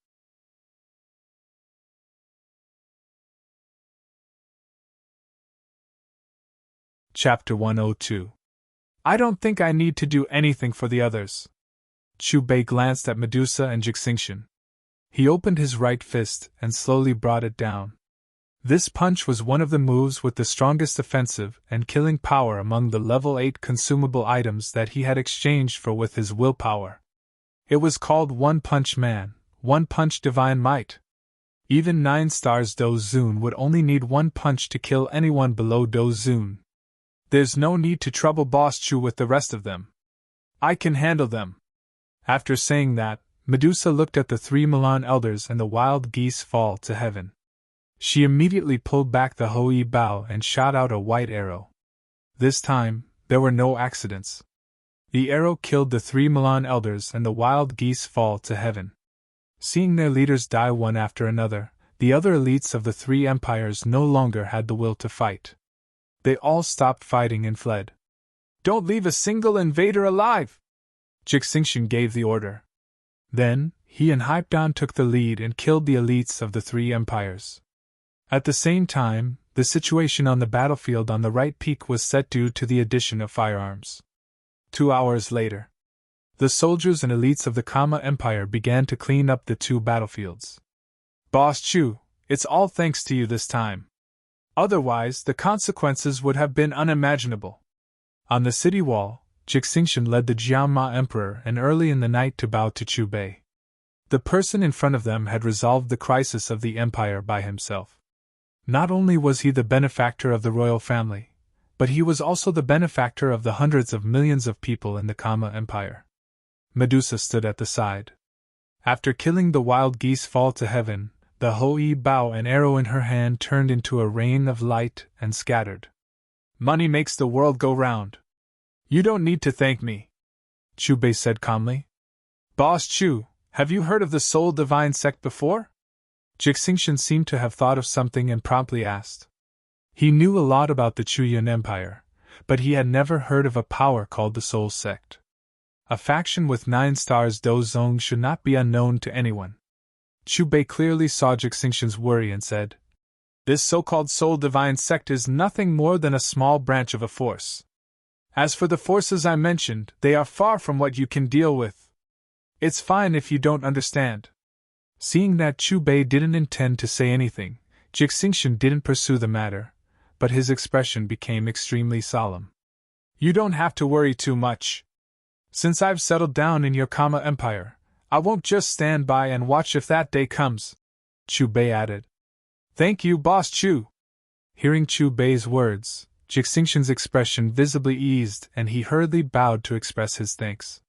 Chapter 102. I don't think I need to do anything for the others. Chu Bei glanced at Medusa and Jixingxian. He opened his right fist and slowly brought it down. This punch was one of the moves with the strongest offensive and killing power among the level 8 consumable items that he had exchanged for with his willpower. It was called One Punch Man, One Punch Divine Might. Even 9 stars Dozun would only need one punch to kill anyone below Dozun. There's no need to trouble Boss Chu with the rest of them. I can handle them. After saying that, Medusa looked at the 3 Milan elders and the wild geese fall to heaven. She immediately pulled back the Hoi bow and shot out a white arrow. This time, there were no accidents. The arrow killed the 3 Milan elders and the wild geese fall to heaven. Seeing their leaders die one after another, the other elites of the 3 empires no longer had the will to fight. They all stopped fighting and fled. Don't leave a single invader alive! Jixingxian gave the order. Then, he and Hypedown took the lead and killed the elites of the 3 empires. At the same time, the situation on the battlefield on the right peak was set due to the addition of firearms. 2 hours later, the soldiers and elites of the Kama Empire began to clean up the 2 battlefields. Boss Chu, it's all thanks to you this time. Otherwise, the consequences would have been unimaginable. On the city wall, Jixingxian led the Jianma Emperor and early in the night to bow to Chu Bei. The person in front of them had resolved the crisis of the empire by himself. Not only was he the benefactor of the royal family, but he was also the benefactor of the hundreds of millions of people in the Kama Empire. Medusa stood at the side. After killing the wild geese fall to heaven, the Hoi bow and arrow in her hand turned into a rain of light and scattered. Money makes the world go round. You don't need to thank me, Chu Bei said calmly. Boss Chu, have you heard of the Soul Divine Sect before? Jixingxian seemed to have thought of something and promptly asked. He knew a lot about the Chuyun Empire, but he had never heard of a power called the Soul Sect. A faction with 9 stars Dozong should not be unknown to anyone. Chu Bei clearly saw Jixingxian's worry and said, This so-called Soul Divine Sect is nothing more than a small branch of a force. As for the forces I mentioned, they are far from what you can deal with. It's fine if you don't understand. Seeing that Chu Bei didn't intend to say anything, Jixingxian didn't pursue the matter, but his expression became extremely solemn. You don't have to worry too much. Since I've settled down in your Kama Empire, I won't just stand by and watch if that day comes, Chu Bei added. Thank you, Boss Chu. Hearing Chu Bei's words, Jixingxian's expression visibly eased and he hurriedly bowed to express his thanks.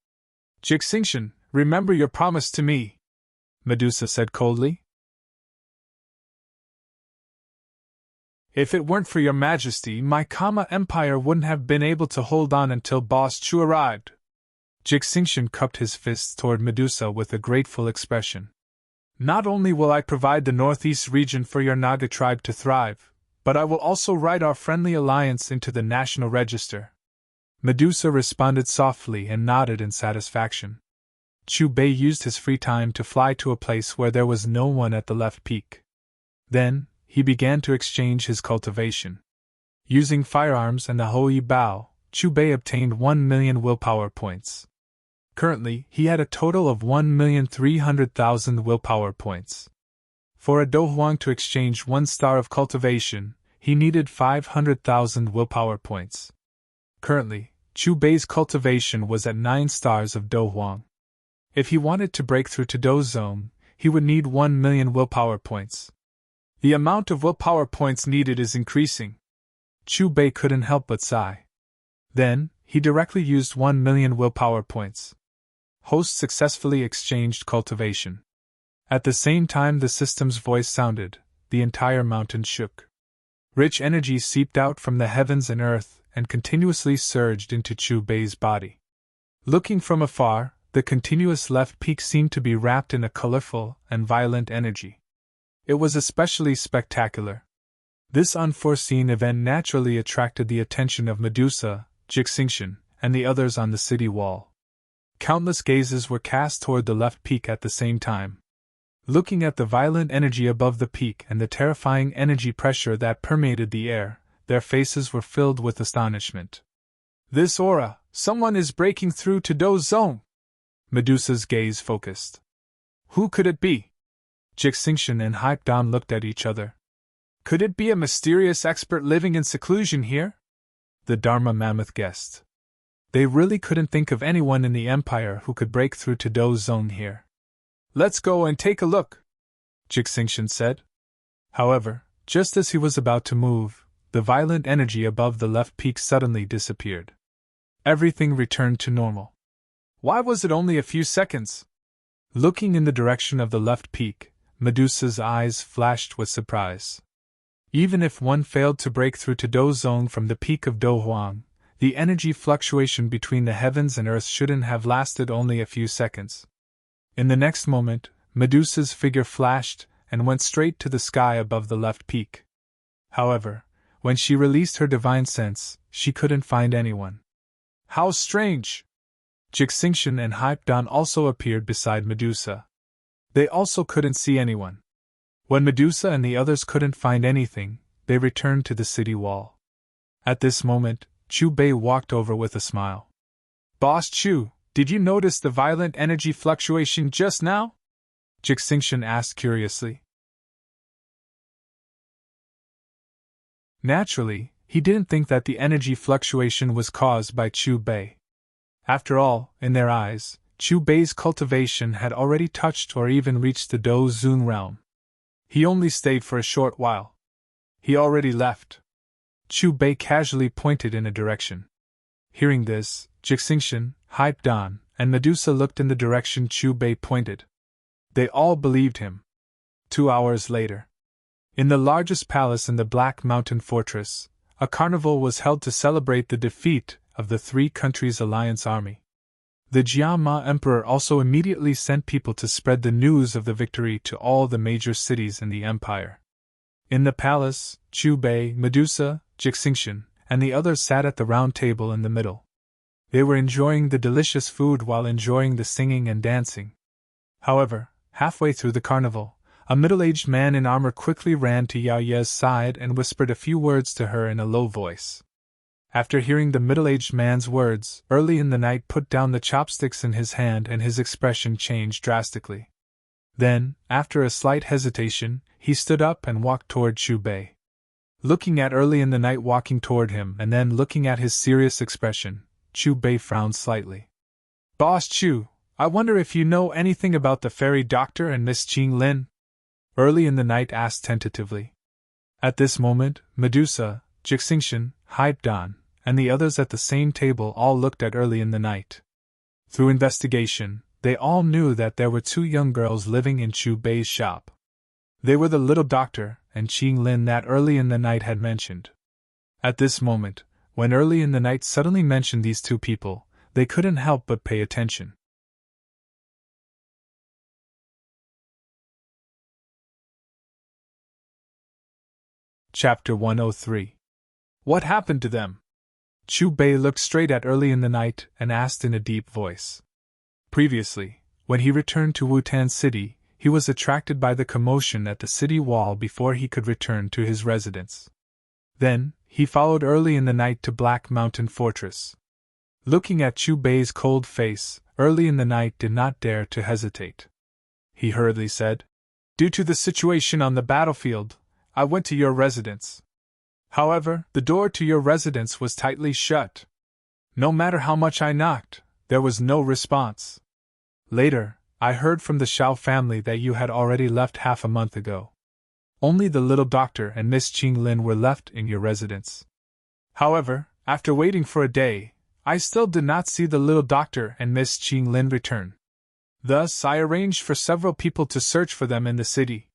Jixingxian, remember your promise to me, Medusa said coldly. If it weren't for your majesty, my empire wouldn't have been able to hold on until Boss Chu arrived. Jixingxian cupped his fists toward Medusa with a grateful expression. Not only will I provide the northeast region for your Naga tribe to thrive, but I will also write our friendly alliance into the national register. Medusa responded softly and nodded in satisfaction. Chu Bei used his free time to fly to a place where there was no one at the left peak. Then, he began to exchange his cultivation. Using firearms and the Hoi Bao, Chu Bei obtained 1 million willpower points. Currently, he had a total of 1,300,000 willpower points. For a Do Huang to exchange 1 star of cultivation, he needed 500,000 willpower points. Currently, Chu Bei's cultivation was at 9 stars of Do Huang. If he wanted to break through to Do Zone, he would need 1 million willpower points. The amount of willpower points needed is increasing. Chu Bei couldn't help but sigh. Then, he directly used 1 million willpower points. Host successfully exchanged cultivation. At the same time the system's voice sounded, the entire mountain shook. Rich energy seeped out from the heavens and earth and continuously surged into Chu Bei's body. Looking from afar, the continuous left peak seemed to be wrapped in a colorful and violent energy. It was especially spectacular. This unforeseen event naturally attracted the attention of Medusa, Jixingxian, and the others on the city wall. Countless gazes were cast toward the left peak at the same time. Looking at the violent energy above the peak and the terrifying energy pressure that permeated the air, their faces were filled with astonishment. This aura, someone is breaking through to Do Zone! Medusa's gaze focused. Who could it be? Jixingxian and Hypedown looked at each other. Could it be a mysterious expert living in seclusion here? The Dharma Mammoth guessed. They really couldn't think of anyone in the Empire who could break through to Do Zone here. Let's go and take a look, Jixingxian said. However, just as he was about to move, the violent energy above the left peak suddenly disappeared. Everything returned to normal. Why was it only a few seconds? Looking in the direction of the left peak, Medusa's eyes flashed with surprise. Even if one failed to break through to Do Zone from the peak of Do Huang, the energy fluctuation between the heavens and earth shouldn't have lasted only a few seconds. In the next moment, Medusa's figure flashed and went straight to the sky above the left peak. However, when she released her divine sense, she couldn't find anyone. How strange! Jixingxian and Hypedown also appeared beside Medusa. They also couldn't see anyone. When Medusa and the others couldn't find anything, they returned to the city wall. At this moment, Chu Bei walked over with a smile. Boss Chu, did you notice the violent energy fluctuation just now? Jixingxian asked curiously. Naturally, he didn't think that the energy fluctuation was caused by Chu Bei. After all, in their eyes, Chu Bei's cultivation had already touched or even reached the Do Zone realm. He only stayed for a short while. He already left. Chu Bei casually pointed in a direction. Hearing this, Jixingxian, Hypedown, and Medusa looked in the direction Chu Bei pointed. They all believed him. 2 hours later, in the largest palace in the Black Mountain Fortress, a carnival was held to celebrate the defeat of the 3 countries' alliance army. The Jiama Emperor also immediately sent people to spread the news of the victory to all the major cities in the empire. In the palace, Chu Bei, Medusa, Jixingxian, and the others sat at the round table in the middle. They were enjoying the delicious food while enjoying the singing and dancing. However, halfway through the carnival, a middle-aged man in armor quickly ran to Yao Ye's side and whispered a few words to her in a low voice. After hearing the middle-aged man's words, Early in the Night put down the chopsticks in his hand and his expression changed drastically. Then, after a slight hesitation, he stood up and walked toward Chu Bei. Looking at Early in the Night walking toward him and then looking at his serious expression, Chu Bei frowned slightly. Boss Chu, I wonder if you know anything about the fairy doctor and Miss Qing Lin? Early in the Night asked tentatively. At this moment, Medusa, Jixingxian, Hypedown, and the others at the same table all looked at Early in the Night. Through investigation, they all knew that there were 2 young girls living in Chu Bei's shop. They were the little doctor and Qing Lin that early in the night had mentioned. At this moment, when early in the night suddenly mentioned these two people, they couldn't help but pay attention. Chapter 103. What happened to them? Chu Bei looked straight at early in the night and asked in a deep voice. Previously, when he returned to Wutan City, he was attracted by the commotion at the city wall before he could return to his residence. Then, he followed early in the night to Black Mountain Fortress. Looking at Chu Bei's cold face, early in the night did not dare to hesitate. He hurriedly said, "Due to the situation on the battlefield, I went to your residence. However, the door to your residence was tightly shut. No matter how much I knocked, there was no response. Later, I heard from the Xiao family that you had already left half a month ago. Only the little doctor and Miss Qing Lin were left in your residence. However, after waiting for a day, I still did not see the little doctor and Miss Qing Lin return. Thus, I arranged for several people to search for them in the city.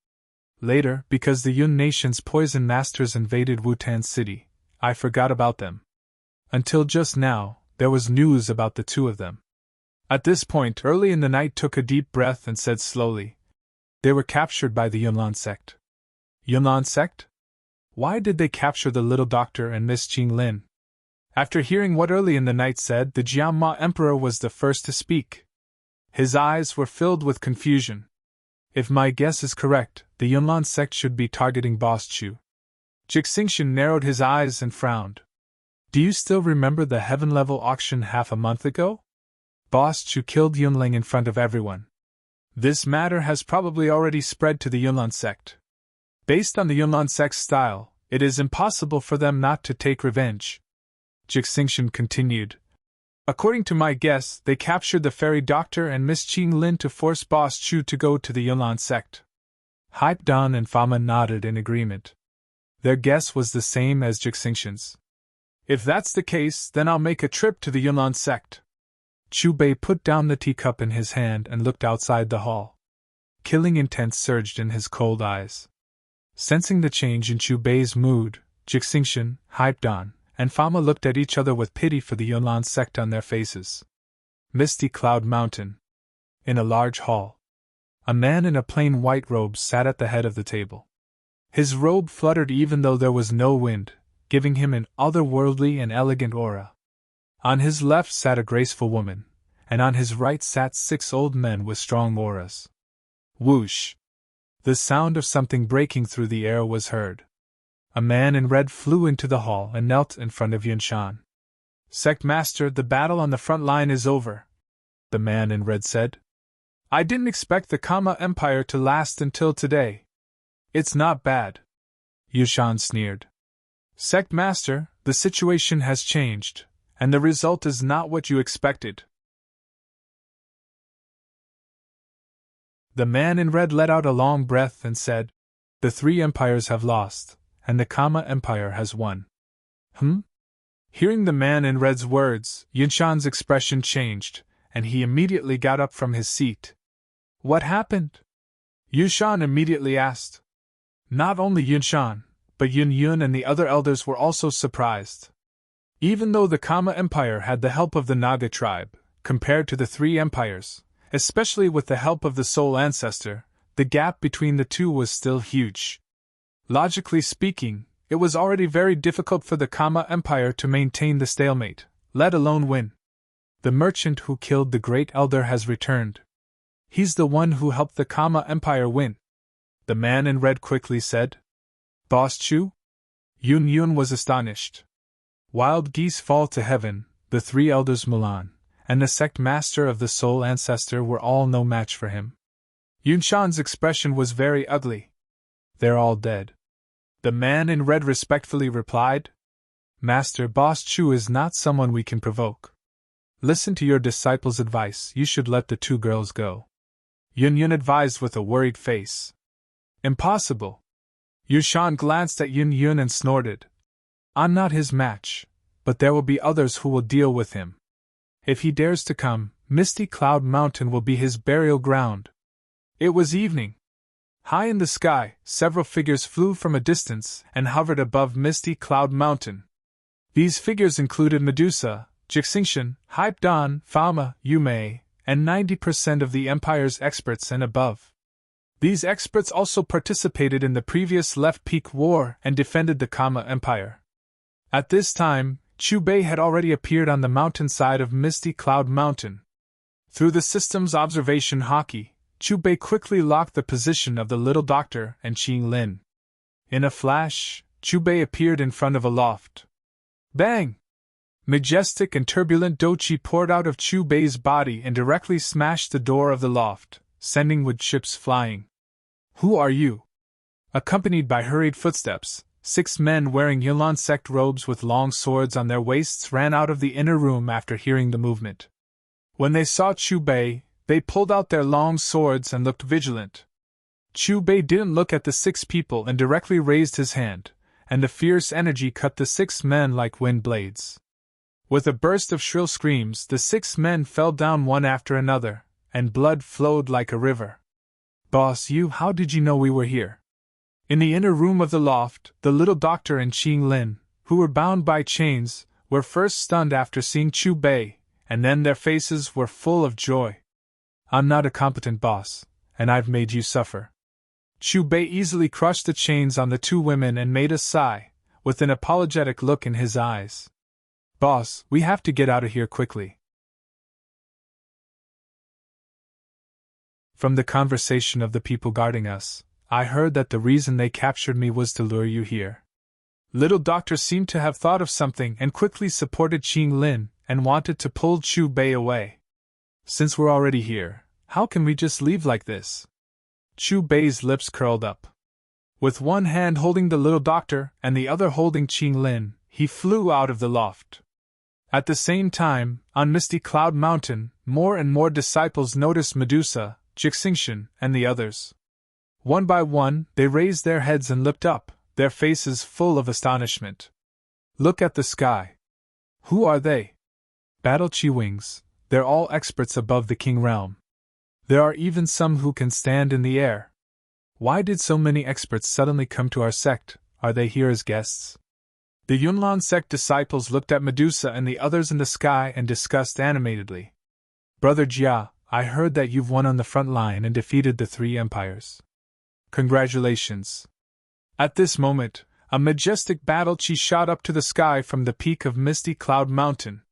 Later, because the Yun Nation's poison masters invaded Wutan City, I forgot about them. Until just now, there was news about the two of them." At this point, early in the night took a deep breath and said slowly, "They were captured by the Yunlan sect." Yunlan sect? Why did they capture the little doctor and Miss Qing Lin? After hearing what early in the night said, the Jianma Emperor was the first to speak. His eyes were filled with confusion. If my guess is correct, the Yunlan sect should be targeting Boss Chu. Jixingxian narrowed his eyes and frowned. Do you still remember the heaven-level auction half a month ago? Boss Chu killed Yunling in front of everyone. This matter has probably already spread to the Yunlan sect. Based on the Yunlan sect's style, it is impossible for them not to take revenge. Jixingxian continued. According to my guess, they captured the fairy doctor and Miss Qing Lin to force Boss Chu to go to the Yunlan sect. Hype Dan and Fama nodded in agreement. Their guess was the same as Jixingxian's. If that's the case, then I'll make a trip to the Yunlan sect. Chu Bei put down the teacup in his hand and looked outside the hall. Killing intent surged in his cold eyes. Sensing the change in Chu Bei's mood, Jixingxian, Hype Dan, and Fama looked at each other with pity for the Yunlan sect on their faces. Misty Cloud Mountain. In a large hall. A man in a plain white robe sat at the head of the table. His robe fluttered even though there was no wind, giving him an otherworldly and elegant aura. On his left sat a graceful woman, and on his right sat 6 old men with strong auras. Whoosh! The sound of something breaking through the air was heard. A man in red flew into the hall and knelt in front of Yunshan. Sect Master, the battle on the front line is over, the man in red said. I didn't expect the Kama Empire to last until today. It's not bad. Yushan sneered. Sect Master, the situation has changed, and the result is not what you expected. The man in red let out a long breath and said, The 3 empires have lost, and the Kama Empire has won. Hearing the man in red's words, Yunshan's expression changed, and he immediately got up from his seat. What happened? Yushan immediately asked. Not only Yunshan, but Yun Yun and the other elders were also surprised. Even though the Kama Empire had the help of the Naga tribe, compared to the 3 empires, especially with the help of the Soul Ancestor, the gap between the two was still huge. Logically speaking, it was already very difficult for the Kama Empire to maintain the stalemate, let alone win. The merchant who killed the Great Elder has returned. He's the one who helped the Kama Empire win. The man in red quickly said. Boss Chu? Yun Yun was astonished. Wild geese fall to heaven, the 3 elders Mulan, and the sect master of the Soul Ancestor were all no match for him. Yunshan's expression was very ugly. They're all dead. The man in red respectfully replied. Master, Boss Chu is not someone we can provoke. Listen to your disciple's advice, you should let the 2 girls go. Yun Yun advised with a worried face. Impossible. Yushan glanced at Yun Yun and snorted. I'm not his match, but there will be others who will deal with him. If he dares to come, Misty Cloud Mountain will be his burial ground. It was evening. High in the sky, several figures flew from a distance and hovered above Misty Cloud Mountain. These figures included Medusa, Jixingxian, Hype Dan, Fama, Yume, and 90% of the Empire's experts and above. These experts also participated in the previous Left Peak War and defended the Kama Empire. At this time, Chu Bei had already appeared on the mountainside of Misty Cloud Mountain. Through the system's observation hockey, Chu Bei quickly locked the position of the little doctor and Qing Lin. In a flash, Chu Bei appeared in front of a loft. Bang! Majestic and turbulent Doqi poured out of Chu Bei's body and directly smashed the door of the loft, sending wood chips flying. Who are you? Accompanied by hurried footsteps, 6 men wearing Yunlan sect robes with long swords on their waists ran out of the inner room after hearing the movement. When they saw Chu Bei, they pulled out their long swords and looked vigilant. Chu Bei didn't look at the 6 people and directly raised his hand, and the fierce energy cut the 6 men like wind blades. With a burst of shrill screams, the 6 men fell down one after another, and blood flowed like a river. Boss, how did you know we were here? In the inner room of the loft, the little doctor and Qing Lin, who were bound by chains, were first stunned after seeing Chu Bei, and then their faces were full of joy. I'm not a competent boss, and I've made you suffer. Chu Bei easily crushed the chains on the 2 women and made a sigh, with an apologetic look in his eyes. Boss, we have to get out of here quickly. From the conversation of the people guarding us, I heard that the reason they captured me was to lure you here. Little Doctor seemed to have thought of something and quickly supported Qing Lin and wanted to pull Chu Bei away. Since we're already here, how can we just leave like this? Chu Bei's lips curled up. With one hand holding the little doctor and the other holding Qing Lin, he flew out of the loft. At the same time, on Misty Cloud Mountain, more and more disciples noticed Medusa, Jixingxian, and the others. One by one, they raised their heads and looked up, their faces full of astonishment. Look at the sky. Who are they? Battle Chi Wings. They're all experts above the King Realm. There are even some who can stand in the air. Why did so many experts suddenly come to our sect? Are they here as guests? The Yunlan sect disciples looked at Medusa and the others in the sky and discussed animatedly. Brother Jia, I heard that you've won on the front line and defeated the 3 empires. Congratulations. At this moment, a majestic battle chi shot up to the sky from the peak of Misty Cloud Mountain.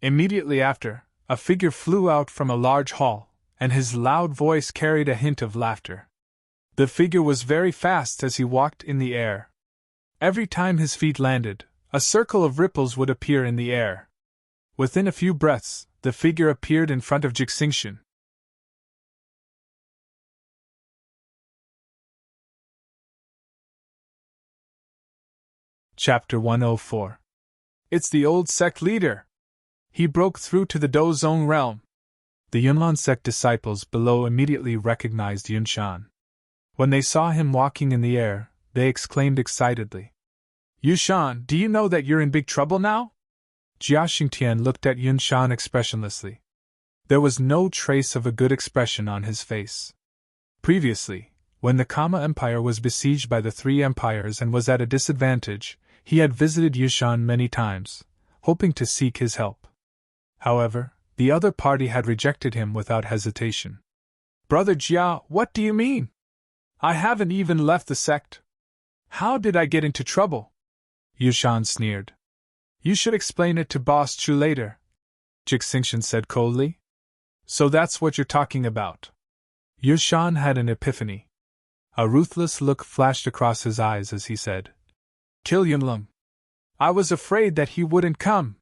Immediately after, a figure flew out from a large hall, and his loud voice carried a hint of laughter. The figure was very fast as he walked in the air. Every time his feet landed, a circle of ripples would appear in the air. Within a few breaths, the figure appeared in front of Jixingxian. Chapter 104. It's the old sect leader! He broke through to the Dozong realm. The Yunlan sect disciples below immediately recognized Yunshan. When they saw him walking in the air, they exclaimed excitedly, Yunshan, do you know that you're in big trouble now? Jia Xingtian looked at Yunshan expressionlessly. There was no trace of a good expression on his face. Previously, when the Kama Empire was besieged by the 3 empires and was at a disadvantage, he had visited Yunshan many times, hoping to seek his help. However, the other party had rejected him without hesitation. Brother Jia, what do you mean? I haven't even left the sect. How did I get into trouble? Yunshan sneered. You should explain it to Boss Chu later, Jixingxian said coldly. So that's what you're talking about. Yunshan had an epiphany. A ruthless look flashed across his eyes as he said, Kill Yunlong. I was afraid that he wouldn't come.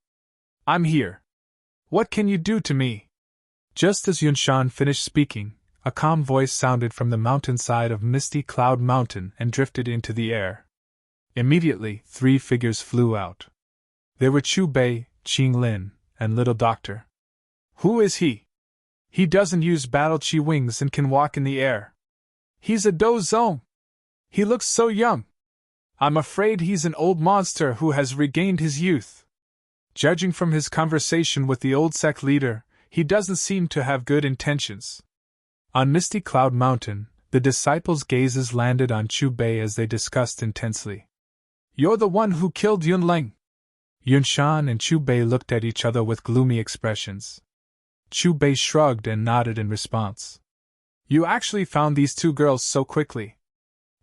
I'm here. What can you do to me? Just as Yunshan finished speaking, a calm voice sounded from the mountainside of Misty Cloud Mountain and drifted into the air. Immediately, 3 figures flew out. They were Chu Bei, Qing Lin, and Little Doctor. Who is he? He doesn't use battle chi wings and can walk in the air. He's a Dozong. He looks so young. I'm afraid he's an old monster who has regained his youth. Judging from his conversation with the old sect leader, he doesn't seem to have good intentions. On Misty Cloud Mountain, the disciples' gazes landed on Chu Bei as they discussed intensely. "You're the one who killed Yunling!" Yunshan and Chu Bei looked at each other with gloomy expressions. Chu Bei shrugged and nodded in response. "You actually found these two girls so quickly.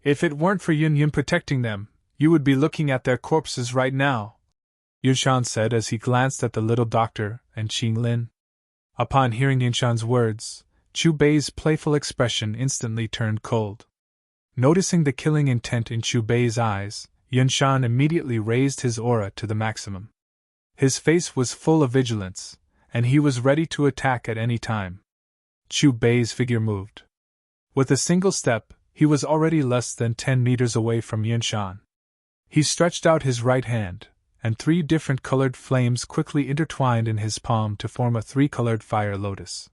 If it weren't for Yun protecting them, you would be looking at their corpses right now," Yunshan said as he glanced at the little doctor and Qing Lin. Upon hearing Yunshan's words, Chu Bei's playful expression instantly turned cold. Noticing the killing intent in Chu Bei's eyes, Yunshan immediately raised his aura to the maximum. His face was full of vigilance, and he was ready to attack at any time. Chu Bei's figure moved. With a single step, he was already less than 10 meters away from Yunshan. He stretched out his right hand, and 3 different colored flames quickly intertwined in his palm to form a 3-colored fire lotus.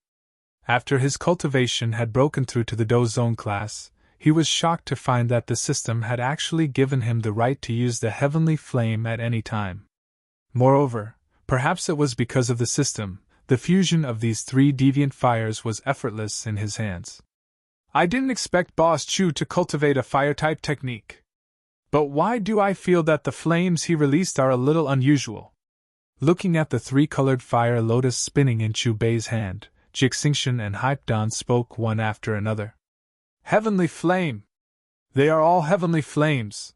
After his cultivation had broken through to the Do Zone class, he was shocked to find that the system had actually given him the right to use the heavenly flame at any time. Moreover, perhaps it was because of the system, the fusion of these 3 deviant fires was effortless in his hands. "I didn't expect Boss Chu to cultivate a fire-type technique. But why do I feel that the flames he released are a little unusual?" Looking at the 3-colored fire lotus spinning in Chu Bei's hand, Jixingxian and Hypedon spoke one after another. "Heavenly flame! They are all heavenly flames!"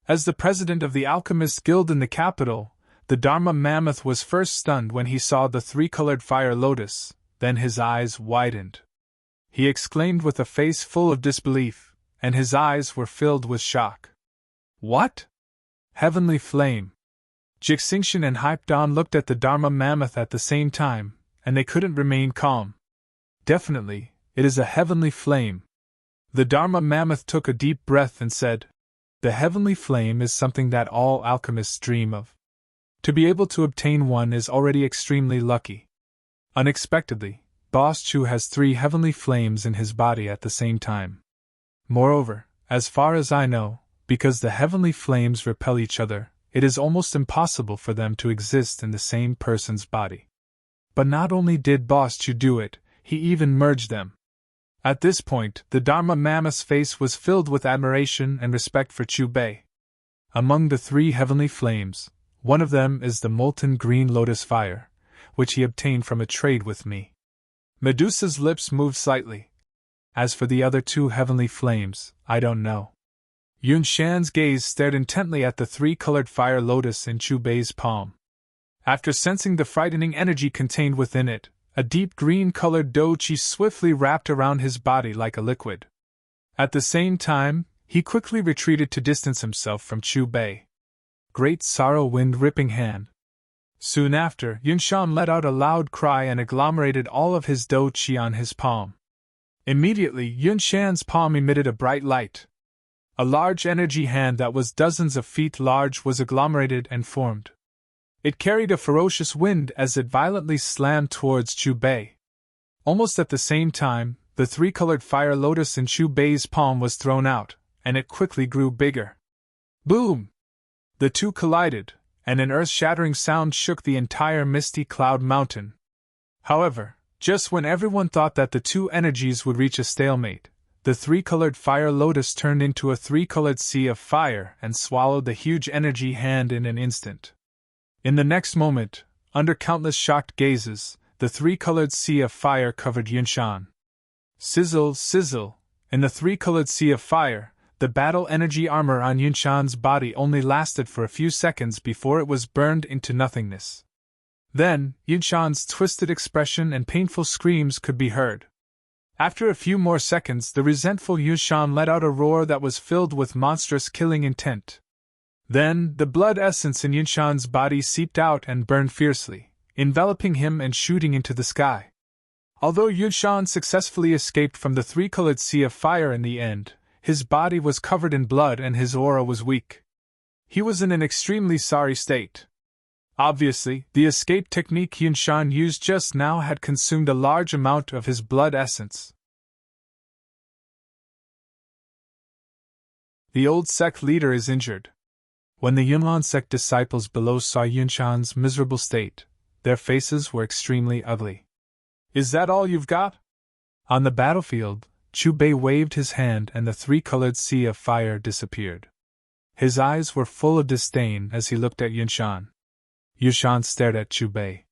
As the president of the Alchemist Guild in the capital, the Dharma Mammoth was first stunned when he saw the 3-colored fire lotus, then his eyes widened. He exclaimed with a face full of disbelief, and his eyes were filled with shock. "What? Heavenly flame!" Jixingxian and Hypedon looked at the Dharma Mammoth at the same time, and they couldn't remain calm. "Definitely, it is a heavenly flame." The Dharma Mammoth took a deep breath and said, "The heavenly flame is something that all alchemists dream of. To be able to obtain one is already extremely lucky." Unexpectedly, Boss Chu has 3 heavenly flames in his body at the same time. Moreover, as far as I know, because the heavenly flames repel each other, it is almost impossible for them to exist in the same person's body. But not only did Boss Chu do it, he even merged them. At this point, the Dharma Mammoth's face was filled with admiration and respect for Chu Bei. Among the 3 heavenly flames, one of them is the molten green lotus fire, which he obtained from a trade with me. Medusa's lips moved slightly. As for the other 2 heavenly flames, I don't know. Yunshan's gaze stared intently at the 3-colored fire lotus in Chu Bei's palm. After sensing the frightening energy contained within it, a deep green-colored do chi swiftly wrapped around his body like a liquid. At the same time, he quickly retreated to distance himself from Chu Bei. Great sorrow wind-ripping hand. Soon after, Yunshan let out a loud cry and agglomerated all of his do chi on his palm. Immediately, Yunshan's palm emitted a bright light. A large energy hand that was dozens of feet large was agglomerated and formed. It carried a ferocious wind as it violently slammed towards Chu Bei. Almost at the same time, the 3-colored fire lotus in Chu Bei's palm was thrown out, and it quickly grew bigger. Boom! The 2 collided, and an earth-shattering sound shook the entire misty cloud mountain. However, just when everyone thought that the 2 energies would reach a stalemate, the 3-colored fire lotus turned into a 3-colored sea of fire and swallowed the huge energy hand in an instant. In the next moment, under countless shocked gazes, the 3-colored sea of fire covered Yunshan. Sizzle, sizzle! In the 3-colored sea of fire, the battle energy armor on Yunshan's body only lasted for a few seconds before it was burned into nothingness. Then, Yunshan's twisted expression and painful screams could be heard. After a few more seconds, the resentful Yunshan let out a roar that was filled with monstrous killing intent. Then, the blood essence in Yunshan's body seeped out and burned fiercely, enveloping him and shooting into the sky. Although Yunshan successfully escaped from the 3-colored sea of fire in the end, his body was covered in blood and his aura was weak. He was in an extremely sorry state. Obviously, the escape technique Yunshan used just now had consumed a large amount of his blood essence. The old sect leader is injured. When the Yunlan sect disciples below saw Yunshan's miserable state, their faces were extremely ugly. Is that all you've got? On the battlefield, Chu Bei waved his hand and the three-colored sea of fire disappeared. His eyes were full of disdain as he looked at Yunshan. Yunshan stared at Chu Bei.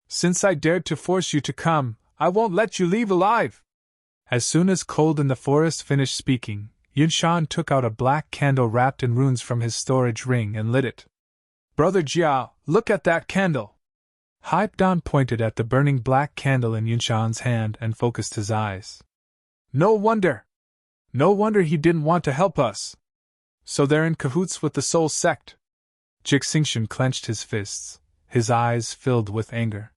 Since I dared to force you to come, I won't let you leave alive! As soon as Cold in the Forest finished speaking, Yunshan took out a black candle wrapped in runes from his storage ring and lit it. Brother Jiao, look at that candle! Haipdan pointed at the burning black candle in Yunshan's hand and focused his eyes. No wonder! No wonder he didn't want to help us! So they're in cahoots with the Soul Sect! Jixingshun clenched his fists, his eyes filled with anger.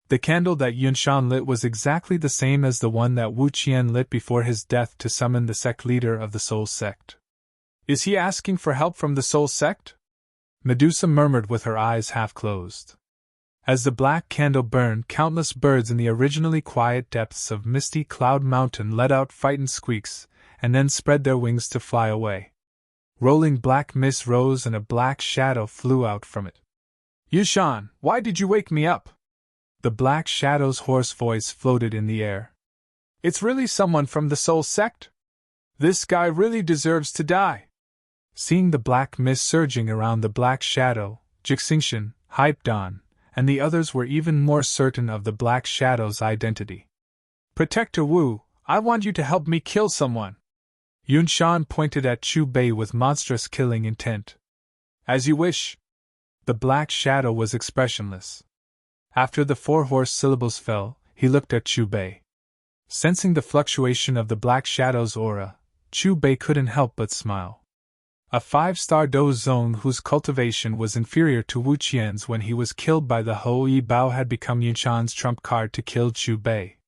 The candle that Yunshan lit was exactly the same as the one that Wu Qian lit before his death to summon the sect leader of the Soul Sect. Is he asking for help from the Soul Sect? Medusa murmured with her eyes half closed. As the black candle burned, countless birds in the originally quiet depths of misty Cloud Mountain let out frightened squeaks, and then spread their wings to fly away. Rolling black mist rose and a black shadow flew out from it. Yunshan, why did you wake me up? The black shadow's hoarse voice floated in the air. It's really someone from the Soul Sect? This guy really deserves to die. Seeing the black mist surging around the black shadow, Jixingshun, Haipdan, and the others were even more certain of the black shadow's identity. Protector Wu, I want you to help me kill someone. Yunshan pointed at Chu Bei with monstrous killing intent. As you wish. The black shadow was expressionless. After the 4 hoarse syllables fell, he looked at Chu Bei. Sensing the fluctuation of the black shadow's aura, Chu Bei couldn't help but smile. A 5-star dose zone whose cultivation was inferior to Wu Qian's when he was killed by the Hou Yi Bao had become Yunshan's trump card to kill Chu Bei.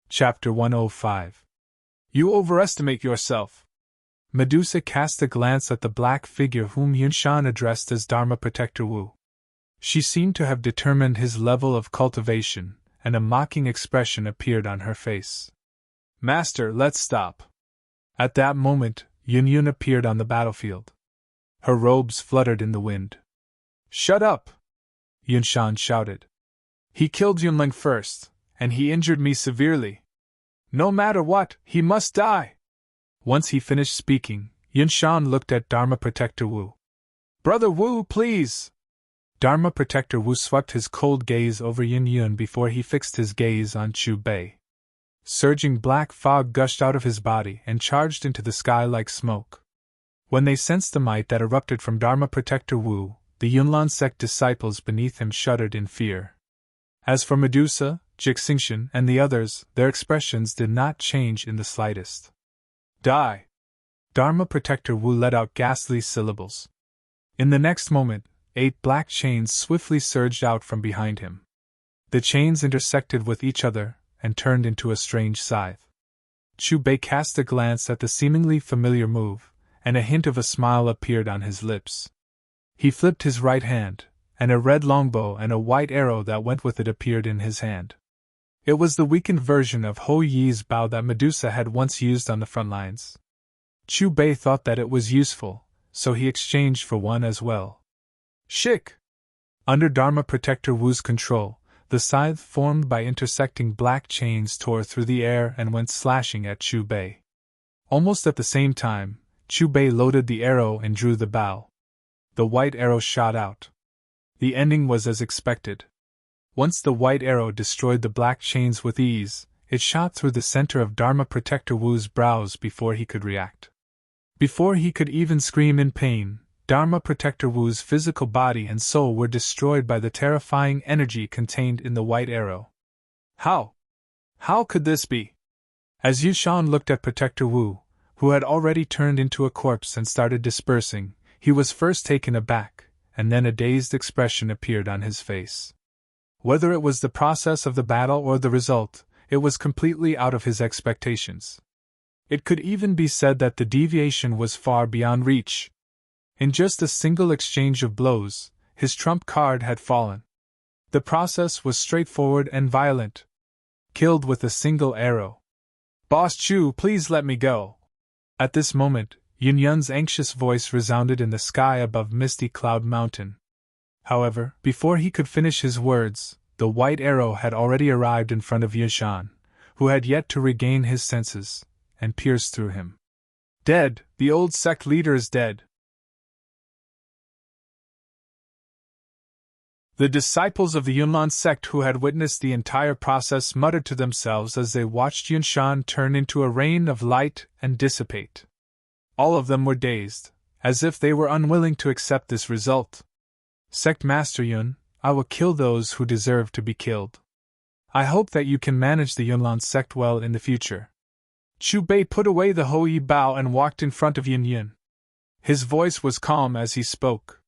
Chapter 105. You overestimate yourself. Medusa cast a glance at the black figure whom Yunshan addressed as Dharma Protector Wu. She seemed to have determined his level of cultivation, and a mocking expression appeared on her face. Master, let's stop. At that moment, Yun appeared on the battlefield. Her robes fluttered in the wind. Shut up! Yunshan shouted. He killed Yunling first, and he injured me severely. No matter what, he must die! Once he finished speaking, Yunshan looked at Dharma Protector Wu. Brother Wu, please! Dharma Protector Wu swept his cold gaze over Yun before he fixed his gaze on Chu Bei. Surging black fog gushed out of his body and charged into the sky like smoke. When they sensed the might that erupted from Dharma Protector Wu, the Yunlan sect disciples beneath him shuddered in fear. As for Medusa, Jixingshun, and the others, their expressions did not change in the slightest. Die! Dharma Protector Wu let out ghastly syllables. In the next moment, 8 black chains swiftly surged out from behind him. The chains intersected with each other and turned into a strange scythe. Chu Bei cast a glance at the seemingly familiar move, and a hint of a smile appeared on his lips. He flipped his right hand, and a red longbow and a white arrow that went with it appeared in his hand. It was the weakened version of Hou Yi's bow that Medusa had once used on the front lines. Chu Bei thought that it was useful, so he exchanged for one as well. Shik! Under Dharma Protector Wu's control, the scythe formed by intersecting black chains tore through the air and went slashing at Chu Bei. Almost at the same time, Chu Bei loaded the arrow and drew the bow. The white arrow shot out. The ending was as expected. Once the white arrow destroyed the black chains with ease, it shot through the center of Dharma Protector Wu's brows before he could react. Before he could even scream in pain, Dharma Protector Wu's physical body and soul were destroyed by the terrifying energy contained in the white arrow. How? How could this be? As Yunshan looked at Protector Wu, who had already turned into a corpse and started dispersing, he was first taken aback, and then a dazed expression appeared on his face. Whether it was the process of the battle or the result, it was completely out of his expectations. It could even be said that the deviation was far beyond reach. In just a single exchange of blows, his trump card had fallen. The process was straightforward and violent. Killed with a single arrow. Boss Chu, please let me go. At this moment, Yun Yun's anxious voice resounded in the sky above Misty Cloud Mountain. However, before he could finish his words, the white arrow had already arrived in front of Yushan, who had yet to regain his senses, and pierced through him. Dead, the old sect leader is dead. The disciples of the Yunlan sect who had witnessed the entire process muttered to themselves as they watched Yunshan turn into a rain of light and dissipate. All of them were dazed, as if they were unwilling to accept this result. Sect Master Yun, I will kill those who deserve to be killed. I hope that you can manage the Yunlan sect well in the future. Chu Bei put away the Hou-Yi bow and walked in front of Yun Yun. His voice was calm as he spoke.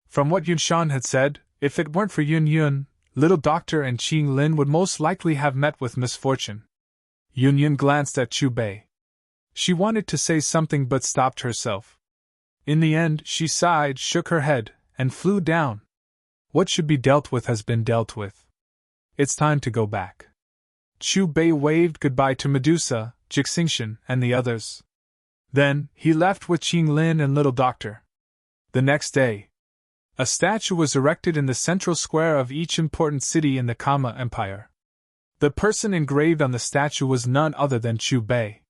From what Yunshan had said, if it weren't for Yun Yun, Little Doctor and Qing Lin would most likely have met with misfortune. Yun Yun glanced at Chu Bei. She wanted to say something but stopped herself. In the end, she sighed, shook her head, and flew down. What should be dealt with has been dealt with. It's time to go back. Chu Bei waved goodbye to Medusa, Jixingshan, and the others. Then, he left with Qing Lin and Little Doctor. The next day, a statue was erected in the central square of each important city in the Kama Empire. The person engraved on the statue was none other than Chu Bei.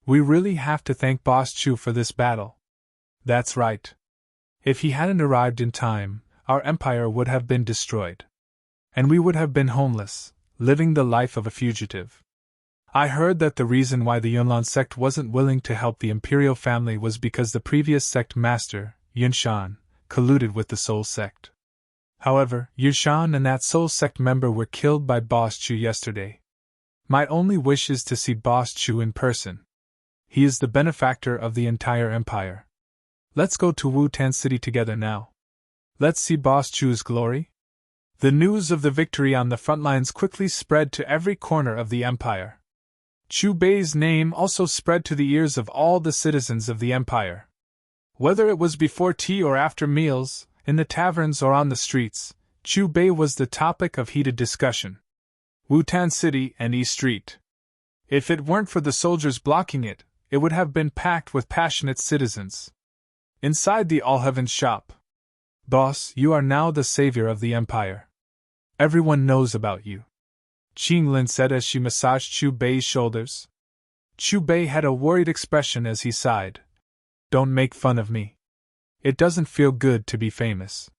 We really have to thank Boss Chu for this battle. That's right. If he hadn't arrived in time, our empire would have been destroyed. And we would have been homeless, living the life of a fugitive. I heard that the reason why the Yunlan sect wasn't willing to help the imperial family was because the previous sect master, Yunshan, colluded with the Soul Sect. However, Yunshan and that Soul Sect member were killed by Boss Chu yesterday. My only wish is to see Boss Chu in person. He is the benefactor of the entire empire. Let's go to Wu-Tan City together now. Let's see Boss Chu's glory. The news of the victory on the front lines quickly spread to every corner of the empire. Chu Bei's name also spread to the ears of all the citizens of the empire. Whether it was before tea or after meals, in the taverns or on the streets, Chu Bei was the topic of heated discussion. Wu-Tan City and East Street. If it weren't for the soldiers blocking it, it would have been packed with passionate citizens. Inside the All Heavens shop. Boss, you are now the savior of the empire. Everyone knows about you. Qing Lin said as she massaged Chu Bei's shoulders. Chu Bei had a worried expression as he sighed. Don't make fun of me. It doesn't feel good to be famous.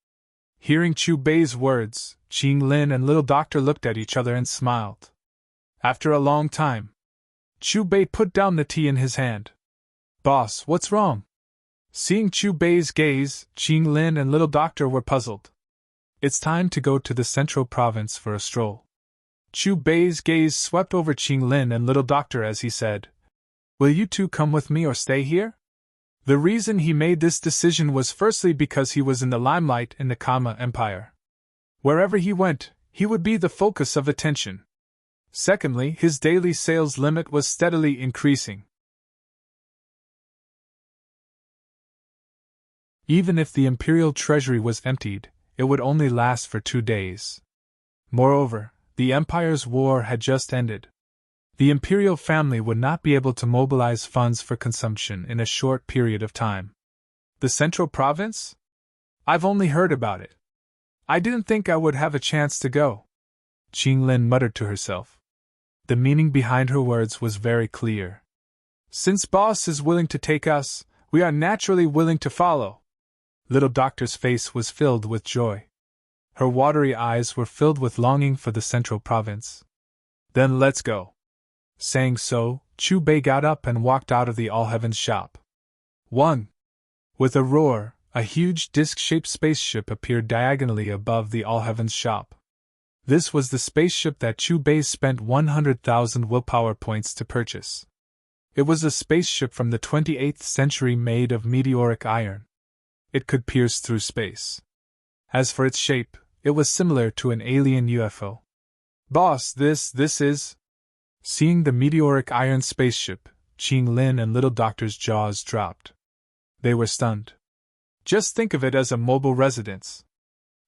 Hearing Chu Bei's words, Qing Lin and Little Doctor looked at each other and smiled. After a long time, Chu Bei put down the tea in his hand. Boss, what's wrong? Seeing Chu Bei's gaze, Qing Lin and Little Doctor were puzzled. It's time to go to the central province for a stroll. Chu Bei's gaze swept over Qing Lin and Little Doctor as he said, Will you two come with me or stay here? The reason he made this decision was firstly because he was in the limelight in the Kama Empire. Wherever he went, he would be the focus of attention. Secondly, his daily sales limit was steadily increasing. Even if the imperial treasury was emptied, it would only last for 2 days. Moreover, the empire's war had just ended. The imperial family would not be able to mobilize funds for consumption in a short period of time. The central province? I've only heard about it. I didn't think I would have a chance to go. Qing Lin muttered to herself. The meaning behind her words was very clear. Since Boss is willing to take us, we are naturally willing to follow. Little Doctor's face was filled with joy. Her watery eyes were filled with longing for the central province. Then let's go. Saying so, Chu Bei got up and walked out of the All Heavens shop. 1. With a roar, a huge disc-shaped spaceship appeared diagonally above the All Heavens shop. This was the spaceship that Chu Bei spent 100,000 willpower points to purchase. It was a spaceship from the 28th century made of meteoric iron. It could pierce through space. As for its shape, it was similar to an alien UFO. Boss, this is... Seeing the meteoric iron spaceship, Qing Lin and Little Doctor's jaws dropped. They were stunned. Just think of it as a mobile residence.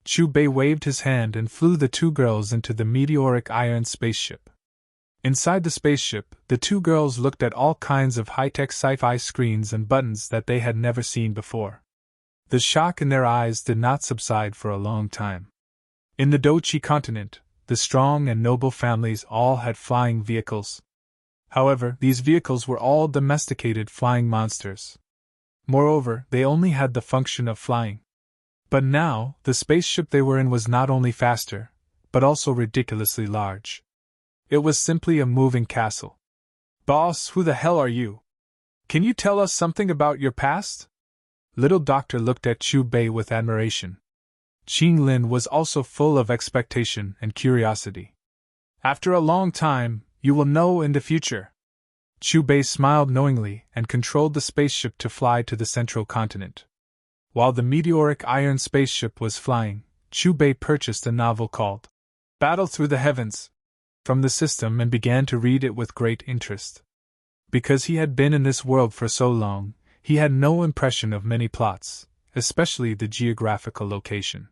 Chu Bei waved his hand and flew the two girls into the meteoric iron spaceship. Inside the spaceship, the two girls looked at all kinds of high-tech sci-fi screens and buttons that they had never seen before. The shock in their eyes did not subside for a long time. In the Dochi continent, the strong and noble families all had flying vehicles. However, these vehicles were all domesticated flying monsters. Moreover, they only had the function of flying. But now, the spaceship they were in was not only faster, but also ridiculously large. It was simply a moving castle. Boss, who the hell are you? Can you tell us something about your past? Little Doctor looked at Chu Bei with admiration. Qing Lin was also full of expectation and curiosity. After a long time, you will know in the future. Chu Bei smiled knowingly and controlled the spaceship to fly to the central continent. While the meteoric iron spaceship was flying, Chu Bei purchased a novel called Battle Through the Heavens from the system and began to read it with great interest. Because he had been in this world for so long, he had no impression of many plots, especially the geographical location.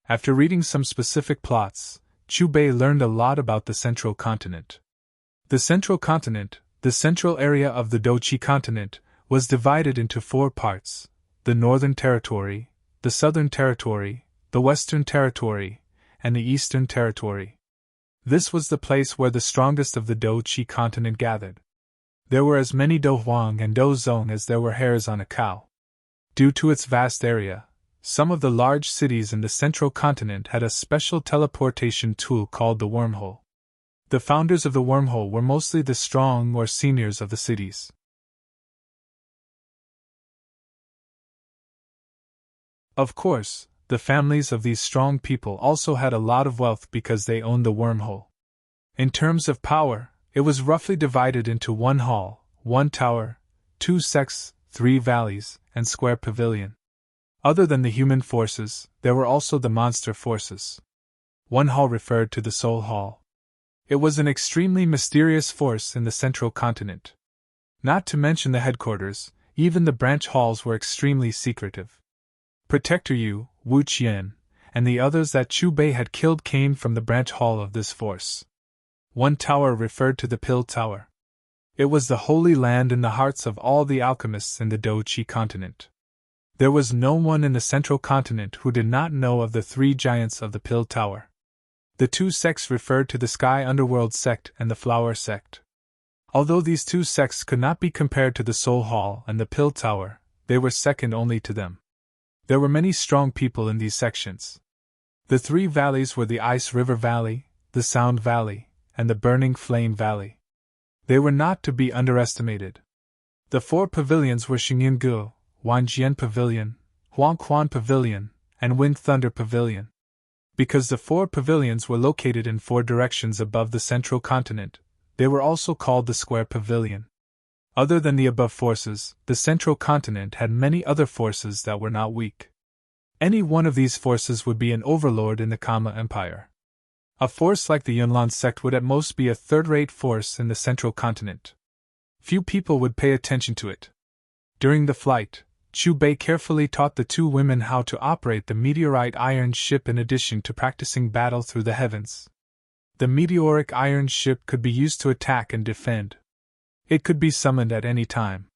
After reading some specific plots, Chu Bei learned a lot about the central continent. The central continent, the central area of the Dochi continent, was divided into 4 parts: the Northern Territory, the Southern Territory, the Western Territory, and the Eastern Territory. This was the place where the strongest of the Dochi continent gathered. There were as many Do Huang and Do Zong as there were hairs on a cow. Due to its vast area, some of the large cities in the central continent had a special teleportation tool called the wormhole. The founders of the wormhole were mostly the strong or seniors of the cities. Of course, the families of these strong people also had a lot of wealth because they owned the wormhole. In terms of power, it was roughly divided into 1 hall, 1 tower, 2 sects, 3 valleys, and square pavilion. Other than the human forces, there were also the monster forces. 1 hall referred to the Soul Hall. It was an extremely mysterious force in the central continent. Not to mention the headquarters, even the branch halls were extremely secretive. Protector Yu, Wu Qian, and the others that Chu Bei had killed came from the branch hall of this force. 1 tower referred to the Pill Tower. It was the holy land in the hearts of all the alchemists in the Dochi continent. There was no one in the central continent who did not know of the 3 giants of the Pill Tower. The 2 sects referred to the Sky Underworld sect and the Flower sect. Although these 2 sects could not be compared to the Soul Hall and the Pill Tower, they were second only to them. There were many strong people in these sections. The 3 valleys were the Ice River Valley, the Sound Valley, and the Burning Flame Valley. They were not to be underestimated. The 4 pavilions were Xingyungu, Wanjian Pavilion, Huangquan Pavilion, and Wind Thunder Pavilion. Because the 4 pavilions were located in 4 directions above the central continent, they were also called the Square Pavilion. Other than the above forces, the central continent had many other forces that were not weak. Any one of these forces would be an overlord in the Kama Empire. A force like the Yunlan sect would at most be a third-rate force in the central continent. Few people would pay attention to it. During the flight, Chu Bei carefully taught the 2 women how to operate the meteorite iron ship in addition to practicing battle through the heavens. The meteoric iron ship could be used to attack and defend. It could be summoned at any time.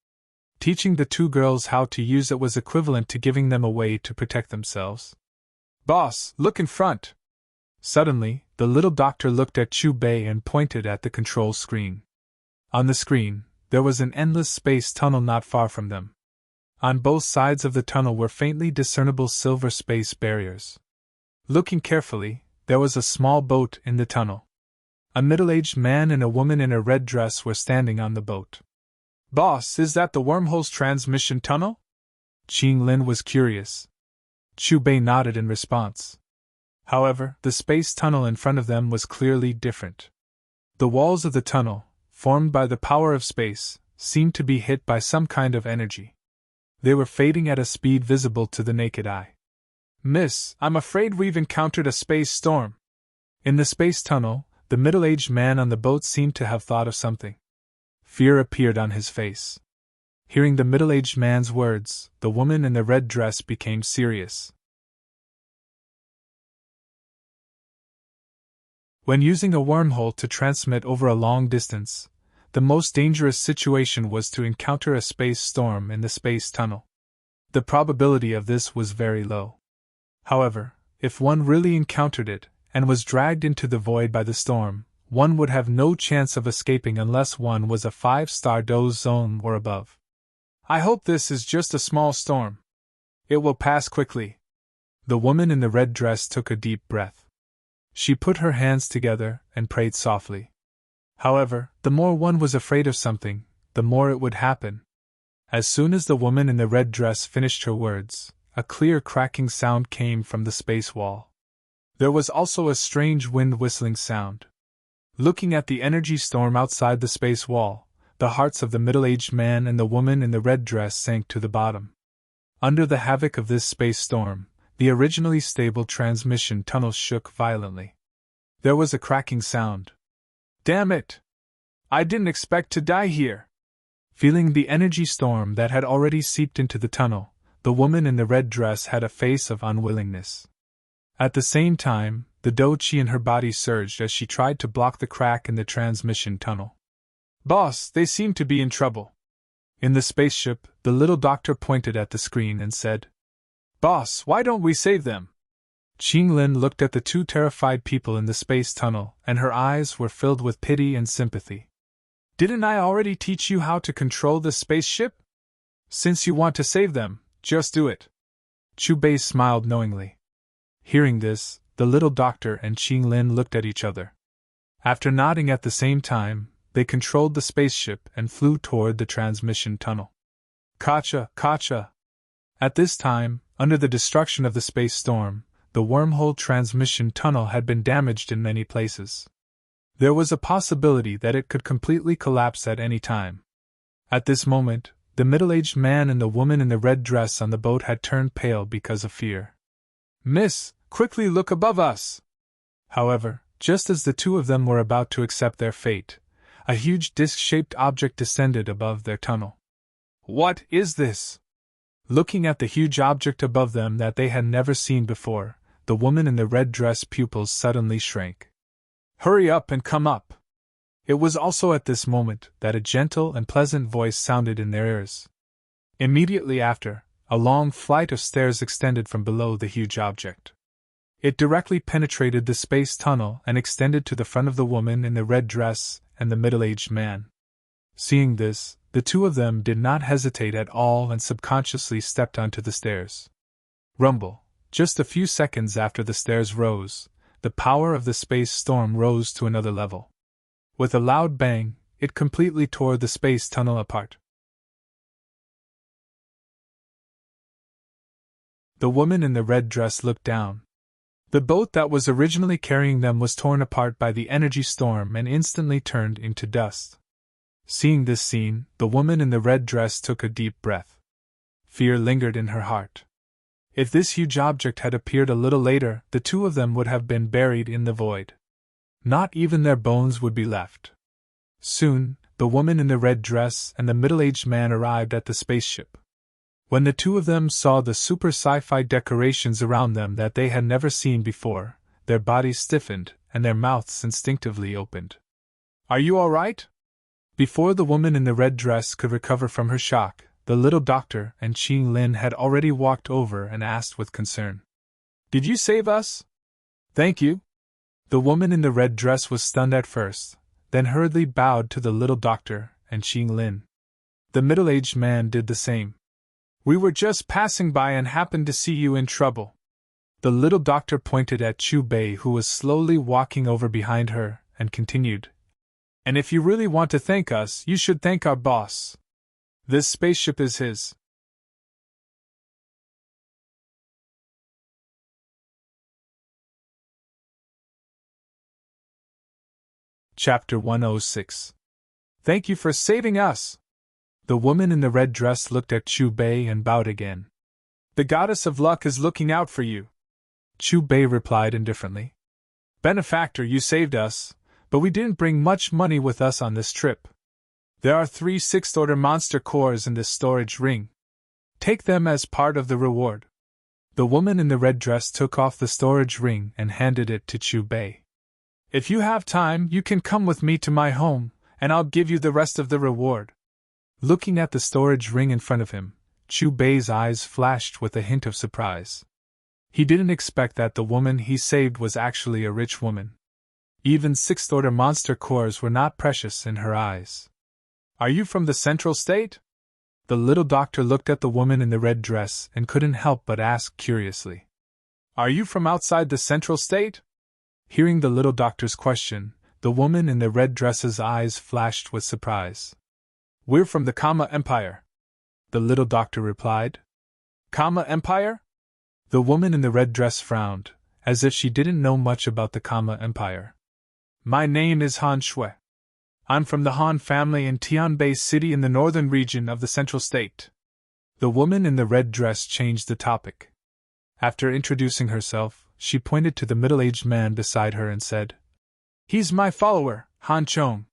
Teaching the 2 girls how to use it was equivalent to giving them a way to protect themselves. Boss, look in front! Suddenly, the little doctor looked at Chu Bei and pointed at the control screen. On the screen, there was an endless space tunnel not far from them. On both sides of the tunnel were faintly discernible silver space barriers. Looking carefully, there was a small boat in the tunnel. A middle-aged man and a woman in a red dress were standing on the boat. Boss, is that the wormhole's transmission tunnel? Qing Lin was curious. Chu Bei nodded in response. However, the space tunnel in front of them was clearly different. The walls of the tunnel, formed by the power of space, seemed to be hit by some kind of energy. They were fading at a speed visible to the naked eye. Miss, I'm afraid we've encountered a space storm. In the space tunnel, the middle-aged man on the boat seemed to have thought of something. Fear appeared on his face. Hearing the middle-aged man's words, the woman in the red dress became serious. When using a wormhole to transmit over a long distance, the most dangerous situation was to encounter a space storm in the space tunnel. The probability of this was very low. However, if one really encountered it, and was dragged into the void by the storm, one would have no chance of escaping unless one was a 5-star doze zone or above. I hope this is just a small storm. It will pass quickly. The woman in the red dress took a deep breath. She put her hands together and prayed softly. However, the more one was afraid of something, the more it would happen. As soon as the woman in the red dress finished her words, a clear cracking sound came from the space wall. There was also a strange wind whistling sound. Looking at the energy storm outside the space wall, the hearts of the middle-aged man and the woman in the red dress sank to the bottom. Under the havoc of this space storm, the originally stable transmission tunnel shook violently. There was a cracking sound. Damn it! I didn't expect to die here! Feeling the energy storm that had already seeped into the tunnel, the woman in the red dress had a face of unwillingness. At the same time, the doji in her body surged as she tried to block the crack in the transmission tunnel. Boss, they seem to be in trouble. In the spaceship, the little doctor pointed at the screen and said, Boss, why don't we save them? Qinglin looked at the two terrified people in the space tunnel, and her eyes were filled with pity and sympathy. Didn't I already teach you how to control the spaceship? Since you want to save them, just do it. Chu Bei smiled knowingly. Hearing this, the little doctor and Qinglin looked at each other. After nodding at the same time, they controlled the spaceship and flew toward the transmission tunnel. Kacha, Kacha! At this time, under the destruction of the space storm, the wormhole transmission tunnel had been damaged in many places. There was a possibility that it could completely collapse at any time. At this moment, the middle-aged man and the woman in the red dress on the boat had turned pale because of fear. Miss, quickly look above us! However, just as the two of them were about to accept their fate, a huge disc-shaped object descended above their tunnel. What is this? Looking at the huge object above them that they had never seen before, the woman in the red dress pupils suddenly shrank. Hurry up and come up! It was also at this moment that a gentle and pleasant voice sounded in their ears. Immediately after, a long flight of stairs extended from below the huge object. It directly penetrated the space tunnel and extended to the front of the woman in the red dress and the middle-aged man. Seeing this, the two of them did not hesitate at all and subconsciously stepped onto the stairs. Rumble! Just a few seconds after the stairs rose, the power of the space storm rose to another level. With a loud bang, it completely tore the space tunnel apart. The woman in the red dress looked down. The boat that was originally carrying them was torn apart by the energy storm and instantly turned into dust. Seeing this scene, the woman in the red dress took a deep breath. Fear lingered in her heart. If this huge object had appeared a little later, the two of them would have been buried in the void. Not even their bones would be left. Soon, the woman in the red dress and the middle-aged man arrived at the spaceship. When the two of them saw the super sci-fi decorations around them that they had never seen before, their bodies stiffened and their mouths instinctively opened. Are you all right? Before the woman in the red dress could recover from her shock, the little doctor and Qinglin had already walked over and asked with concern. Did you save us? Thank you. The woman in the red dress was stunned at first, then hurriedly bowed to the little doctor and Qinglin. The middle-aged man did the same. We were just passing by and happened to see you in trouble. The little doctor pointed at Chu Bei, who was slowly walking over behind her, and continued. And if you really want to thank us, you should thank our boss. This spaceship is his. Chapter 106. Thank you for saving us! The woman in the red dress looked at Chu Bei and bowed again. The goddess of luck is looking out for you. Chu Bei replied indifferently. Benefactor, you saved us, but we didn't bring much money with us on this trip. There are 3 sixth-order monster cores in this storage ring. Take them as part of the reward. The woman in the red dress took off the storage ring and handed it to Chu Bei. If you have time, you can come with me to my home, and I'll give you the rest of the reward. Looking at the storage ring in front of him, Chu Bei's eyes flashed with a hint of surprise. He didn't expect that the woman he saved was actually a rich woman. Even sixth-order monster cores were not precious in her eyes. Are you from the Central State? The little doctor looked at the woman in the red dress and couldn't help but ask curiously. Are you from outside the Central State? Hearing the little doctor's question, the woman in the red dress's eyes flashed with surprise. We're from the Kama Empire, the little doctor replied. Kama Empire? The woman in the red dress frowned, as if she didn't know much about the Kama Empire. My name is Han Shui. I'm from the Han family in Tianbei City in the northern region of the Central State. The woman in the red dress changed the topic. After introducing herself, she pointed to the middle-aged man beside her and said, He's my follower, Han Chong.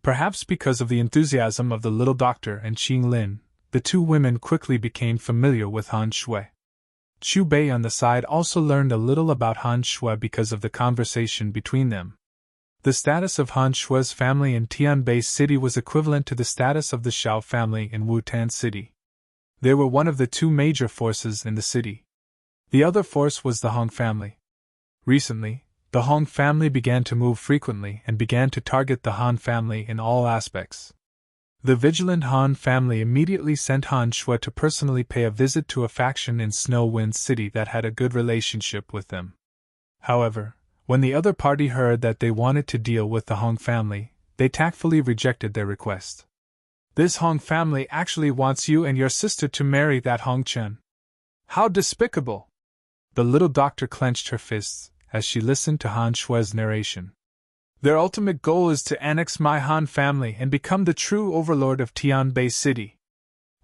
Perhaps because of the enthusiasm of the little doctor and Qing Lin, the two women quickly became familiar with Han Shui. Chu Bei on the side also learned a little about Han Shui because of the conversation between them. The status of Han Shui's family in Tianbei City was equivalent to the status of the Xiao family in Wutan City. They were one of the two major forces in the city. The other force was the Hong family. Recently, the Hong family began to move frequently and began to target the Han family in all aspects. The vigilant Han family immediately sent Han Shui to personally pay a visit to a faction in Snow Wind City that had a good relationship with them. However, when the other party heard that they wanted to deal with the Hong family, they tactfully rejected their request. This Hong family actually wants you and your sister to marry that Hong Chen. How despicable! The little doctor clenched her fists as she listened to Han Shui's narration. Their ultimate goal is to annex my Han family and become the true overlord of Tianbei City.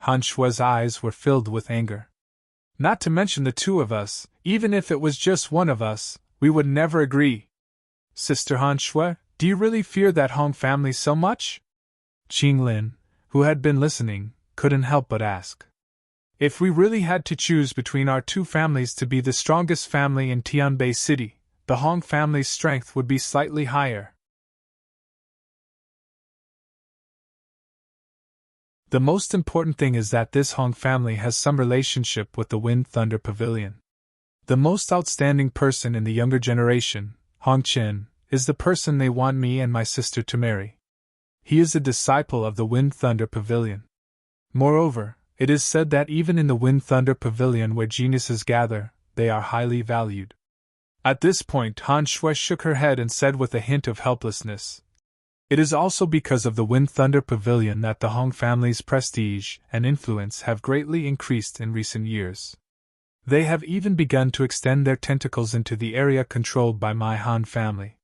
Han Shui's eyes were filled with anger. Not to mention the two of us, even if it was just one of us, we would never agree. Sister Han Shui, do you really fear that Hong family so much? Qing Lin, who had been listening, couldn't help but ask. If we really had to choose between our two families to be the strongest family in Tianbei City, the Hong family's strength would be slightly higher. The most important thing is that this Hong family has some relationship with the Wind Thunder Pavilion. The most outstanding person in the younger generation, Hong Chen, is the person they want me and my sister to marry. He is a disciple of the Wind Thunder Pavilion. Moreover, it is said that even in the Wind Thunder Pavilion where geniuses gather, they are highly valued. At this point, Han Shui shook her head and said with a hint of helplessness, It is also because of the Wind Thunder Pavilion that the Hong family's prestige and influence have greatly increased in recent years. They have even begun to extend their tentacles into the area controlled by my Han family.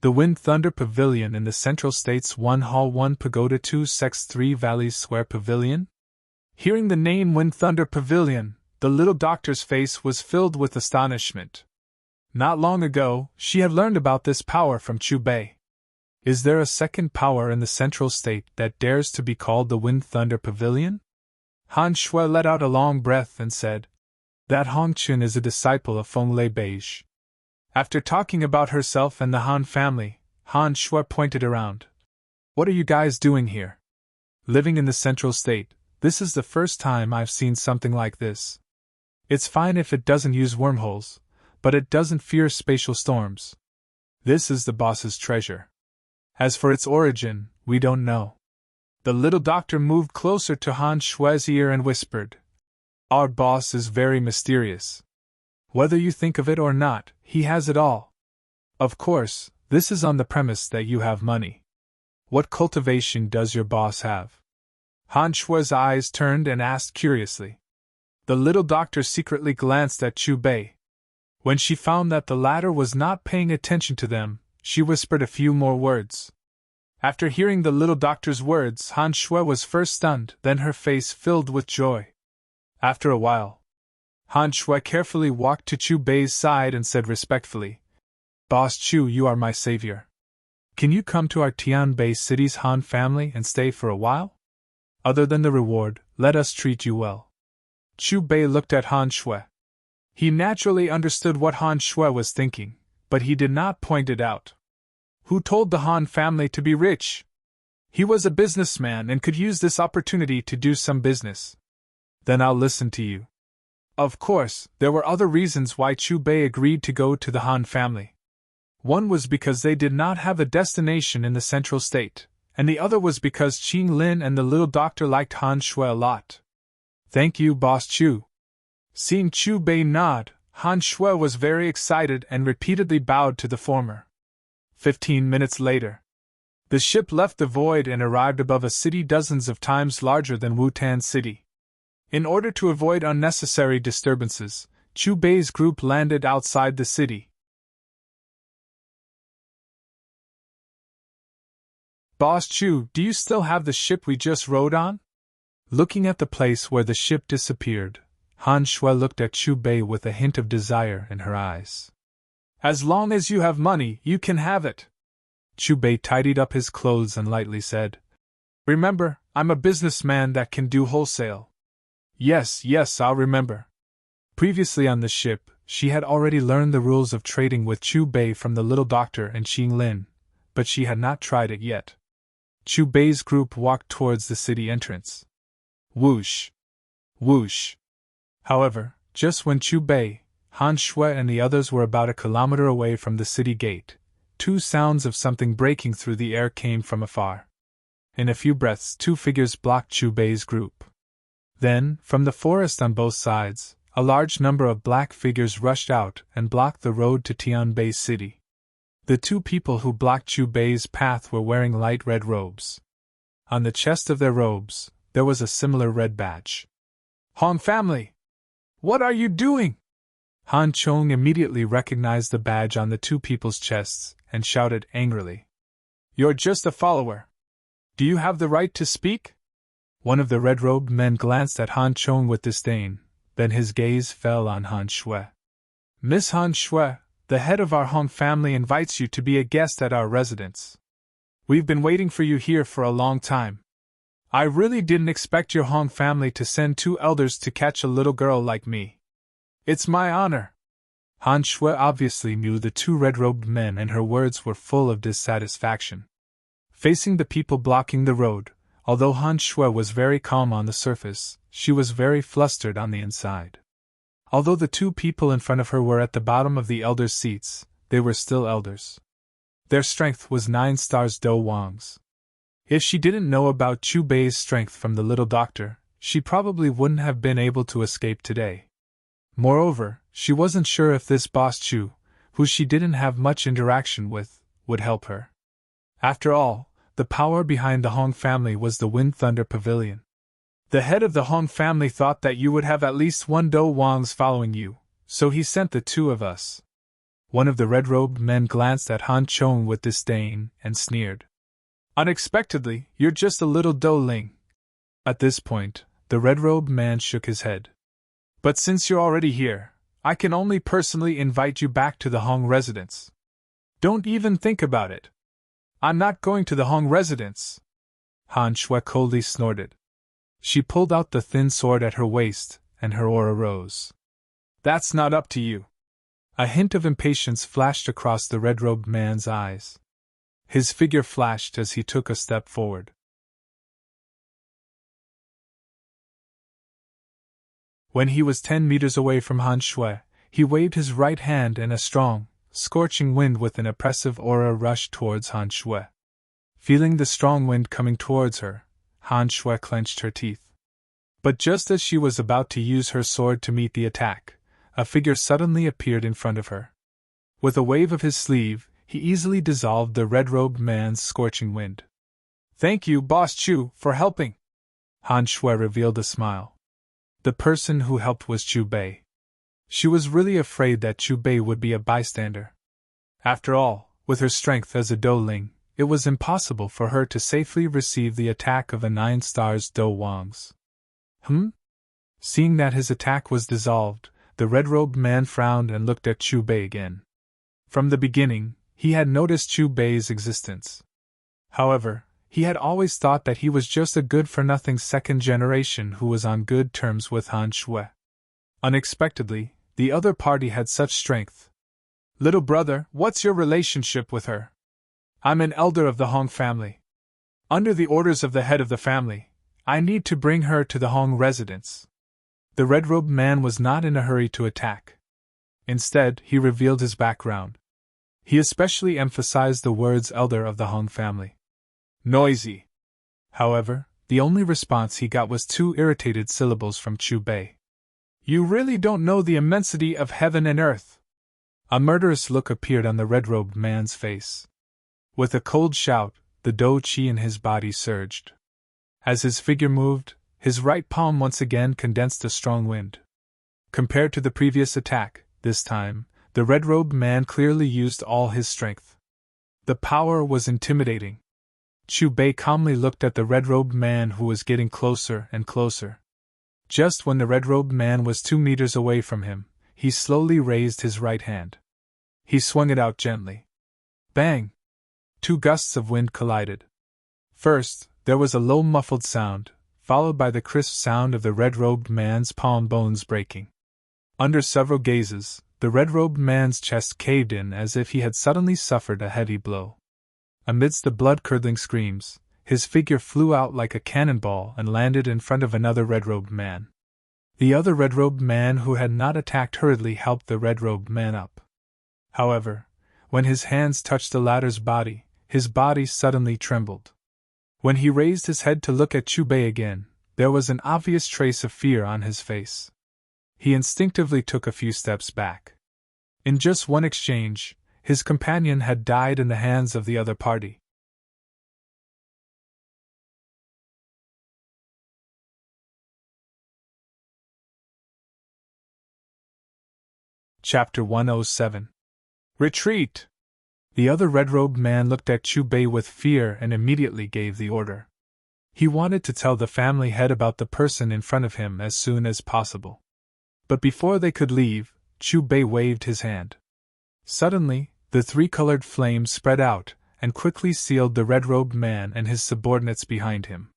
The Wind Thunder Pavilion in the Central State's 1 Hall 1 Pagoda 2 Sex 3 Valleys Square Pavilion? Hearing the name Wind Thunder Pavilion, the little doctor's face was filled with astonishment. Not long ago, she had learned about this power from Chu Bei. Is there a second power in the Central State that dares to be called the Wind Thunder Pavilion? Han Shui let out a long breath and said, That Hong Chen is a disciple of Feng Lei Beige. After talking about herself and the Han family, Han Shui pointed around. What are you guys doing here? Living in the Central State, this is the first time I've seen something like this. It's fine if it doesn't use wormholes, but it doesn't fear spatial storms. This is the boss's treasure. As for its origin, we don't know. The little doctor moved closer to Han Shui's ear and whispered, Our boss is very mysterious. Whether you think of it or not, he has it all. Of course, this is on the premise that you have money. What cultivation does your boss have? Han Shui's eyes turned and asked curiously. The little doctor secretly glanced at Chu Bei. When she found that the latter was not paying attention to them, she whispered a few more words. After hearing the little doctor's words, Han Shui was first stunned, then her face filled with joy. After a while, Han Shui carefully walked to Chu Bei's side and said respectfully, Boss Chu, you are my savior. Can you come to our Tianbei City's Han family and stay for a while? Other than the reward, let us treat you well. Chu Bei looked at Han Shui. He naturally understood what Han Shui was thinking, but he did not point it out. Who told the Han family to be rich? He was a businessman and could use this opportunity to do some business. Then I'll listen to you. Of course, there were other reasons why Chu Bei agreed to go to the Han family. One was because they did not have a destination in the central state, and the other was because Qing Lin and the little doctor liked Han Shui a lot. Thank you, Boss Chu. Seeing Chu Bei nod, Han Shui was very excited and repeatedly bowed to the former. 15 minutes later, the ship left the void and arrived above a city dozens of times larger than Wutan City. In order to avoid unnecessary disturbances, Chu Bei's group landed outside the city. Boss Chu, do you still have the ship we just rode on? Looking at the place where the ship disappeared, Han Shui looked at Chu Bei with a hint of desire in her eyes. As long as you have money, you can have it. Chu Bei tidied up his clothes and lightly said, Remember, I'm a businessman that can do wholesale. Yes, I'll remember. Previously on the ship, she had already learned the rules of trading with Chu Bei from the little doctor and Qing Lin, but she had not tried it yet. Chu Bei's group walked towards the city entrance. Whoosh! Whoosh! However, just when Chu Bei, Han Shui and the others were about a kilometer away from the city gate, two sounds of something breaking through the air came from afar. In a few breaths, two figures blocked Chu Bei's group. Then, from the forest on both sides, a large number of black figures rushed out and blocked the road to Tianbei City. The two people who blocked Chu Bei's path were wearing light red robes. On the chest of their robes, there was a similar red badge. Han family! What are you doing? Han Chong immediately recognized the badge on the two people's chests and shouted angrily. You're just a follower. Do you have the right to speak? One of the red-robed men glanced at Han Chong with disdain, then his gaze fell on Han Shui. Miss Han Shui, the head of our Han family invites you to be a guest at our residence. We've been waiting for you here for a long time. I really didn't expect your Han family to send two elders to catch a little girl like me. It's my honor. Han Shui obviously knew the two red-robed men and her words were full of dissatisfaction. Facing the people blocking the road, although Han Shui was very calm on the surface, she was very flustered on the inside. Although the two people in front of her were at the bottom of the elders' seats, they were still elders. Their strength was 9 stars Do Wangs. If she didn't know about Chu Bei's strength from the little doctor, she probably wouldn't have been able to escape today. Moreover, she wasn't sure if this Boss Chu, who she didn't have much interaction with, would help her. After all, the power behind the Hong family was the Wind Thunder Pavilion. The head of the Hong family thought that you would have at least 1 Do Wangs following you, so he sent the two of us. One of the red-robed men glanced at Han Chong with disdain and sneered. Unexpectedly, you're just a little Do Ling. At this point, the red-robed man shook his head. But since you're already here, I can only personally invite you back to the Hong residence. Don't even think about it. I'm not going to the Hong residence. Han Shui coldly snorted. She pulled out the thin sword at her waist, and her aura rose. That's not up to you. A hint of impatience flashed across the red-robed man's eyes. His figure flashed as he took a step forward. When he was 10 meters away from Han Shui, he waved his right hand and a strong, scorching wind with an oppressive aura rushed towards Han Shui. Feeling the strong wind coming towards her, Han Shui clenched her teeth. But just as she was about to use her sword to meet the attack, a figure suddenly appeared in front of her. With a wave of his sleeve, he easily dissolved the red-robed man's scorching wind. Thank you, Boss Chu, for helping. Han Shui revealed a smile. The person who helped was Chu Bei. She was really afraid that Chu Bei would be a bystander. After all, with her strength as a Do Ling, it was impossible for her to safely receive the attack of a 9 stars Do Wangs. Seeing that his attack was dissolved, the red-robed man frowned and looked at Chu Bei again. From the beginning, he had noticed Chu Bei's existence. However, he had always thought that he was just a good-for-nothing second generation who was on good terms with Han Shui. Unexpectedly, the other party had such strength. Little brother, what's your relationship with her? I'm an elder of the Hong family. Under the orders of the head of the family, I need to bring her to the Hong residence. The red-robed man was not in a hurry to attack. Instead, he revealed his background. He especially emphasized the words elder of the Hong family. Noisy. However, the only response he got was two irritated syllables from Chu Bei. You really don't know the immensity of heaven and earth. A murderous look appeared on the red-robed man's face. With a cold shout, the dou qi in his body surged. As his figure moved, his right palm once again condensed a strong wind. Compared to the previous attack, this time, the red-robed man clearly used all his strength. The power was intimidating. Chu Bei calmly looked at the red-robed man who was getting closer and closer. Just when the red-robed man was 2 meters away from him, he slowly raised his right hand. He swung it out gently. Bang! 2 gusts of wind collided. First, there was a low muffled sound, followed by the crisp sound of the red-robed man's palm bones breaking. Under several gazes, the red-robed man's chest caved in as if he had suddenly suffered a heavy blow. Amidst the blood-curdling screams, his figure flew out like a cannonball and landed in front of another red-robed man. The other red-robed man who had not attacked hurriedly helped the red-robed man up. However, when his hands touched the latter's body, his body suddenly trembled. When he raised his head to look at Chu Bei again, there was an obvious trace of fear on his face. He instinctively took a few steps back. In just one exchange, his companion had died in the hands of the other party. Chapter 107. Retreat! The other red-robed man looked at Chu Bei with fear and immediately gave the order. He wanted to tell the family head about the person in front of him as soon as possible. But before they could leave, Chu Bei waved his hand. Suddenly, the 3-colored flames spread out and quickly sealed the red-robed man and his subordinates behind him.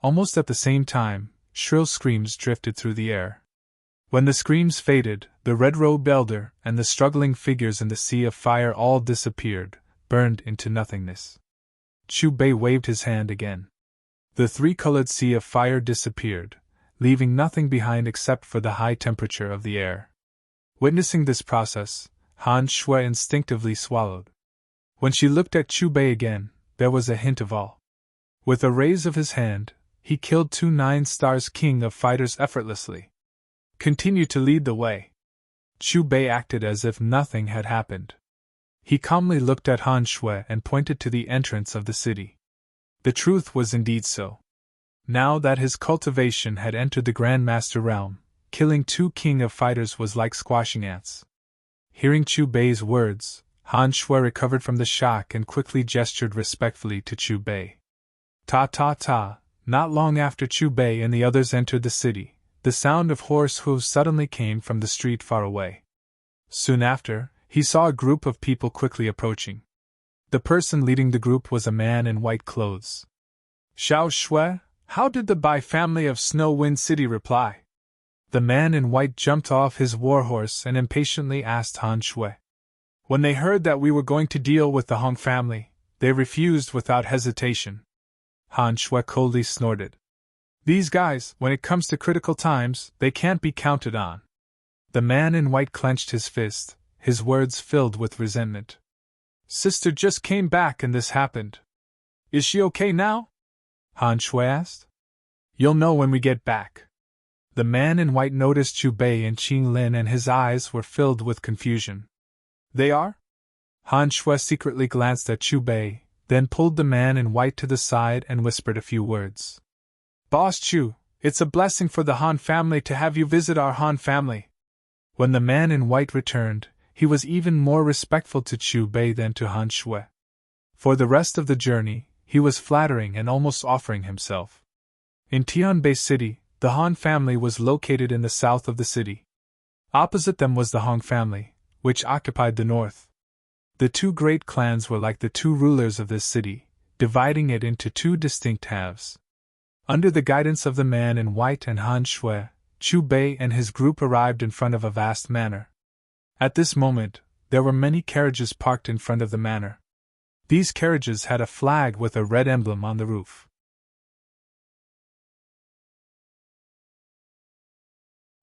Almost at the same time, shrill screams drifted through the air. When the screams faded, the red-robed elder and the struggling figures in the sea of fire all disappeared, burned into nothingness. Chu Bei waved his hand again. The 3-colored sea of fire disappeared, leaving nothing behind except for the high temperature of the air. Witnessing this process, Han Shui instinctively swallowed. When she looked at Chu Bei again, there was a hint of awe. With a raise of his hand, he killed 2 9-stars king of fighters effortlessly. Continue to lead the way. Chu Bei acted as if nothing had happened. He calmly looked at Han Shui and pointed to the entrance of the city. The truth was indeed so. Now that his cultivation had entered the Grand Master realm, killing 2 king of fighters was like squashing ants. Hearing Chu Bei's words, Han Shui recovered from the shock and quickly gestured respectfully to Chu Bei. Ta. Not long after Chu Bei and the others entered the city, the sound of horse hooves suddenly came from the street far away. Soon after, he saw a group of people quickly approaching. The person leading the group was a man in white clothes. Xiao Shui, how did the Bai family of Snow Wind City reply? The man in white jumped off his warhorse and impatiently asked Han Shui. When they heard that we were going to deal with the Hong family, they refused without hesitation. Han Shui coldly snorted. These guys, when it comes to critical times, they can't be counted on. The man in white clenched his fist, his words filled with resentment. Sister just came back and this happened. Is she okay now? Han Shui asked. You'll know when we get back. The man in white noticed Chu Bei and Qing Lin and his eyes were filled with confusion. They are? Han Shui secretly glanced at Chu Bei, then pulled the man in white to the side and whispered a few words. Boss Chu, it's a blessing for the Han family to have you visit our Han family. When the man in white returned, he was even more respectful to Chu Bei than to Han Shui. For the rest of the journey, he was flattering and almost offering himself. In Tianbei City, the Han family was located in the south of the city. Opposite them was the Hong family, which occupied the north. The 2 great clans were like the 2 rulers of this city, dividing it into 2 distinct halves. Under the guidance of the man in white and Han Shui, Chu Bei and his group arrived in front of a vast manor. At this moment, there were many carriages parked in front of the manor. These carriages had a flag with a red emblem on the roof.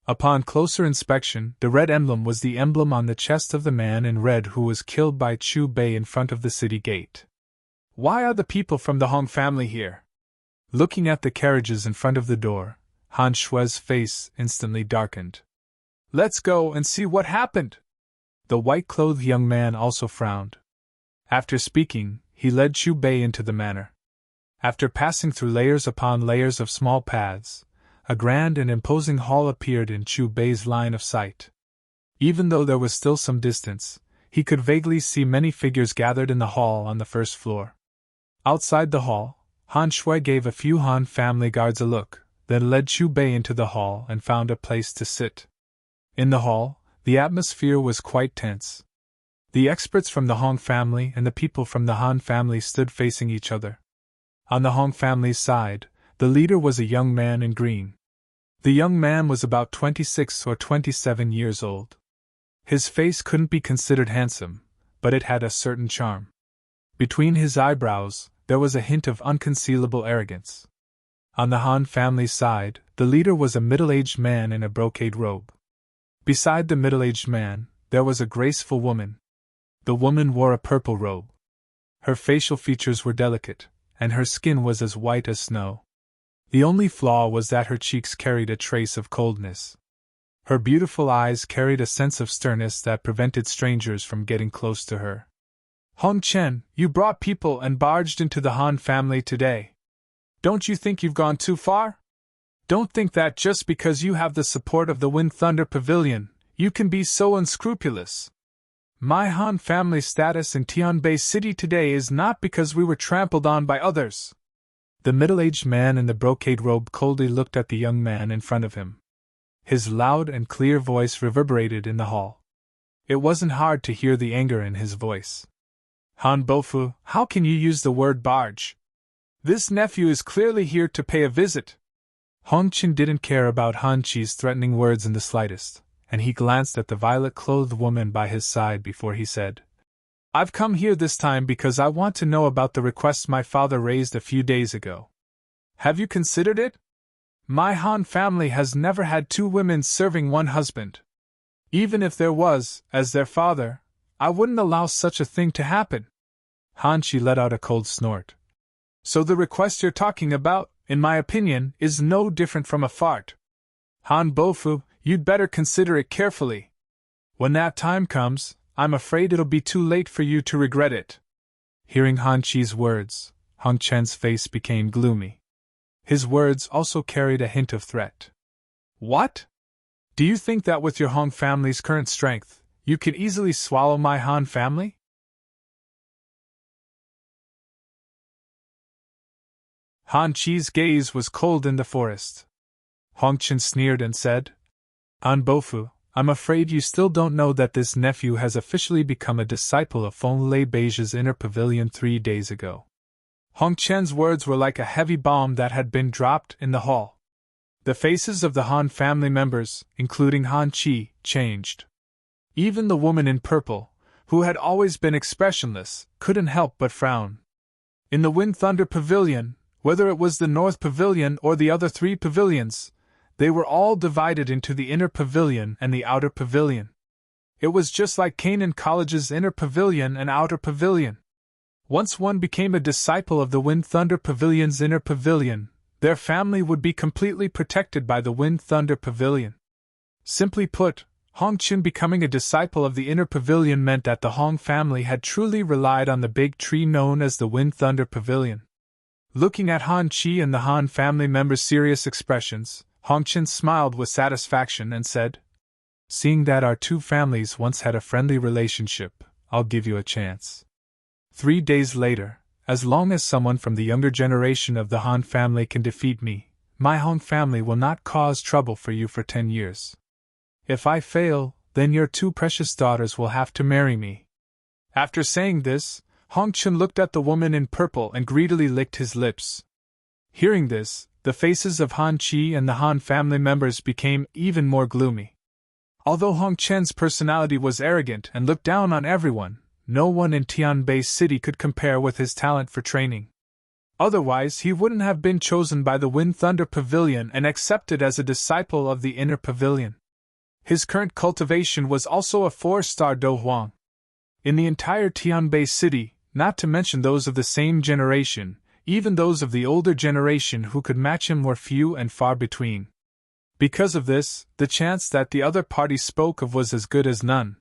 Upon closer inspection, the red emblem was the emblem on the chest of the man in red who was killed by Chu Bei in front of the city gate. Why are the people from the Hong family here? Looking at the carriages in front of the door, Han Shui's face instantly darkened. Let's go and see what happened! The white-clothed young man also frowned. After speaking, he led Chu Bei into the manor. After passing through layers upon layers of small paths, a grand and imposing hall appeared in Chu Bei's line of sight. Even though there was still some distance, he could vaguely see many figures gathered in the hall on the first floor. Outside the hall, Han Shui gave a few Han family guards a look, then led Chu Bei into the hall and found a place to sit. In the hall, the atmosphere was quite tense. The experts from the Hong family and the people from the Han family stood facing each other. On the Hong family's side, the leader was a young man in green. The young man was about 26 or 27 years old. His face couldn't be considered handsome, but it had a certain charm. Between his eyebrows, there was a hint of unconcealable arrogance. On the Han family's side, the leader was a middle-aged man in a brocade robe. Beside the middle-aged man, there was a graceful woman. The woman wore a purple robe. Her facial features were delicate, and her skin was as white as snow. The only flaw was that her cheeks carried a trace of coldness. Her beautiful eyes carried a sense of sternness that prevented strangers from getting close to her. Hong Chen, you brought people and barged into the Han family today. Don't you think you've gone too far? Don't think that just because you have the support of the Wind Thunder Pavilion, you can be so unscrupulous. My Han family status in Tianbei City today is not because we were trampled on by others. The middle-aged man in the brocade robe coldly looked at the young man in front of him. His loud and clear voice reverberated in the hall. It wasn't hard to hear the anger in his voice. Han Bofu, how can you use the word barge? This nephew is clearly here to pay a visit. Hong Chen didn't care about Han Chi's threatening words in the slightest, and he glanced at the violet-clothed woman by his side before he said, I've come here this time because I want to know about the request my father raised a few days ago. Have you considered it? My Han family has never had two women serving one husband. Even if there was, as their father, I wouldn't allow such a thing to happen. Han Chi let out a cold snort. So the request you're talking about, in my opinion, is no different from a fart. Han Bofu, you'd better consider it carefully. When that time comes, I'm afraid it'll be too late for you to regret it. Hearing Han Chi's words, Hong Chen's face became gloomy. His words also carried a hint of threat. What? Do you think that with your Hong family's current strength, you could easily swallow my Han family? Han Chi's gaze was cold in the forest. Hong Chen sneered and said, Han Bofu, I'm afraid you still don't know that this nephew has officially become a disciple of Feng Lei Beige's inner pavilion 3 days ago. Hong Chen's words were like a heavy bomb that had been dropped in the hall. The faces of the Han family members, including Han Chi, changed. Even the woman in purple, who had always been expressionless, couldn't help but frown. In the Wind Thunder Pavilion, whether it was the North Pavilion or the other 3 pavilions, they were all divided into the inner pavilion and the outer pavilion. It was just like Canaan College's inner pavilion and outer pavilion. Once one became a disciple of the Wind Thunder Pavilion's inner pavilion, their family would be completely protected by the Wind Thunder Pavilion. Simply put, Hong Chen becoming a disciple of the inner pavilion meant that the Hong family had truly relied on the big tree known as the Wind Thunder Pavilion. Looking at Han Chi and the Han family members' serious expressions, Hong Chen smiled with satisfaction and said, Seeing that our 2 families once had a friendly relationship, I'll give you a chance. 3 days later, as long as someone from the younger generation of the Han family can defeat me, my Hong family will not cause trouble for you for 10 years. If I fail, then your 2 precious daughters will have to marry me. After saying this, Hong Chen looked at the woman in purple and greedily licked his lips. Hearing this, the faces of Han Chi and the Han family members became even more gloomy. Although Hong Chen's personality was arrogant and looked down on everyone, no one in Tianbei City could compare with his talent for training. Otherwise, he wouldn't have been chosen by the Wind Thunder Pavilion and accepted as a disciple of the Inner Pavilion. His current cultivation was also a 4-star Do Huang. In the entire Tianbei City, not to mention those of the same generation, even those of the older generation who could match him were few and far between. Because of this, the chance that the other party spoke of was as good as none.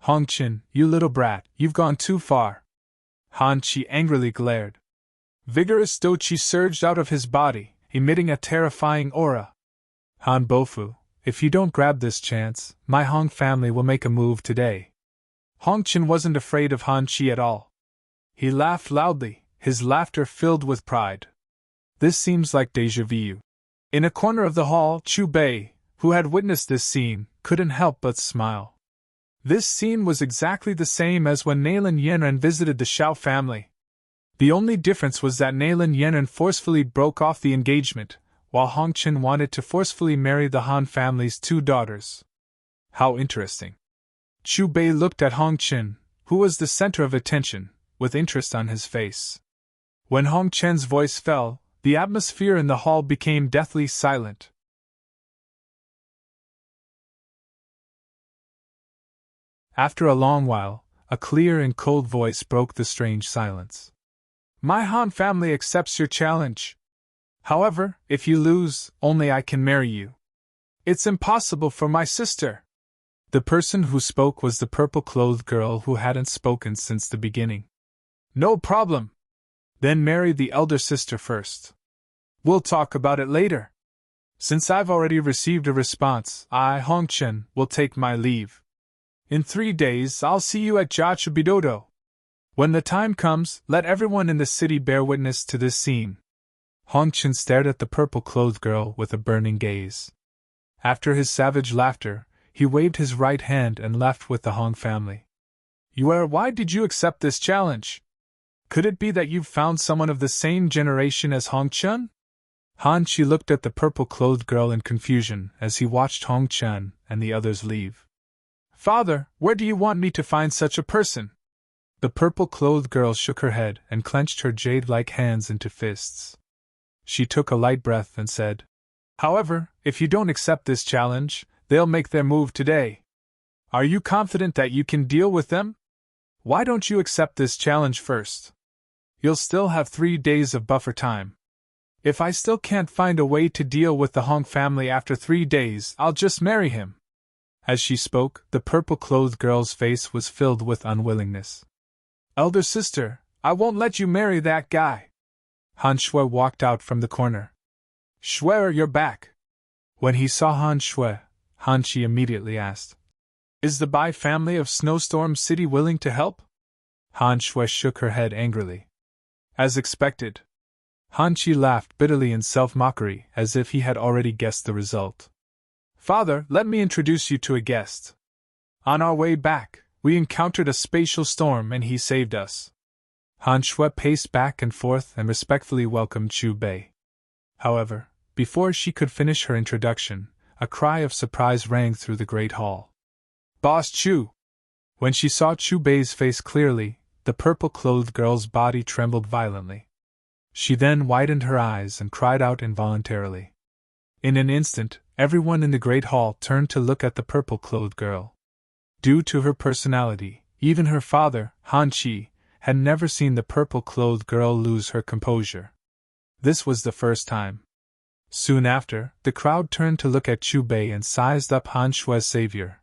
Hong Qin, you little brat, you've gone too far. Han Qi angrily glared. Vigorous Do Qi surged out of his body, emitting a terrifying aura. Han Bofu, if you don't grab this chance, my Hong family will make a move today. Hong Qin wasn't afraid of Han Qi at all. He laughed loudly, his laughter filled with pride. This seems like déjà vu. In a corner of the hall, Chu Bei, who had witnessed this scene, couldn't help but smile. This scene was exactly the same as when Nalin Yanran visited the Xiao family. The only difference was that Nalin Yanran forcefully broke off the engagement, while Hong Qin wanted to forcefully marry the Han family's 2 daughters. How interesting. Chu Bei looked at Hong Qin, who was the center of attention, with interest on his face. When Hong Qin's voice fell, the atmosphere in the hall became deathly silent. After a long while, a clear and cold voice broke the strange silence. My Han family accepts your challenge. However, if you lose, only I can marry you. It's impossible for my sister. The person who spoke was the purple-clothed girl who hadn't spoken since the beginning. No problem. Then marry the elder sister first. We'll talk about it later. Since I've already received a response, I, Hong Qin, will take my leave. In 3 days, I'll see you at Jiachu Bidodo. When the time comes, let everyone in the city bear witness to this scene. Hong Qin stared at the purple-clothed girl with a burning gaze. After his savage laughter, he waved his right hand and left with the Hong family. Why did you accept this challenge? Could it be that you've found someone of the same generation as Hong Qin? Han Qi looked at the purple-clothed girl in confusion as he watched Hong Qin and the others leave. Father, where do you want me to find such a person? The purple-clothed girl shook her head and clenched her jade-like hands into fists. She took a light breath and said, However, if you don't accept this challenge, they'll make their move today. Are you confident that you can deal with them? Why don't you accept this challenge first? You'll still have 3 days of buffer time. If I still can't find a way to deal with the Hong family after 3 days, I'll just marry him. As she spoke, the purple-clothed girl's face was filled with unwillingness. Elder sister, I won't let you marry that guy. Han Shui walked out from the corner. Shui, you're back. When he saw Han Shui, Han Qi immediately asked, Is the Bai family of Snowstorm City willing to help? Han Shui shook her head angrily. As expected. Han Qi laughed bitterly in self-mockery, as if he had already guessed the result. Father, let me introduce you to a guest. On our way back, we encountered a spatial storm and he saved us. Han Shui paced back and forth and respectfully welcomed Chu Bei. However, before she could finish her introduction, a cry of surprise rang through the great hall. Boss Chu! When she saw Chu Bei's face clearly, the purple-clothed girl's body trembled violently. She then widened her eyes and cried out involuntarily. In an instant, everyone in the great hall turned to look at the purple-clothed girl. Due to her personality, even her father, Han Qi, had never seen the purple-clothed girl lose her composure. This was the first time. Soon after, the crowd turned to look at Chu Bei and sized up Han Shui's savior,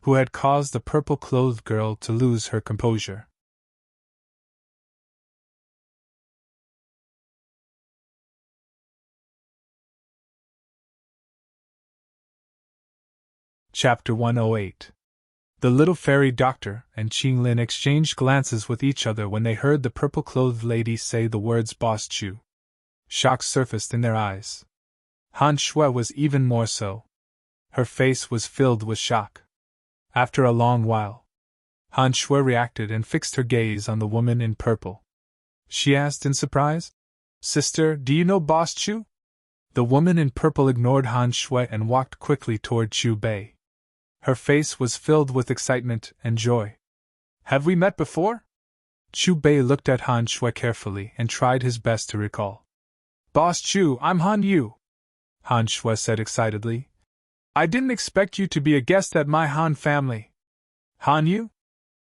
who had caused the purple-clothed girl to lose her composure. Chapter 108. The little fairy doctor and Qing Lin exchanged glances with each other when they heard the purple-clothed lady say the words Boss Chu. Shock surfaced in their eyes. Han Shui was even more so. Her face was filled with shock. After a long while, Han Shui reacted and fixed her gaze on the woman in purple. She asked in surprise, Sister, do you know Boss Chu? The woman in purple ignored Han Shui and walked quickly toward Chu Bei. Her face was filled with excitement and joy. Have we met before? Chu Bei looked at Han Shui carefully and tried his best to recall. Boss Chu, I'm Han Yu, Han Shui said excitedly. I didn't expect you to be a guest at my Han family. Han Yu?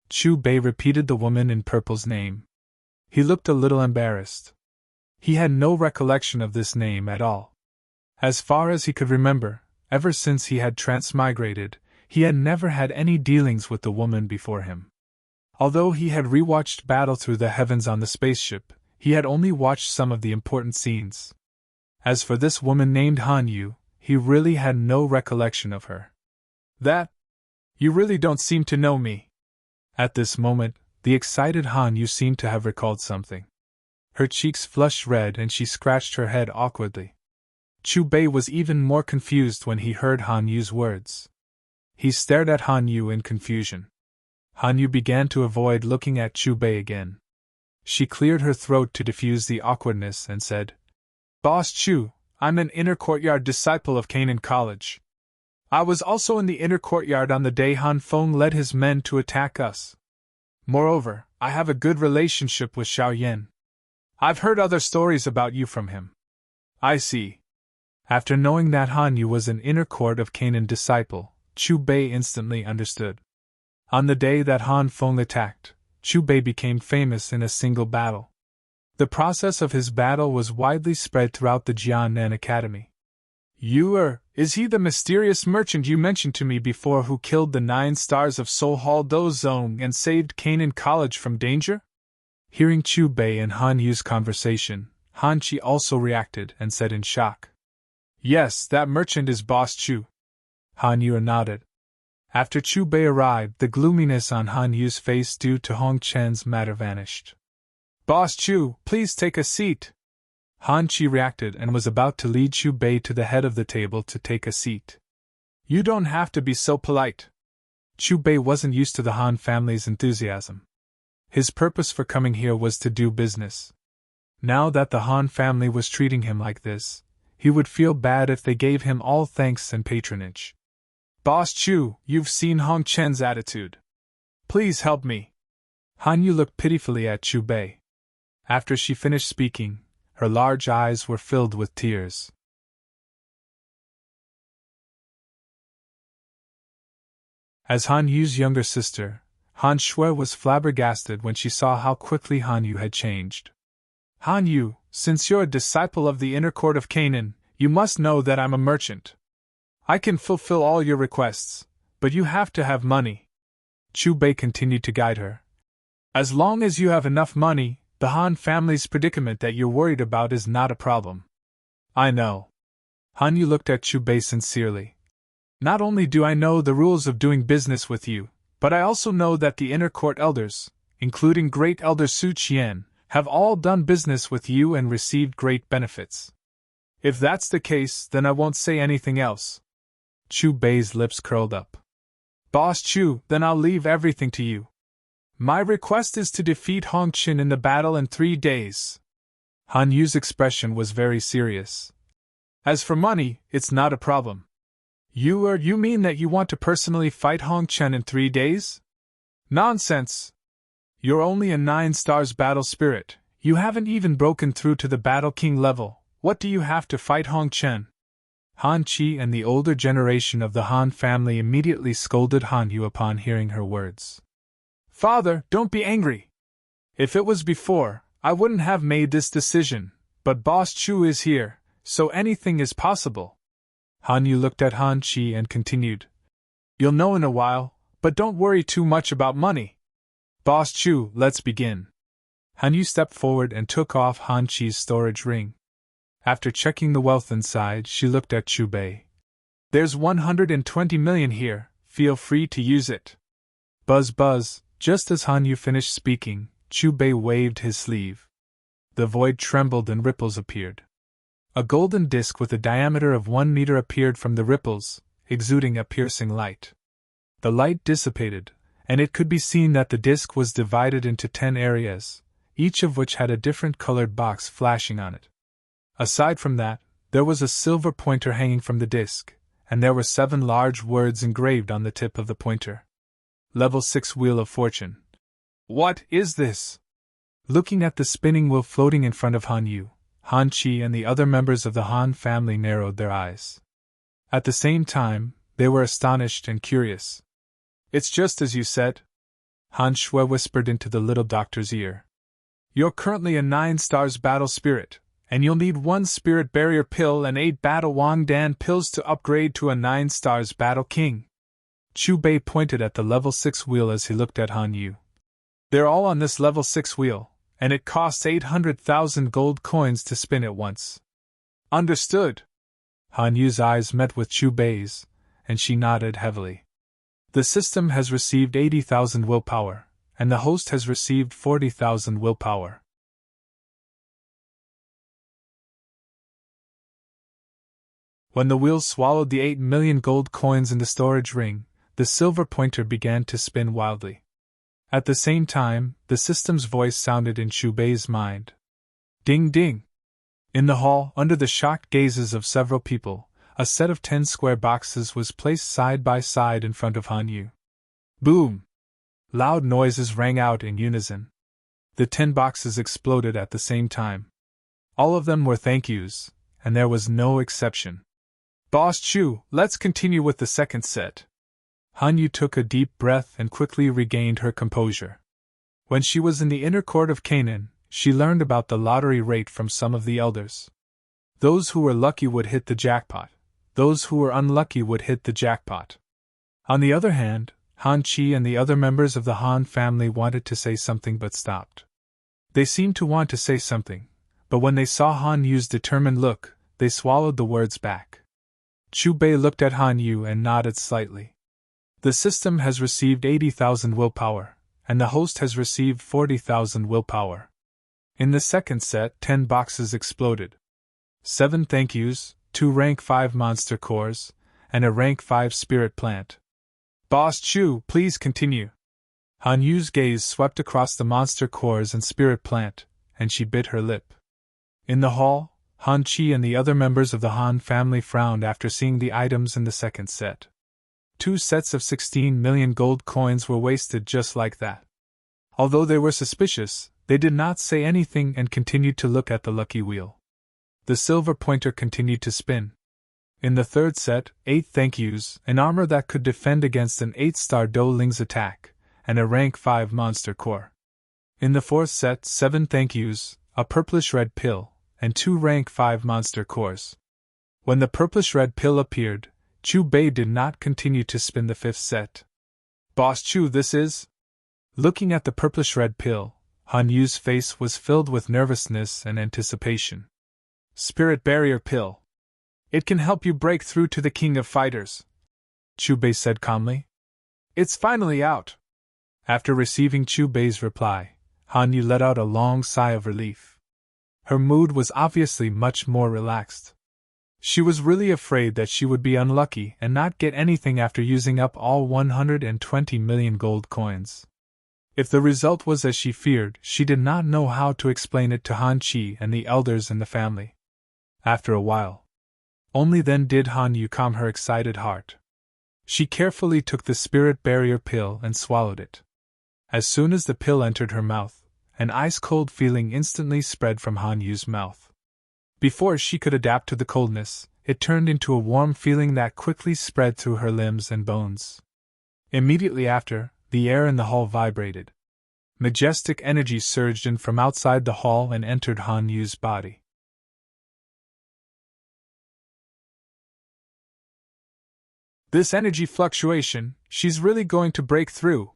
Chu Bei repeated the woman in purple's name. He looked a little embarrassed. He had no recollection of this name at all. As far as he could remember, ever since he had transmigrated, he had never had any dealings with the woman before him. Although he had rewatched Battle Through the Heavens on the spaceship, he had only watched some of the important scenes. As for this woman named Han Yu, he really had no recollection of her. That? You really don't seem to know me. At this moment, the excited Han Yu seemed to have recalled something. Her cheeks flushed red and she scratched her head awkwardly. Chu Bei was even more confused when he heard Han Yu's words. He stared at Han Yu in confusion. Han Yu began to avoid looking at Chu Bei again. She cleared her throat to diffuse the awkwardness and said, Boss Chu, I'm an inner courtyard disciple of Canaan College. I was also in the inner courtyard on the day Han Feng led his men to attack us. Moreover, I have a good relationship with Xiao Yan. I've heard other stories about you from him. I see. After knowing that Han Yu was an inner court of Canaan disciple, Chu Bei instantly understood. On the day that Han Feng attacked, Chu Bei became famous in a single battle. The process of his battle was widely spread throughout the Jiannan Academy. Is he the mysterious merchant you mentioned to me before who killed the 9 stars of Seoul Hall Dozong and saved Canaan College from danger? Hearing Chu Bei and Han Yu's conversation, Han Chi also reacted and said in shock. Yes, that merchant is Boss Chu. Han Yu nodded. After Chu Bei arrived, the gloominess on Han Yu's face due to Hong Chen's matter vanished. Boss Chu, please take a seat. Han Chi reacted and was about to lead Chu Bei to the head of the table to take a seat. You don't have to be so polite. Chu Bei wasn't used to the Han family's enthusiasm. His purpose for coming here was to do business. Now that the Han family was treating him like this, he would feel bad if they gave him all thanks and patronage. Boss Chu, you've seen Hong Chen's attitude. Please help me. Han Yu looked pitifully at Chu Bei. After she finished speaking, her large eyes were filled with tears. As Han Yu's younger sister, Han Shui was flabbergasted when she saw how quickly Han Yu had changed. Han Yu, since you're a disciple of the inner court of Canaan, you must know that I'm a merchant. I can fulfill all your requests, but you have to have money. Chu Bei continued to guide her. As long as you have enough money, the Han family's predicament that you're worried about is not a problem. I know. Han Yu looked at Chu Bei sincerely. Not only do I know the rules of doing business with you, but I also know that the inner court elders, including Great Elder Su Qian, have all done business with you and received great benefits. If that's the case, then I won't say anything else. Chu Bei's lips curled up. Boss Chu, then I'll leave everything to you. My request is to defeat Hong Qin in the battle in 3 days. Han Yu's expression was very serious. As for money, it's not a problem. You mean that you want to personally fight Hong Chen in 3 days? Nonsense! You're only a 9 stars battle spirit. You haven't even broken through to the Battle King level. What do you have to fight Hong Chen? Han Chi and the older generation of the Han family immediately scolded Han Yu upon hearing her words. Father, don't be angry. If it was before, I wouldn't have made this decision, but Boss Chu is here, so anything is possible. Han Yu looked at Han Chi and continued. You'll know in a while, but don't worry too much about money. Boss Chu, let's begin. Han Yu stepped forward and took off Han Chi's storage ring. After checking the wealth inside, she looked at Chu Bei. There's 120 million here, feel free to use it. Buzz buzz. Just as Han Yu finished speaking, Chu Bei waved his sleeve. The void trembled and ripples appeared. A golden disc with a diameter of 1 meter appeared from the ripples, exuding a piercing light. The light dissipated, and it could be seen that the disc was divided into 10 areas, each of which had a different colored box flashing on it. Aside from that, there was a silver pointer hanging from the disc, and there were 7 large words engraved on the tip of the pointer. Level 6 Wheel of Fortune. What is this? Looking at the spinning wheel floating in front of Han Yu, Han Qi and the other members of the Han family narrowed their eyes. At the same time, they were astonished and curious. It's just as you said, Han Shui whispered into the little doctor's ear. You're currently a 9 stars battle spirit, and you'll need 1 spirit barrier pill and 8 battle Wang Dan pills to upgrade to a 9 stars battle king. Chu Bei pointed at the level 6 wheel as he looked at Han Yu. They're all on this level 6 wheel, and it costs 800,000 gold coins to spin it once. Understood. Han Yu's eyes met with Chu Bei's, and she nodded heavily. The system has received 80,000 willpower, and the host has received 40,000 willpower. When the wheel swallowed the 8 million gold coins in the storage ring, the silver pointer began to spin wildly. At the same time, the system's voice sounded in Chu Bei's mind. Ding ding! In the hall, under the shocked gazes of several people, a set of 10 square boxes was placed side by side in front of Han Yu. Boom! Loud noises rang out in unison. The 10 boxes exploded at the same time. All of them were thank yous, and there was no exception. Boss Chu, let's continue with the second set. Han Yu took a deep breath and quickly regained her composure. When she was in the inner court of Canaan, she learned about the lottery rate from some of the elders. Those who were lucky would hit the jackpot. Those who were unlucky would hit the jackpot. On the other hand, Han Qi and the other members of the Han family wanted to say something but stopped. They seemed to want to say something, but when they saw Han Yu's determined look, they swallowed the words back. Chu Bei looked at Han Yu and nodded slightly. The system has received 80,000 willpower, and the host has received 40,000 willpower. In the second set, 10 boxes exploded. 7 thank yous, 2 rank 5 monster cores, and a rank 5 spirit plant. Boss Chu, please continue. Han Yu's gaze swept across the monster cores and spirit plant, and she bit her lip. In the hall, Han Qi and the other members of the Han family frowned after seeing the items in the second set. 2 sets of 16 million gold coins were wasted just like that. Although they were suspicious, they did not say anything and continued to look at the lucky wheel. The silver pointer continued to spin. In the third set, 8 thank yous, an armor that could defend against an 8-star Do Ling's attack, and a rank 5 monster core. In the fourth set, 7 thank yous, a purplish-red pill, and 2 rank 5 monster cores. When the purplish-red pill appeared, Chu Bei did not continue to spin the fifth set. Boss Chu, this is? Looking at the purplish-red pill, Han Yu's face was filled with nervousness and anticipation. Spirit Barrier Pill. It can help you break through to the King of Fighters, Chu Bei said calmly. It's finally out. After receiving Chu Bei's reply, Han Yu let out a long sigh of relief. Her mood was obviously much more relaxed. She was really afraid that she would be unlucky and not get anything after using up all 120 million gold coins. If the result was as she feared, she did not know how to explain it to Han Qi and the elders in the family. After a while, only then did Han Yu calm her excited heart. She carefully took the spirit barrier pill and swallowed it. As soon as the pill entered her mouth, an ice-cold feeling instantly spread from Han Yu's mouth. Before she could adapt to the coldness, it turned into a warm feeling that quickly spread through her limbs and bones. Immediately after, the air in the hall vibrated. Majestic energy surged in from outside the hall and entered Han Yu's body. This energy fluctuation, she's really going to break through.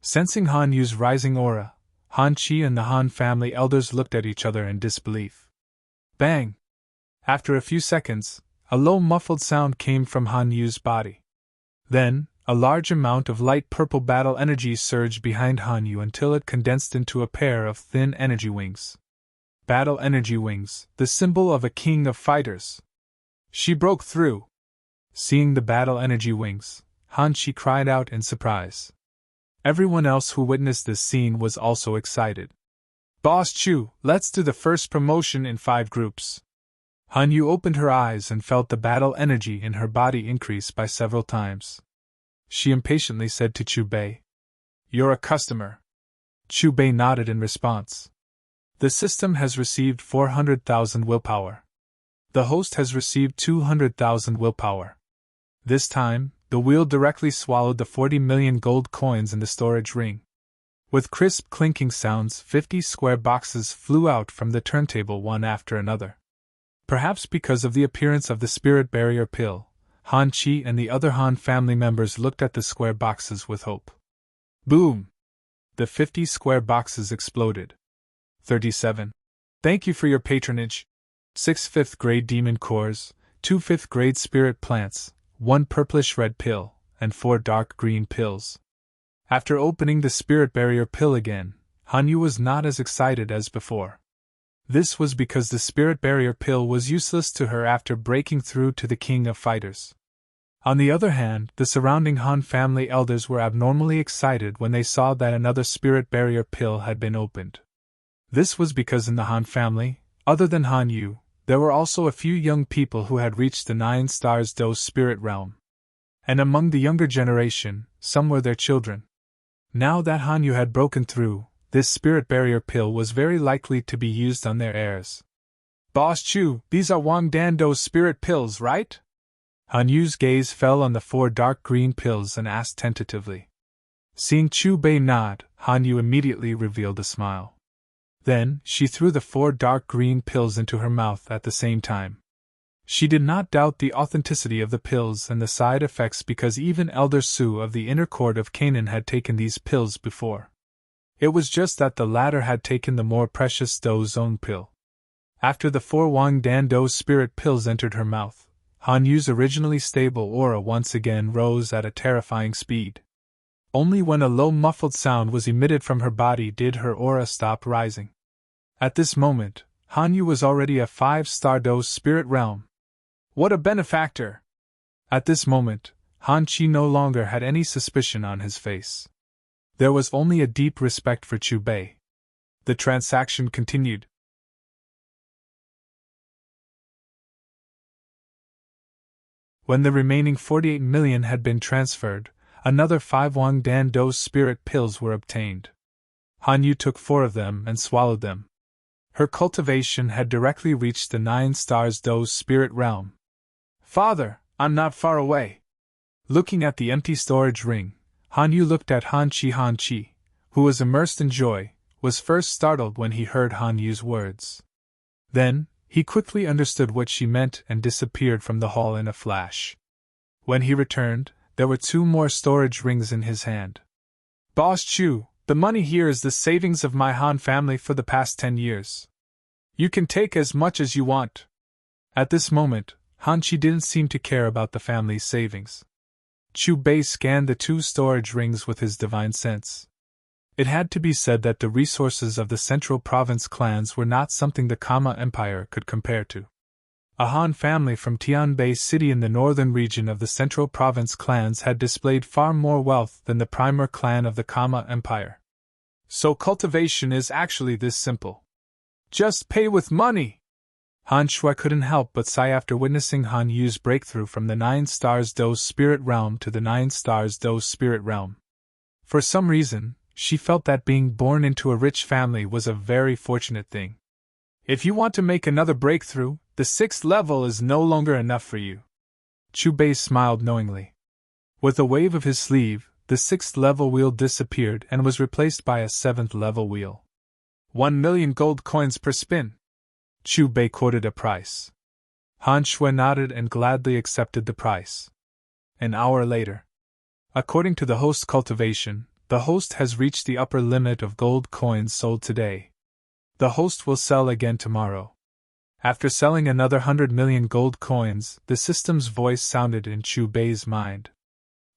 Sensing Han Yu's rising aura, Han Qi and the Han family elders looked at each other in disbelief. Bang! After a few seconds, a low muffled sound came from Han Yu's body. Then, a large amount of light purple battle energy surged behind Han Yu until it condensed into a pair of thin energy wings. Battle energy wings, the symbol of a king of fighters. She broke through. Seeing the battle energy wings, Han Qi cried out in surprise. Everyone else who witnessed this scene was also excited. Boss Chu, let's do the first promotion in 5 groups. Han Yu opened her eyes and felt the battle energy in her body increase by several times. She impatiently said to Chu Bei, You're a customer. Chu Bei nodded in response. The system has received 400,000 willpower. The host has received 200,000 willpower. This time, the wheel directly swallowed the 40 million gold coins in the storage ring. With crisp clinking sounds, 50 square boxes flew out from the turntable one after another. Perhaps because of the appearance of the spirit barrier pill, Han Chi and the other Han family members looked at the square boxes with hope. Boom! The 50 square boxes exploded. 37. Thank you for your patronage. 6 5th grade demon cores, 2 5th grade spirit plants, 1 purplish red pill, and 4 dark green pills. After opening the spirit barrier pill again, Han Yu was not as excited as before. This was because the spirit barrier pill was useless to her after breaking through to the king of fighters. On the other hand, the surrounding Han family elders were abnormally excited when they saw that another spirit barrier pill had been opened. This was because in the Han family, other than Han Yu, there were also a few young people who had reached the 9 stars dose spirit realm. And among the younger generation, some were their children. Now that Han Yu had broken through, this spirit barrier pill was very likely to be used on their heirs. Boss Chu, these are Wang Dando's spirit pills, right? Han Yu's gaze fell on the 4 dark green pills and asked tentatively. Seeing Chu Bei nod, Han Yu immediately revealed a smile. Then, she threw the 4 dark green pills into her mouth at the same time. She did not doubt the authenticity of the pills and the side effects because even Elder Su of the Inner Court of Canaan had taken these pills before. It was just that the latter had taken the more precious Do Zone pill. After the 4 Wang Dan Do spirit pills entered her mouth, Han Yu's originally stable aura once again rose at a terrifying speed. Only when a low muffled sound was emitted from her body did her aura stop rising. At this moment, Han Yu was already a 5-star dose spirit realm. What a benefactor! At this moment, Han Chi no longer had any suspicion on his face. There was only a deep respect for Chu Bei. The transaction continued. When the remaining 48 million had been transferred, another 5 Wang Dan dose spirit pills were obtained. Han Yu took 4 of them and swallowed them. Her cultivation had directly reached the 9 stars dose spirit realm. Father, I'm not far away. Looking at the empty storage ring, Han Yu looked at Han Chi, who was immersed in joy, was first startled when he heard Han Yu's words. Then, he quickly understood what she meant and disappeared from the hall in a flash. When he returned, there were 2 more storage rings in his hand. Boss Chu, the money here is the savings of my Han family for the past 10 years. You can take as much as you want. At this moment, Han Chi didn't seem to care about the family's savings. Chu Bei scanned the 2 storage rings with his divine sense. It had to be said that the resources of the Central Province clans were not something the Kama Empire could compare to. A Han family from Tianbei City in the northern region of the Central Province clans had displayed far more wealth than the Primer clan of the Kama Empire. So cultivation is actually this simple. Just pay with money! Han Shui couldn't help but sigh after witnessing Han Yu's breakthrough from the 9 stars dose spirit realm to the 9 stars dose spirit realm. For some reason, she felt that being born into a rich family was a very fortunate thing. If you want to make another breakthrough, the 6th level is no longer enough for you. Chu Bei smiled knowingly. With a wave of his sleeve, the 6th level wheel disappeared and was replaced by a 7th level wheel. 1 million gold coins per spin. Chu Bei quoted a price. Han Shui nodded and gladly accepted the price. An hour later. According to the host's cultivation, the host has reached the upper limit of gold coins sold today. The host will sell again tomorrow. After selling another 100 million gold coins, the system's voice sounded in Chu Bei's mind.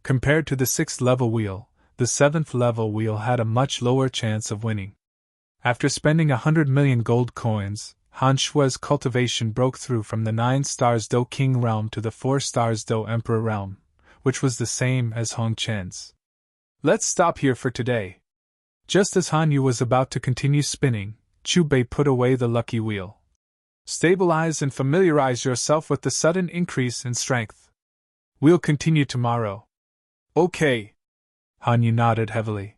Compared to the 6th level wheel, the 7th level wheel had a much lower chance of winning. After spending 100 million gold coins, Han Shui's cultivation broke through from the 9 stars Do King realm to the 4 stars Do Emperor realm, which was the same as Hong Chen's. Let's stop here for today. Just as Han Yu was about to continue spinning, Chu Bei put away the lucky wheel. Stabilize and familiarize yourself with the sudden increase in strength. We'll continue tomorrow. Okay. Han Yu nodded heavily.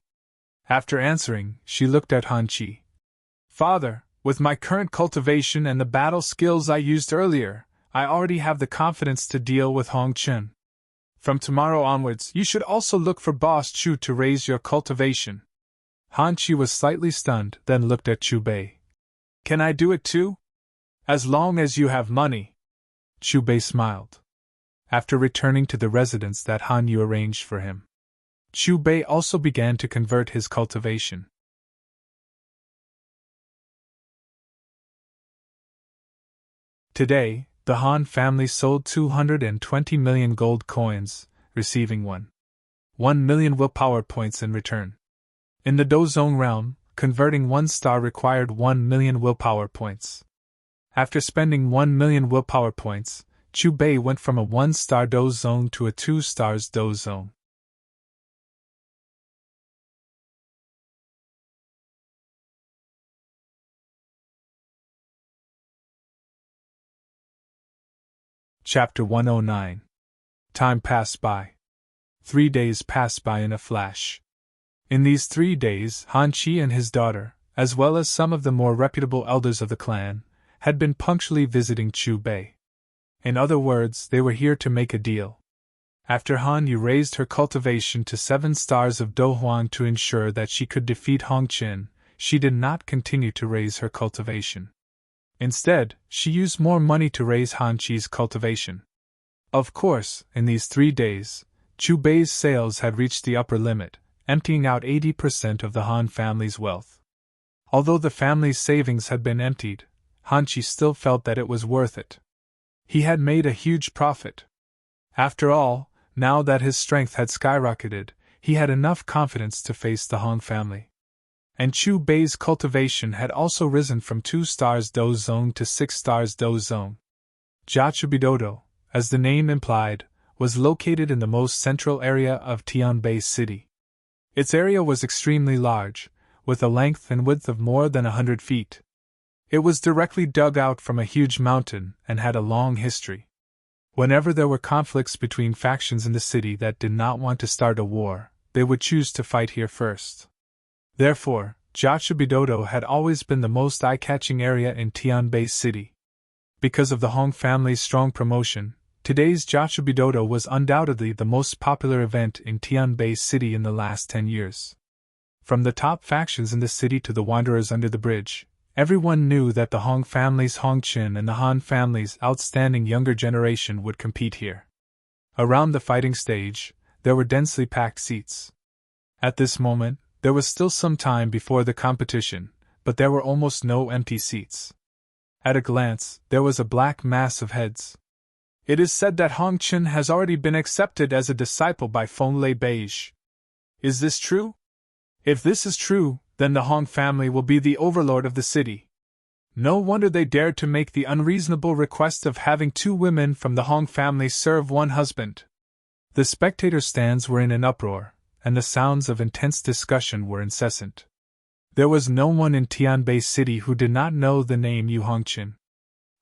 After answering, she looked at Han Qi. Father, with my current cultivation and the battle skills I used earlier, I already have the confidence to deal with Hong Chen. From tomorrow onwards, you should also look for Boss Chu to raise your cultivation. Han Qi was slightly stunned, then looked at Chu Bei. Can I do it too? As long as you have money. Chu Bei smiled. After returning to the residence that Han Yu arranged for him, Chu Bei also began to convert his cultivation. Today, the Han family sold 220 million gold coins, receiving 1 million willpower points in return. In the Dozong realm, converting 1 star required 1 million willpower points. After spending 1 million willpower points, Chu Bei went from a 1-star Dozong to a 2 stars Dozong. Chapter 109. Time passed by. 3 days passed by in a flash. In these 3 days, Han Qi and his daughter, as well as some of the more reputable elders of the clan, had been punctually visiting Chu Bei. In other words, they were here to make a deal. After Han Yu raised her cultivation to 7 stars of Do Huang to ensure that she could defeat Hong Qin, she did not continue to raise her cultivation. Instead, she used more money to raise Han Qi's cultivation. Of course, in these 3 days, Chu Bei's sales had reached the upper limit, emptying out 80% of the Han family's wealth. Although the family's savings had been emptied, Han Qi still felt that it was worth it. He had made a huge profit. After all, now that his strength had skyrocketed, he had enough confidence to face the Hong family. And Chu Bei's cultivation had also risen from 2 stars Dozong to 6 stars Dozong. Jiachubidodo, as the name implied, was located in the most central area of Tianbei City. Its area was extremely large, with a length and width of more than 100 feet. It was directly dug out from a huge mountain and had a long history. Whenever there were conflicts between factions in the city that did not want to start a war, they would choose to fight here first. Therefore, Jiachubidodo had always been the most eye-catching area in Tianbei City. Because of the Hong family's strong promotion, today's Jiachubidodo was undoubtedly the most popular event in Tianbei City in the last 10 years. From the top factions in the city to the wanderers under the bridge, everyone knew that the Hong family's Hong Qin and the Han family's outstanding younger generation would compete here. Around the fighting stage, there were densely packed seats. At this moment, there was still some time before the competition, but there were almost no empty seats. At a glance, there was a black mass of heads. It is said that Hong Qin has already been accepted as a disciple by Feng Lei Beige. Is this true? If this is true, then the Hong family will be the overlord of the city. No wonder they dared to make the unreasonable request of having 2 women from the Hong family serve 1 husband. The spectator stands were in an uproar, and the sounds of intense discussion were incessant. There was no one in Tianbei City who did not know the name Yu Hongqin.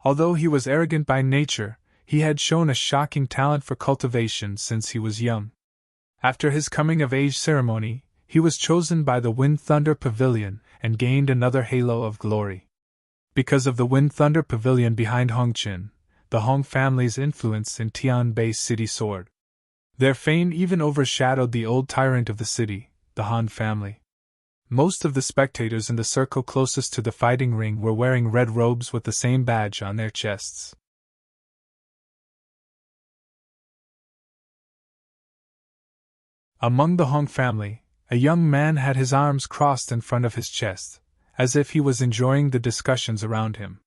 Although he was arrogant by nature, he had shown a shocking talent for cultivation since he was young. After his coming-of-age ceremony, he was chosen by the Wind Thunder Pavilion and gained another halo of glory. Because of the Wind Thunder Pavilion behind Hongqin, the Hong family's influence in Tianbei City soared. Their fame even overshadowed the old tyrant of the city, the Han family. Most of the spectators in the circle closest to the fighting ring were wearing red robes with the same badge on their chests. Among the Hong family, a young man had his arms crossed in front of his chest, as if he was enjoying the discussions around him.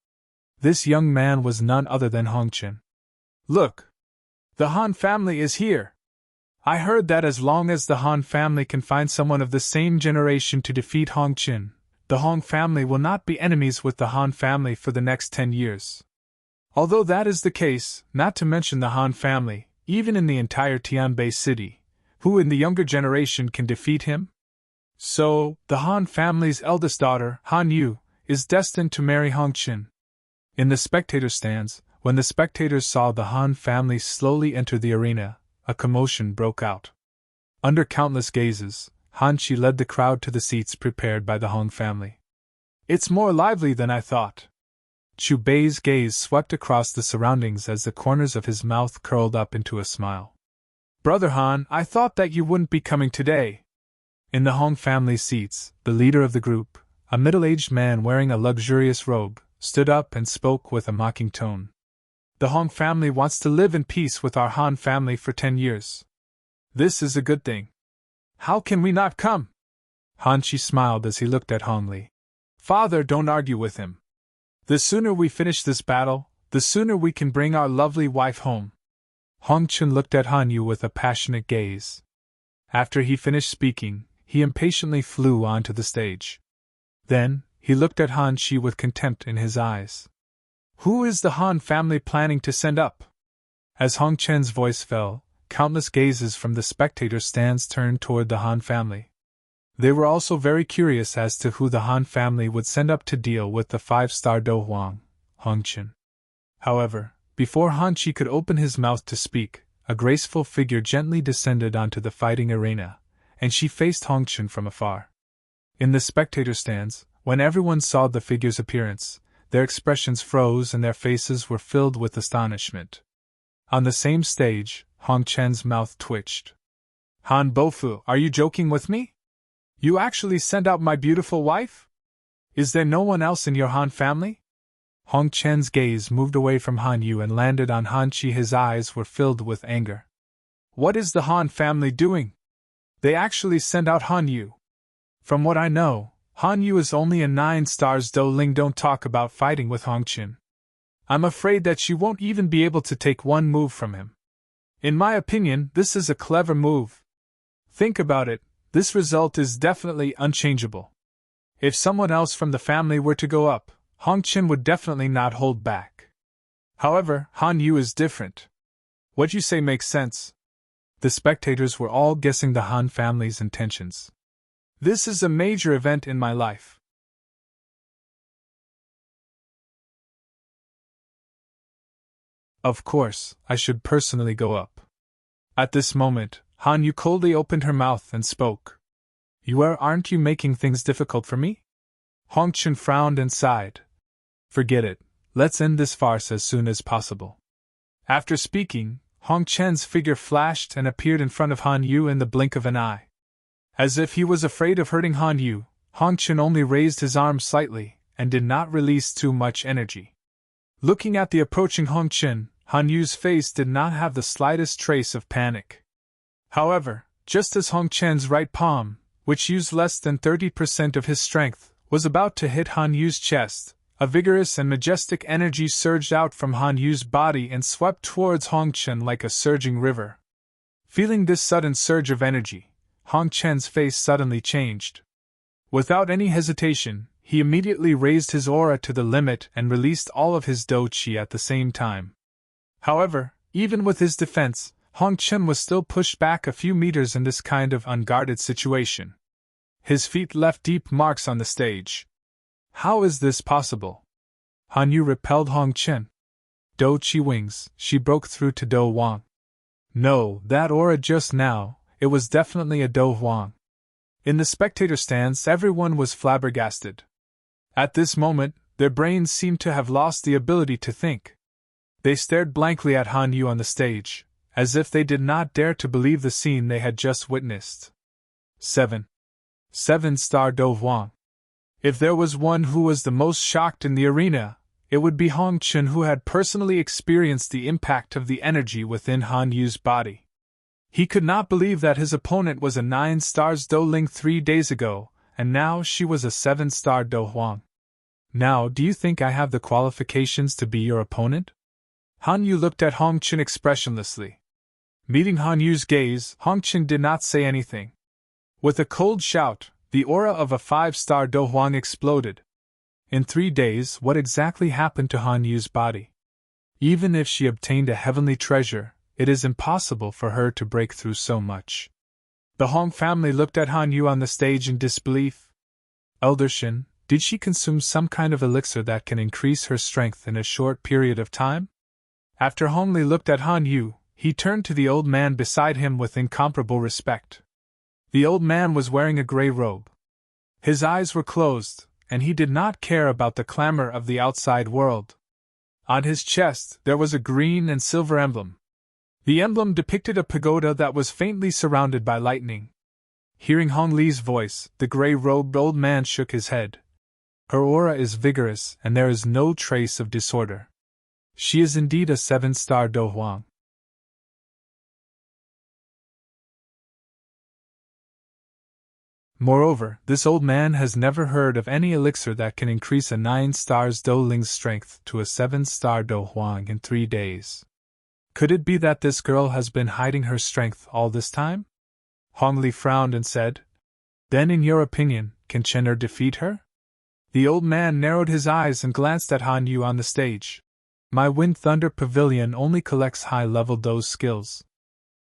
This young man was none other than Hongqin. Look! The Han family is here! I heard that as long as the Han family can find someone of the same generation to defeat Hongqin, the Hong family will not be enemies with the Han family for the next 10 years. Although that is the case, not to mention the Han family, even in the entire Tianbei City, who in the younger generation can defeat him? So, the Han family's eldest daughter, Han Yu, is destined to marry Hongqin. In the spectator stands, when the spectators saw the Han family slowly enter the arena, a commotion broke out. Under countless gazes, Han Qi led the crowd to the seats prepared by the Hong family. It's more lively than I thought. Chu Bei's gaze swept across the surroundings as the corners of his mouth curled up into a smile. Brother Han, I thought that you wouldn't be coming today. In the Hong family seats, the leader of the group, a middle-aged man wearing a luxurious robe, stood up and spoke with a mocking tone. The Hong family wants to live in peace with our Han family for 10 years. This is a good thing. How can we not come? Han Qi smiled as he looked at Hong Li. Father, don't argue with him. The sooner we finish this battle, the sooner we can bring our lovely wife home. Hong Chun looked at Han Yu with a passionate gaze. After he finished speaking, he impatiently flew onto the stage. Then, he looked at Han Qi with contempt in his eyes. Who is the Han family planning to send up? As Hong Chen's voice fell, countless gazes from the spectator stands turned toward the Han family. They were also very curious as to who the Han family would send up to deal with the 5-star Do Huang, Hong Chen. However, before Han Qi could open his mouth to speak, a graceful figure gently descended onto the fighting arena, and she faced Hong Chen from afar. In the spectator stands, when everyone saw the figure's appearance, their expressions froze and their faces were filled with astonishment. On the same stage, Hong Chen's mouth twitched. Han Bofu, are you joking with me? You actually sent out my beautiful wife? Is there no one else in your Han family? Hong Chen's gaze moved away from Han Yu and landed on Han Qi. His eyes were filled with anger. What is the Han family doing? They actually sent out Han Yu. From what I know, Han Yu is only a 9 stars. Do Ling don't talk about fighting with Hong Chen. I'm afraid that she won't even be able to take one move from him. In my opinion, this is a clever move. Think about it, this result is definitely unchangeable. If someone else from the family were to go up, Hong Chen would definitely not hold back. However, Han Yu is different. What you say makes sense. The spectators were all guessing the Han family's intentions. This is a major event in my life. Of course, I should personally go up. At this moment, Han Yu coldly opened her mouth and spoke. Aren't you making things difficult for me? Hong Chen frowned and sighed. Forget it, let's end this farce as soon as possible. After speaking, Hong Chen's figure flashed and appeared in front of Han Yu in the blink of an eye. As if he was afraid of hurting Han Yu, Hong Chen only raised his arm slightly and did not release too much energy. Looking at the approaching Hong Chen, Han Yu's face did not have the slightest trace of panic. However, just as Hong Chen's right palm, which used less than 30% of his strength, was about to hit Han Yu's chest, a vigorous and majestic energy surged out from Han Yu's body and swept towards Hong Chen like a surging river. Feeling this sudden surge of energy, Hong Chen's face suddenly changed. Without any hesitation, he immediately raised his aura to the limit and released all of his Do Qi at the same time. However, even with his defense, Hong Chen was still pushed back a few meters in this kind of unguarded situation. His feet left deep marks on the stage. How is this possible? Han Yu repelled Hong Chen. Do Qi wings, she broke through to Do Huang. No, that aura just now, it was definitely a Do Huang. In the spectator stands, everyone was flabbergasted. At this moment, their brains seemed to have lost the ability to think. They stared blankly at Han Yu on the stage, as if they did not dare to believe the scene they had just witnessed. 7-star Do Huang. If there was one who was the most shocked in the arena, it would be Hong Chen, who had personally experienced the impact of the energy within Han Yu's body. He could not believe that his opponent was a 9 stars Do Ling 3 days ago, and now she was a 7-star Do Huang. Now, do you think I have the qualifications to be your opponent? Han Yu looked at Hong Chen expressionlessly. Meeting Han Yu's gaze, Hong Chen did not say anything. With a cold shout, the aura of a 5-star Do Huang exploded. In 3 days, what exactly happened to Han Yu's body? Even if she obtained a heavenly treasure, it is impossible for her to break through so much. The Hong family looked at Han Yu on the stage in disbelief. Elder Shin, did she consume some kind of elixir that can increase her strength in a short period of time? After Hong Li looked at Han Yu, he turned to the old man beside him with incomparable respect. The old man was wearing a gray robe. His eyes were closed, and he did not care about the clamor of the outside world. On his chest there was a green and silver emblem. The emblem depicted a pagoda that was faintly surrounded by lightning. Hearing Hong Li's voice, the gray-robed old man shook his head. Her aura is vigorous, and there is no trace of disorder. She is indeed a 7-star Do Huang. Moreover, this old man has never heard of any elixir that can increase a 9-star Do Ling's strength to a 7-star Do Huang in 3 days. Could it be that this girl has been hiding her strength all this time? Hong Li frowned and said, "Then in your opinion, can Chen Er defeat her?" The old man narrowed his eyes and glanced at Han Yu on the stage. "My Wind Thunder Pavilion only collects high-level Do skills.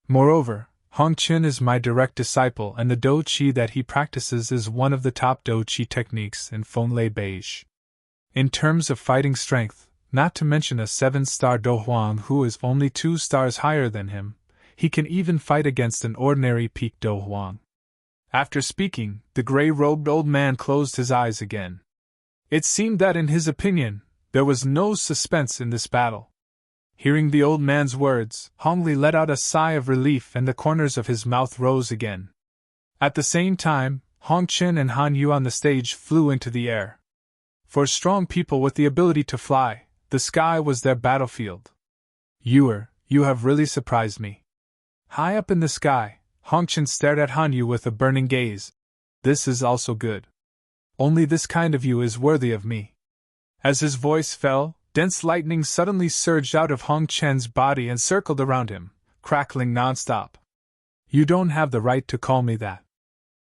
Moreover, Hong Qin is my direct disciple, and the Do Qi that he practices is one of the top Do Qi techniques in Feng Beige. In terms of fighting strength, not to mention a 7-star Do Huang who is only 2 stars higher than him, he can even fight against an ordinary peak Do Huang." After speaking, the gray-robed old man closed his eyes again. It seemed that in his opinion, there was no suspense in this battle. Hearing the old man's words, Hong Li let out a sigh of relief and the corners of his mouth rose again. At the same time, Hong Qin and Han Yu on the stage flew into the air. For strong people with the ability to fly, the sky was their battlefield. You have really surprised me." High up in the sky, Hong Qin stared at Han Yu with a burning gaze. "This is also good. Only this kind of you is worthy of me." As his voice fell, dense lightning suddenly surged out of Hong Chen's body and circled around him, crackling non-stop. "You don't have the right to call me that."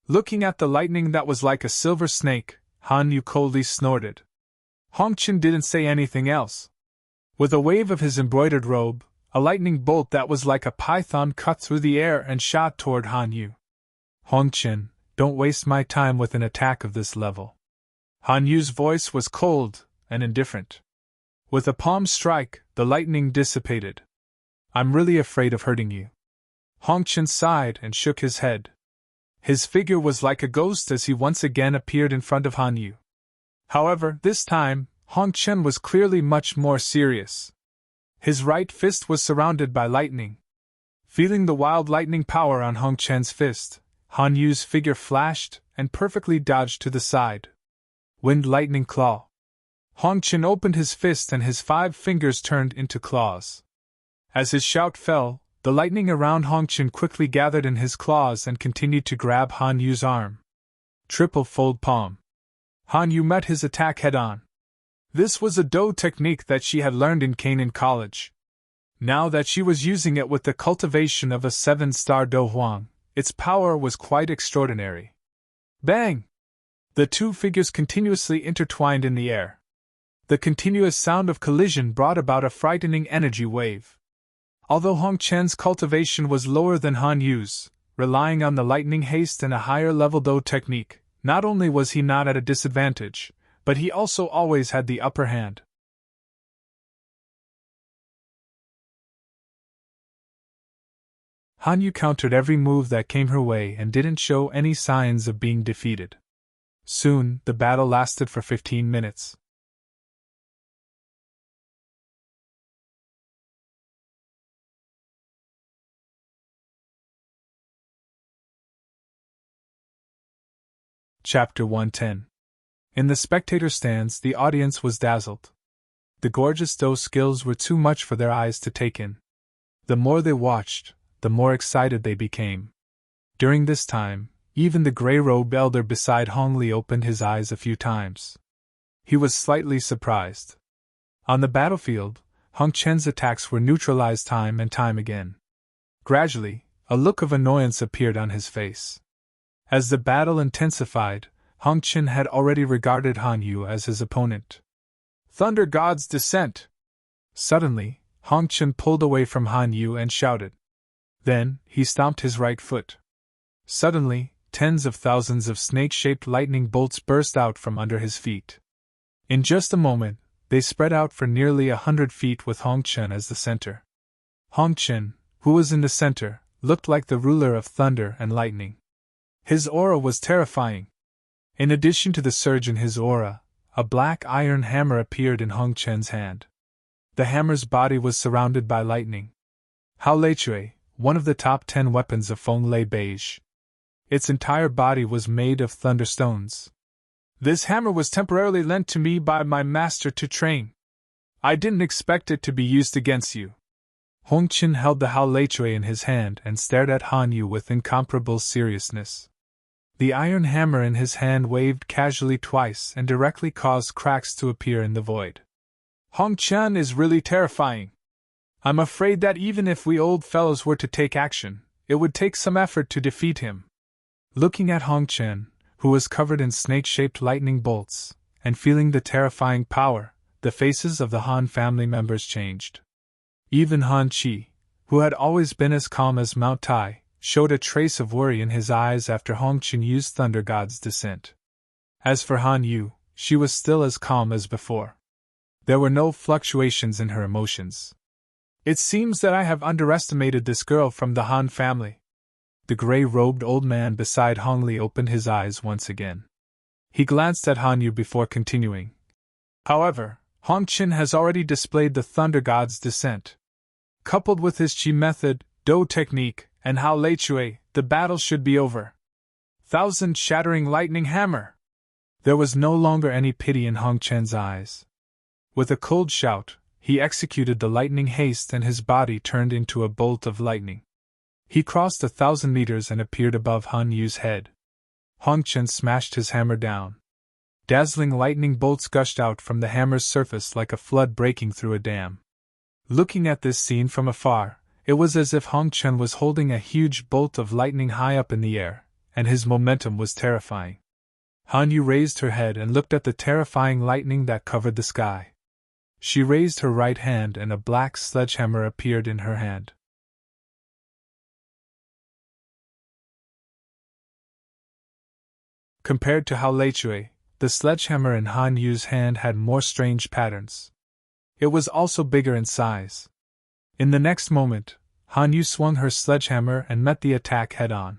Looking at the lightning that was like a silver snake, Han Yu coldly snorted. Hong Chen didn't say anything else. With a wave of his embroidered robe, a lightning bolt that was like a python cut through the air and shot toward Han Yu. "Hong Chen, don't waste my time with an attack of this level." Han Yu's voice was cold and indifferent. With a palm strike, the lightning dissipated. "I'm really afraid of hurting you." Hong Chen sighed and shook his head. His figure was like a ghost as he once again appeared in front of Han Yu. However, this time, Hong Chen was clearly much more serious. His right fist was surrounded by lightning. Feeling the wild lightning power on Hong Chen's fist, Han Yu's figure flashed and perfectly dodged to the side. Wind Lightning Claw. Hong Chen opened his fist and his 5 fingers turned into claws. As his shout fell, the lightning around Hong Chen quickly gathered in his claws and continued to grab Han Yu's arm. Triple Fold Palm. Han Yu met his attack head-on. This was a Do technique that she had learned in Canaan College. Now that she was using it with the cultivation of a 7-star Do Huang, its power was quite extraordinary. Bang! The 2 figures continuously intertwined in the air. The continuous sound of collision brought about a frightening energy wave. Although Hong Chen's cultivation was lower than Han Yu's, relying on the lightning haste and a higher level Do technique, not only was he not at a disadvantage, but he also always had the upper hand. Han Yu countered every move that came her way and didn't show any signs of being defeated. Soon, the battle lasted for 15 minutes. Chapter 110. In the spectator stands, the audience was dazzled. The gorgeous Do skills were too much for their eyes to take in. The more they watched, the more excited they became. During this time, even the gray-robed elder beside Hong Li opened his eyes a few times. He was slightly surprised. On the battlefield, Hong Chen's attacks were neutralized time and time again. Gradually, a look of annoyance appeared on his face. As the battle intensified, Hong Chen had already regarded Han Yu as his opponent. Thunder God's Descent! Suddenly, Hong Chen pulled away from Han Yu and shouted. Then, he stomped his right foot. Suddenly, tens of thousands of snake-shaped lightning bolts burst out from under his feet. In just a moment, they spread out for nearly 100 feet with Hong Chen as the center. Hong Chen, who was in the center, looked like the ruler of thunder and lightning. His aura was terrifying. In addition to the surge in his aura, a black iron hammer appeared in Hong Chen's hand. The hammer's body was surrounded by lightning. Hao Leichui, one of the top 10 weapons of Feng Lei Beige. Its entire body was made of thunderstones. This hammer was temporarily lent to me by my master to train. I didn't expect it to be used against you. Hong Chen held the Hao Leichui in his hand and stared at Han Yu with incomparable seriousness. The iron hammer in his hand waved casually twice and directly caused cracks to appear in the void. Hong Chen is really terrifying. I'm afraid that even if we old fellows were to take action, it would take some effort to defeat him. Looking at Hong Chen, who was covered in snake-shaped lightning bolts, and feeling the terrifying power, the faces of the Han family members changed. Even Han Qi, who had always been as calm as Mount Tai, showed a trace of worry in his eyes after Hong Chen used Thunder God's descent. As for Han Yu, she was still as calm as before. There were no fluctuations in her emotions. It seems that I have underestimated this girl from the Han family. The gray-robed old man beside Hong Li opened his eyes once again. He glanced at Han Yu before continuing. However, Hong Chen has already displayed the Thunder God's descent. Coupled with his Qi method, Do technique, and Hao Leichui, the battle should be over. Thousand shattering lightning hammer! There was no longer any pity in Hong Chen's eyes. With a cold shout, he executed the lightning haste and his body turned into a bolt of lightning. He crossed 1,000 meters and appeared above Han Yu's head. Hong Chen smashed his hammer down. Dazzling lightning bolts gushed out from the hammer's surface like a flood breaking through a dam. Looking at this scene from afar, it was as if Hong Chen was holding a huge bolt of lightning high up in the air, and his momentum was terrifying. Han Yu raised her head and looked at the terrifying lightning that covered the sky. She raised her right hand and a black sledgehammer appeared in her hand. Compared to Hao Leichui, the sledgehammer in Han Yu's hand had more strange patterns. It was also bigger in size. In the next moment, Han Yu swung her sledgehammer and met the attack head-on.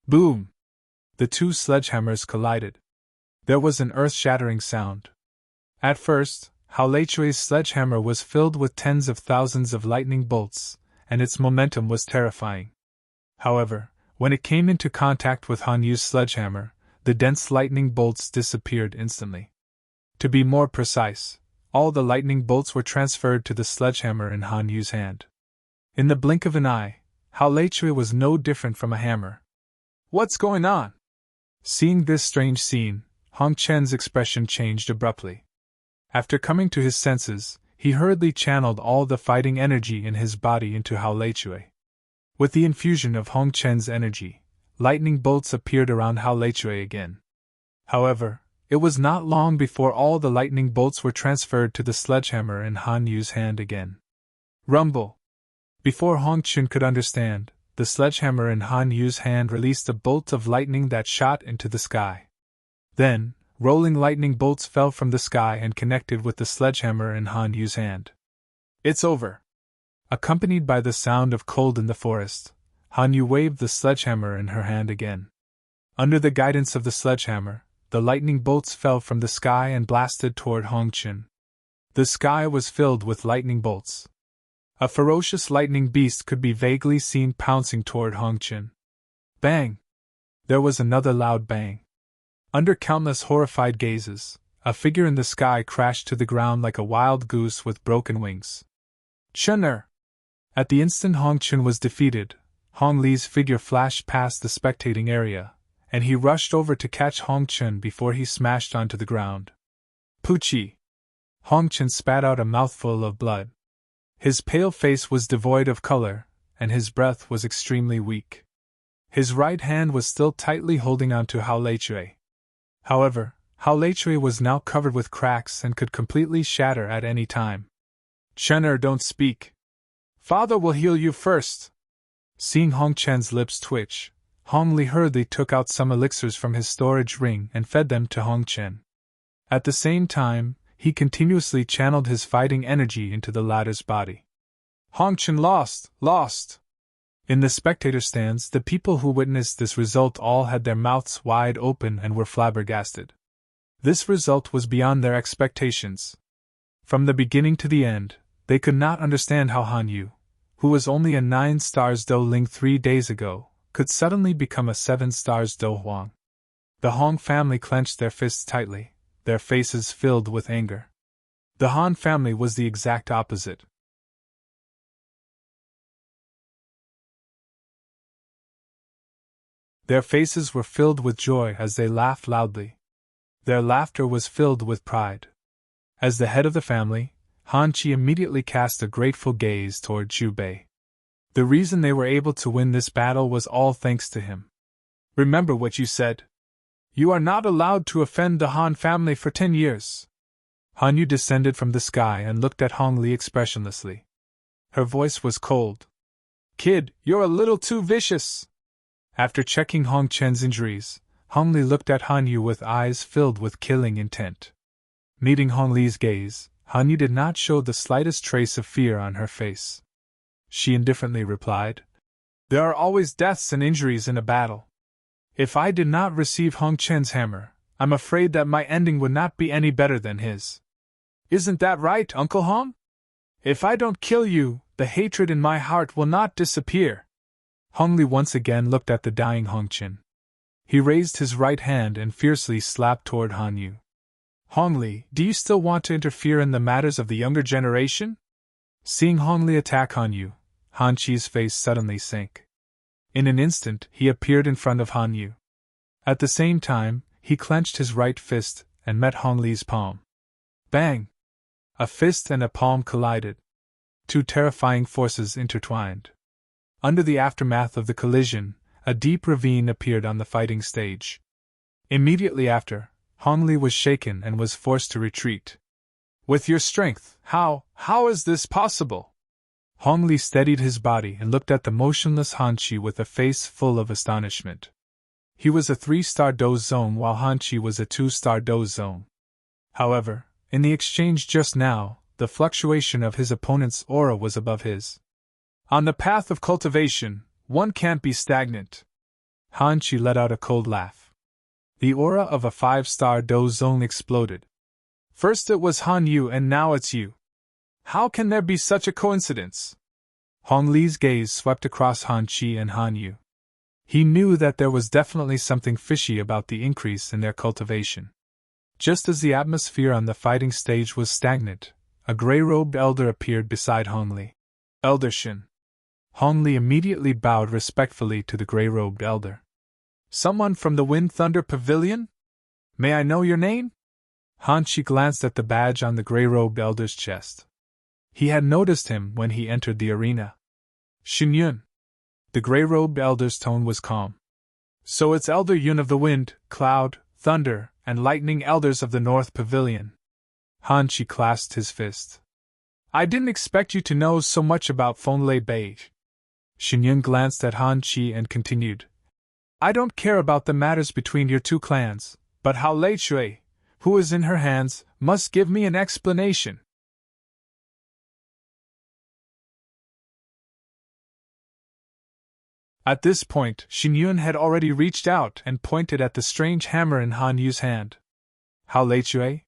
Boom! The two sledgehammers collided. There was an earth-shattering sound. At first, Hao Leichui's sledgehammer was filled with tens of thousands of lightning bolts, and its momentum was terrifying. However, when it came into contact with Han Yu's sledgehammer, the dense lightning bolts disappeared instantly. To be more precise, all the lightning bolts were transferred to the sledgehammer in Han Yu's hand. In the blink of an eye, Hao Leichui was no different from a hammer. What's going on? Seeing this strange scene, Hong Chen's expression changed abruptly. After coming to his senses, he hurriedly channeled all the fighting energy in his body into Hao Leichui. With the infusion of Hong Chen's energy, lightning bolts appeared around Hao Leichui again. However, it was not long before all the lightning bolts were transferred to the sledgehammer in Han Yu's hand again. Rumble! Before Hong Chen could understand, the sledgehammer in Han Yu's hand released a bolt of lightning that shot into the sky. Then, rolling lightning bolts fell from the sky and connected with the sledgehammer in Han Yu's hand. It's over! Accompanied by the sound of cold in the forest, Han Yu waved the sledgehammer in her hand again. Under the guidance of the sledgehammer, the lightning bolts fell from the sky and blasted toward Hong Chen. The sky was filled with lightning bolts. A ferocious lightning beast could be vaguely seen pouncing toward Hong Chen. Bang! There was another loud bang. Under countless horrified gazes, a figure in the sky crashed to the ground like a wild goose with broken wings. Chen-er! At the instant Hong Chen was defeated, Hong Li's figure flashed past the spectating area, and he rushed over to catch Hong Chen before he smashed onto the ground. Poochie! Hong Chen spat out a mouthful of blood. His pale face was devoid of color, and his breath was extremely weak. His right hand was still tightly holding on to Hao Leichui. However, Hao Leichui was now covered with cracks and could completely shatter at any time. Chen-er, don't speak. Father will heal you first. Seeing Hong Chen's lips twitch, Hong Li hurriedly took out some elixirs from his storage ring and fed them to Hong Chen. At the same time, he continuously channeled his fighting energy into the latter's body. Hong Chen lost! In the spectator stands, the people who witnessed this result all had their mouths wide open and were flabbergasted. This result was beyond their expectations. From the beginning to the end, they could not understand how Han Yu, who was only a 9 stars Do Ling 3 days ago, could suddenly become a 7 stars Do Huang. The Hong family clenched their fists tightly, their faces filled with anger. The Han family was the exact opposite. Their faces were filled with joy as they laughed loudly. Their laughter was filled with pride. As the head of the family, Han Qi immediately cast a grateful gaze toward Zhu Bei. The reason they were able to win this battle was all thanks to him. Remember what you said. You are not allowed to offend the Han family for 10 years. Han Yu descended from the sky and looked at Hong Li expressionlessly. Her voice was cold. Kid, you're a little too vicious. After checking Hong Chen's injuries, Hong Li looked at Han Yu with eyes filled with killing intent. Meeting Hong Li's gaze, Han Yu did not show the slightest trace of fear on her face. She indifferently replied, There are always deaths and injuries in a battle. If I did not receive Hong Chen's hammer, I'm afraid that my ending would not be any better than his. Isn't that right, Uncle Hong? If I don't kill you, the hatred in my heart will not disappear. Hong Li once again looked at the dying Hong Chen. He raised his right hand and fiercely slapped toward Han Yu. Hong Li, do you still want to interfere in the matters of the younger generation? Seeing Hong Li attack Han Yu, Han Qi's face suddenly sank. In an instant, he appeared in front of Han Yu. At the same time, he clenched his right fist and met Hong Li's palm. Bang! A fist and a palm collided. 2 terrifying forces intertwined. Under the aftermath of the collision, a deep ravine appeared on the fighting stage. Immediately after, Hong Li was shaken and was forced to retreat. With your strength, how is this possible? Hong Li steadied his body and looked at the motionless Han Qi with a face full of astonishment. He was a 3-star Do Zone while Han Qi was a 2-star Do Zone. However, in the exchange just now, the fluctuation of his opponent's aura was above his. On the path of cultivation, one can't be stagnant. Han Qi let out a cold laugh. The aura of a 5-star Do Zone exploded. First it was Han Yu and now it's you. How can there be such a coincidence? Hong Li's gaze swept across Han Qi and Han Yu. He knew that there was definitely something fishy about the increase in their cultivation. Just as the atmosphere on the fighting stage was stagnant, a gray-robed elder appeared beside Hong Li. Elder Shin. Hong Li immediately bowed respectfully to the gray-robed elder. Someone from the Wind Thunder Pavilion? May I know your name? Han Qi glanced at the badge on the gray-robed elder's chest. He had noticed him when he entered the arena. Xin Yun. The gray-robed elder's tone was calm. So it's Elder Yun of the Wind, Cloud, Thunder, and Lightning Elders of the North Pavilion. Han Qi clasped his fist. I didn't expect you to know so much about Feng Bei. Xin Yun glanced at Han Qi and continued. I don't care about the matters between your 2 clans, but Hao Lei Chui, who is in her hands, must give me an explanation. At this point, Xin Yun had already reached out and pointed at the strange hammer in Han Yu's hand. Hao Lei Chui?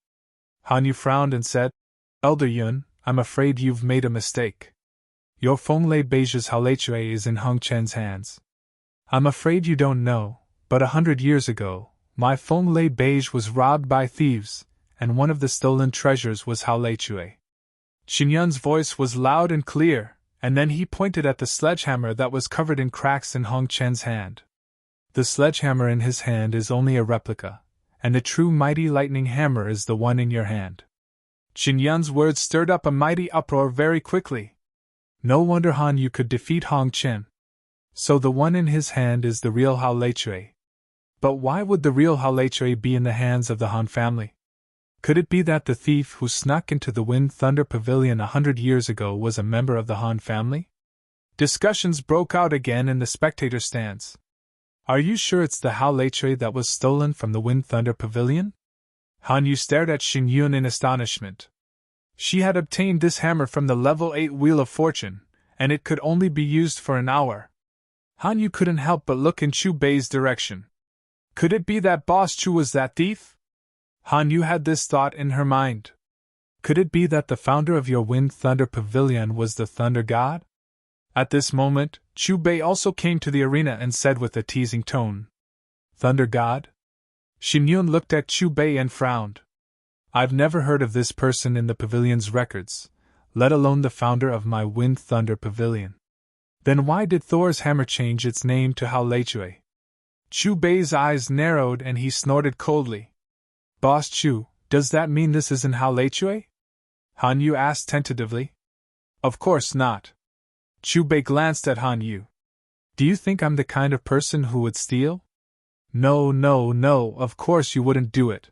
Han Yu frowned and said, Elder Yun, I'm afraid you've made a mistake. Your Feng Bei's Hao Lei Chui is in Hong Chen's hands. I'm afraid you don't know, but 100 years ago, my Feng Bei was robbed by thieves, and one of the stolen treasures was Hao Lei Chui. Xin Yun's voice was loud and clear, and then he pointed at the sledgehammer that was covered in cracks in Hong Chen's hand. The sledgehammer in his hand is only a replica, and the true mighty lightning hammer is the one in your hand. Xin Yun's words stirred up a mighty uproar very quickly. No wonder Han Yu could defeat Hong Chen. So the one in his hand is the real Hao Lei Chui. But why would the real Hao Lei Chui be in the hands of the Han family? Could it be that the thief who snuck into the Wind Thunder Pavilion 100 years ago was a member of the Han family? Discussions broke out again in the spectator stands. Are you sure it's the Hao Lei Chui that was stolen from the Wind Thunder Pavilion? Han Yu stared at Xin Yun in astonishment. She had obtained this hammer from the level 8 Wheel of Fortune, and it could only be used for an hour. Han Yu couldn't help but look in Chu Bei's direction. Could it be that Boss Chu was that thief? Han Yu had this thought in her mind. Could it be that the founder of your Wind Thunder Pavilion was the Thunder God? At this moment, Chu Bei also came to the arena and said with a teasing tone, Thunder God? Xin Yun looked at Chu Bei and frowned. I've never heard of this person in the pavilion's records, let alone the founder of my Wind Thunder Pavilion. Then why did Thor's hammer change its name to Hao Leichui? Chu Bei's eyes narrowed and he snorted coldly. Boss Chu, does that mean this isn't Hao Leichui? Han Yu asked tentatively. Of course not. Chu Bei glanced at Han Yu. Do you think I'm the kind of person who would steal? No, of course you wouldn't do it.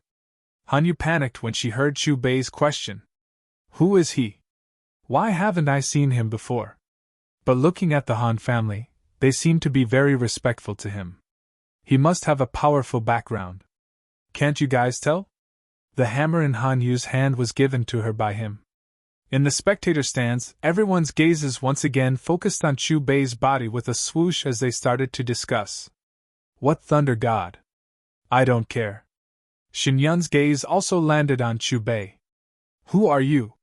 Han Yu panicked when she heard Chu Bei's question. Who is he? Why haven't I seen him before? But looking at the Han family, they seem to be very respectful to him. He must have a powerful background. Can't you guys tell? The hammer in Han Yu's hand was given to her by him. In the spectator stands, everyone's gazes once again focused on Chu Bei's body with a swoosh as they started to discuss. What Thunder God? I don't care. Xin Yun's gaze also landed on Chu Bei. Who are you?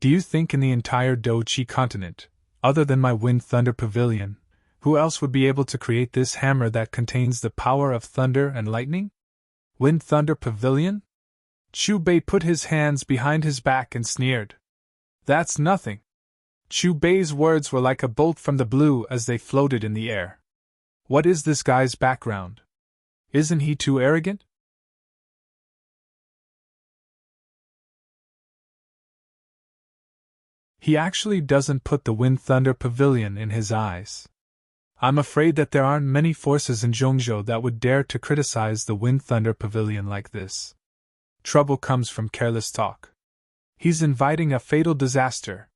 Do you think in the entire Doqi continent, other than my Wind Thunder Pavilion, who else would be able to create this hammer that contains the power of thunder and lightning? Wind Thunder Pavilion? Chu Bei put his hands behind his back and sneered. That's nothing. Chu Bei's words were like a bolt from the blue as they floated in the air. What is this guy's background? Isn't he too arrogant? He actually doesn't put the Wind Thunder Pavilion in his eyes. I'm afraid that there aren't many forces in Zhongzhou that would dare to criticize the Wind Thunder Pavilion like this. Trouble comes from careless talk. He's inviting a fatal disaster.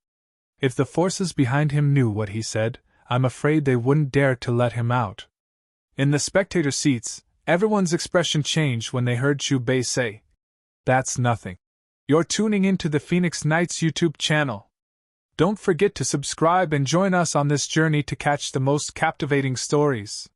If the forces behind him knew what he said, I'm afraid they wouldn't dare to let him out. In the spectator seats, everyone's expression changed when they heard Chu Bei say, That's nothing. You're tuning into the Phoenix Knights YouTube channel. Don't forget to subscribe and join us on this journey to catch the most captivating stories.